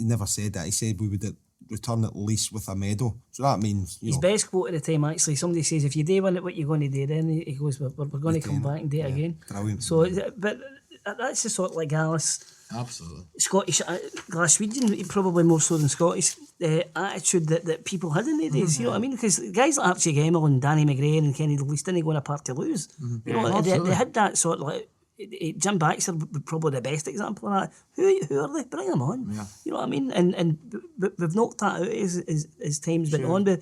never said that. He said we would return at least with a medal. So that means, His best quote at the time, actually, somebody says, if you do win it, what you're going to do then? He goes, we're going to come back and do it again. Brilliant. So, but that's the sort of like Alice. Absolutely. Scottish, Glaswegian, probably more so than Scottish, attitude that people had in the days, you know what I mean? Because guys like Archie Gemmill and Danny McGrain and Kenny Dalglish didn't go on a part to lose. You know, they had that sort of like, Jim Baxter would be probably the best example of that. Who are they? Bring them on. Yeah. You know what I mean? And we've knocked that out as time's been on.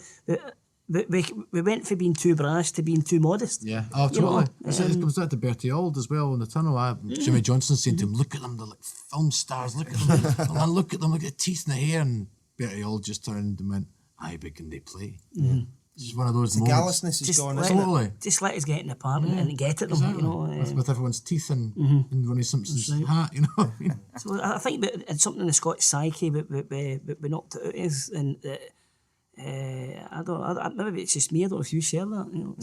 We went from being too brash to being too modest. Yeah, oh, totally. It comes down to Bertie Auld as well in the tunnel. Jimmy Johnson saying to him, look at them, they're like film stars, look at them. Oh, man, look at them, look at the teeth and the hair. And Bertie Auld just turned and went, aye, but can they play? It's just one of those the moments. callousness is gone, isn't it? Totally. Just let us get in the park and get at them, Exactly. you know. With everyone's teeth and Ronnie Simpson's hat, you know what I mean? So I think that it's something in the Scottish psyche we knocked it out is, and maybe it's just me. I don't know if you share that. You know,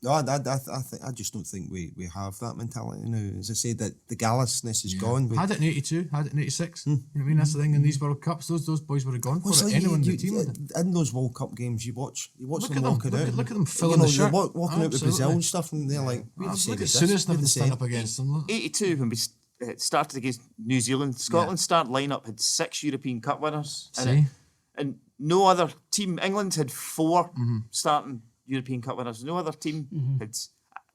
No, I just don't think we have that mentality now. As I said, that the gallousness is gone. Had it in 82, had it in 86. You know what I mean? That's the thing in these World Cups. Those boys would have gone for it. Anyone in the team would have. In those World Cup games, you watch Look them at them, walking out. look at them filling the shirt. They're walking out with Brazil Absolutely. and stuff, and they're like, we'd have Look at said Souness never stand up against them. Look. 82, when we started against New Zealand, Scotland's start lineup had 6 European Cup winners. See? And no other team, England had 4 starting European Cup winners. No other team had.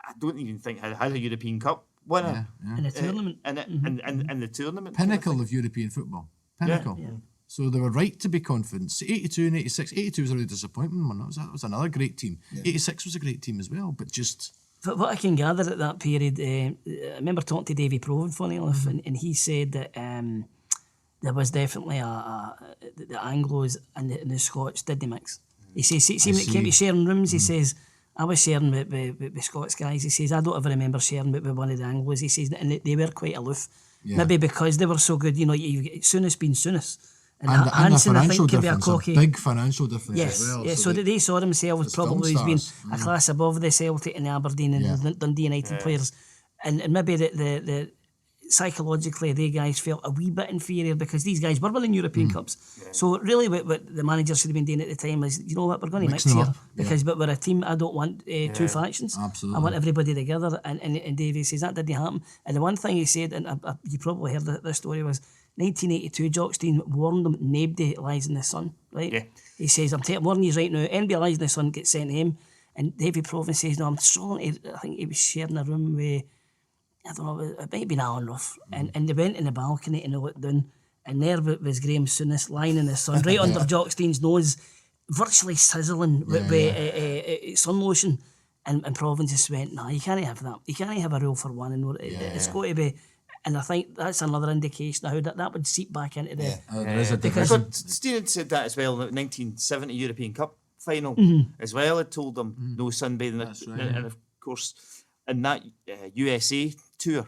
I don't even think had a European Cup winner In a tournament. in the tournament. Pinnacle of European football. Pinnacle. Yeah. So they were right to be confident. 82 and 86. 82 was a really disappointment one. That was another great team. 86 was a great team as well, but just... But what I can gather at that period, I remember talking to Davy Provan, funny enough, and he said that there was definitely the Anglos and the Scots did the mix. He says, see when it came to sharing rooms, he says, I was sharing with Scots guys. He says, I don't ever remember sharing with one of the Anglos. He says, and they were quite aloof. Yeah. Maybe because they were so good, Souness being Souness. And the financial difference, a cocky, big financial difference as well. Yes, so they saw themselves probably as being a class above the Celtic and the Aberdeen and the Dundee United players. And maybe the psychologically, they guys felt a wee bit inferior because these guys were winning European Cups. Yeah. So really what the manager should have been doing at the time is, you know what, we're going to mix here. Because but we're a team, I don't want two factions. Absolutely. I want everybody together. And Davey says that didn't happen. And the one thing he said, and you probably heard this story, was 1982, Jock Stein warned them, nobody lies in the sun, right? Yeah. He says, I'm warning you right now, anybody lies in the sun gets sent home. And David Provan says, no, I'm struggling to, I think he was sharing a room with, I don't know, it might have been Alan Ruff. And they went in the balcony and they looked down, and there was Graham Souness lying in the sun, right under Jock Stein's nose, virtually sizzling with sun lotion. And Provan just went, no, you can't have that. You can't have a rule for one. And it's got to be... And I think that's another indication of how that would seep back into the... Because Steven said that as well in the 1970 European Cup final as well. It told them no sunbathing. And of course, in that USA tour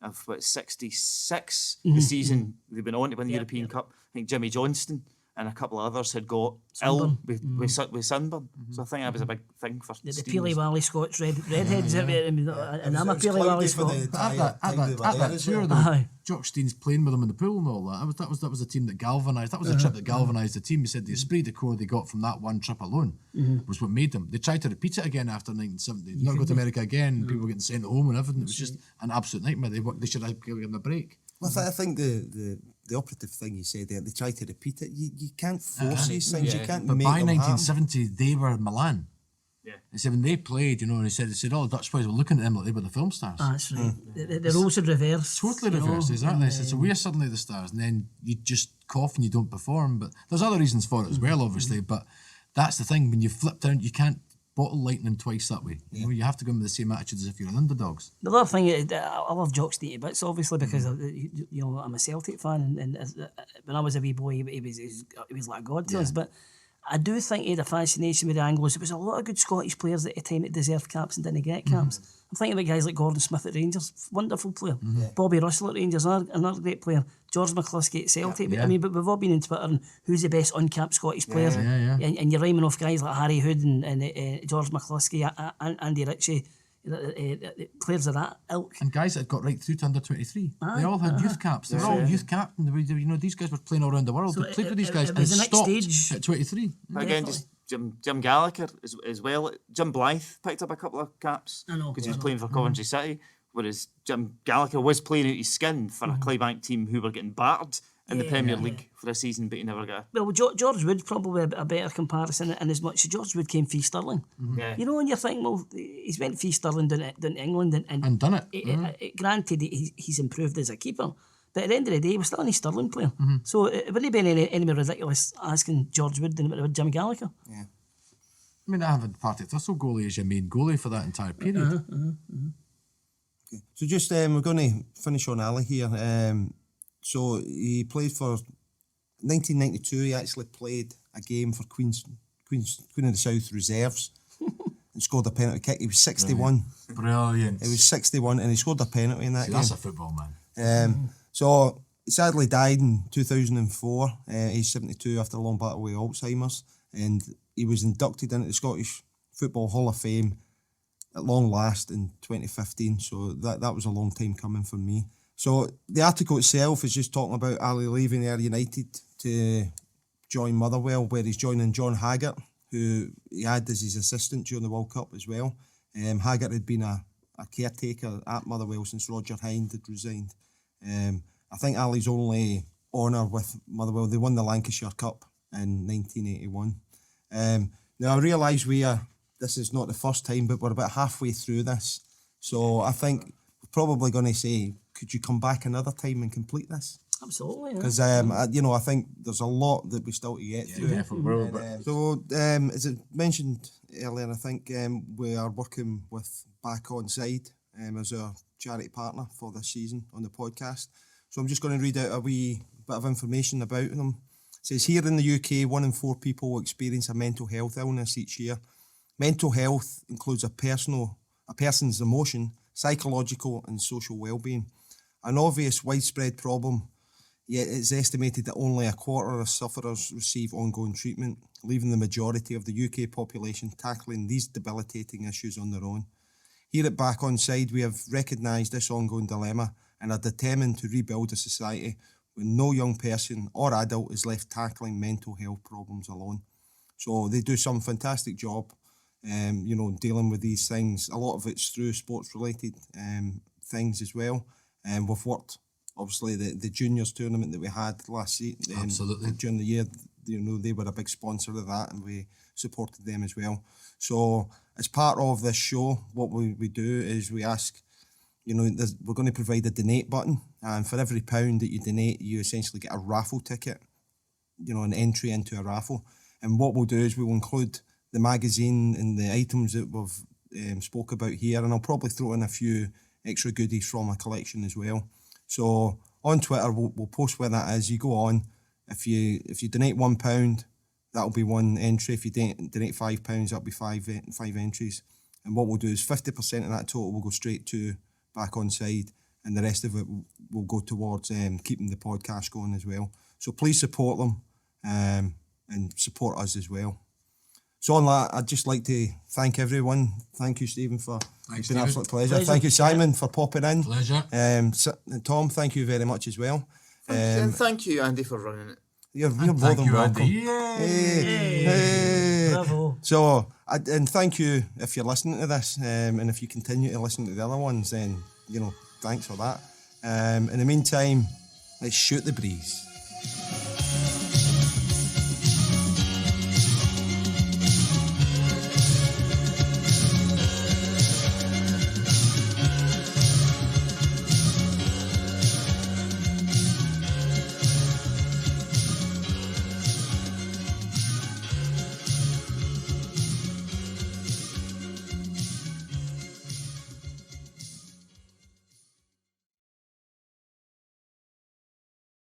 of 66, the season they've been on to win the European Cup, I think Jimmy Johnston and a couple of others had got ill with sunburn. So I think that was a big thing for the Peely Valley Scots redheads. And I'm a Peely Valley Scot. At that tour, though, Jock Stein's playing with them in the pool and all that. That was a team that galvanised. That was the trip that galvanised the team. He said the esprit de corps they got from that one trip alone was what made them. They tried to repeat it again after 1970. Not go to America again. People getting sent home and everything. It was just an absolute nightmare. They should have given them a break. Well, I think the operative thing you said there, they try to repeat it. You can't force these things. You can't but make by them 1970, happen. they were Milan. Yeah. He said when they played, and he said all the Dutch boys were looking at them like they were the film stars. That's right. The roles had reversed. Totally reversed, exactly. So we're suddenly the stars, and then you just cough and you don't perform. But there's other reasons for it as well, obviously. But that's the thing, when you flip down, you can't bottle lightning twice that way. You have to go in with the same attitude as if you're an underdogs. The other thing, I love Jock Stein to bits, obviously, because I'm a Celtic fan, and when I was a wee boy, he was like a god to us. But I do think he had a fascination with the Anglos. There was a lot of good Scottish players at the time that deserved caps and didn't get caps. I'm thinking about guys like Gordon Smith at Rangers, wonderful player. Bobby Russell at Rangers, another great player. George McCluskey at Celtic. But, I mean, but we've all been on Twitter and who's the best uncapped Scottish player. And you're rhyming off guys like Harry Hood and George McCluskey, Andy Ritchie, players of that ilk. And guys that got right through to under 23. They all had youth caps. They were all youth captains. These guys were playing all around the world. So they played with these guys and the next stopped stage. at 23. Again, just Jim Gallagher as well. Jim Blythe picked up a couple of caps because he was playing for Coventry City, whereas Jim Gallagher was playing out his skin for a Clydebank team who were getting battered in the Premier League for a season, but he never got. Well, George Wood probably a better comparison, in as much as George Wood came for Stirling. And you're thinking, well, he's went for Stirling down to England and done it. Granted, he's improved as a keeper, but at the end of the day, he was still only Stirling player. So it wouldn't be any more ridiculous asking George Wood than it would Jim Gallagher. Yeah. I mean, I haven't Partick Thistle goalie as your main goalie for that entire period. Okay. So just we're going to finish on Ali here. So he played for 1992. He actually played a game for Queen of the South reserves and scored a penalty kick. He was 61. Brilliant. He was 61 and he scored a penalty in that game. That's a football man. So he sadly died in 2004. He's 72 after a long battle with Alzheimer's, and he was inducted into the Scottish Football Hall of Fame at long last in 2015. So that was a long time coming for me. So the article itself is just talking about Ali leaving Ayr United to join Motherwell, where he's joining John Haggart, who he had as his assistant during the World Cup as well. Haggart had been a caretaker at Motherwell since Roger Hind had resigned. I think Ali's only honour with Motherwell, they won the Lancashire Cup in 1981. Now I realise this is not the first time, but we're about halfway through this. So I think we're probably going to say, could you come back another time and complete this? Absolutely. Yeah. Because I think there's a lot that we still to get through. Definitely. So, as I mentioned earlier, I think we are working with Back On Side as our charity partner for this season on the podcast. So I'm just going to read out a wee bit of information about them. It says, here in the UK, 1 in 4 people experience a mental health illness each year. Mental health includes a person's emotion, psychological and social well-being. An obvious widespread problem, yet it's estimated that only a quarter of sufferers receive ongoing treatment, leaving the majority of the UK population tackling these debilitating issues on their own. Here at Back On Side, we have recognised this ongoing dilemma and are determined to rebuild a society where no young person or adult is left tackling mental health problems alone. So they do some fantastic job, dealing with these things. A lot of it's through sports-related things as well. We've worked, obviously, the juniors tournament that we had last season. Absolutely. During the year, they were a big sponsor of that, and we supported them as well. So as part of this show, what we do is we ask, we're going to provide a donate button, and for every £1 that you donate, you essentially get a raffle ticket, an entry into a raffle. And what we'll do is we'll include the magazine and the items that we've spoke about here, and I'll probably throw in a few extra goodies from a collection as well. So on Twitter, we'll post where that is. You go on, if you donate £1, that'll be one entry. If you donate £5, that'll be five entries. And what we'll do is 50% of that total will go straight to Back On Side, and the rest of it will go towards keeping the podcast going as well. So please support them and support us as well. So on that, I'd just like to thank everyone. Thank you, Stephen, it's been an absolute pleasure. Thank you, Simon, for popping in. Pleasure. And Tom, thank you very much as well. And thank you, Andy, for running it. You're more Thank than you, welcome. Andy. Yay. Hey. Bravo. So, and thank you if you're listening to this, and if you continue to listen to the other ones, then, thanks for that. In the meantime, let's shoot the breeze.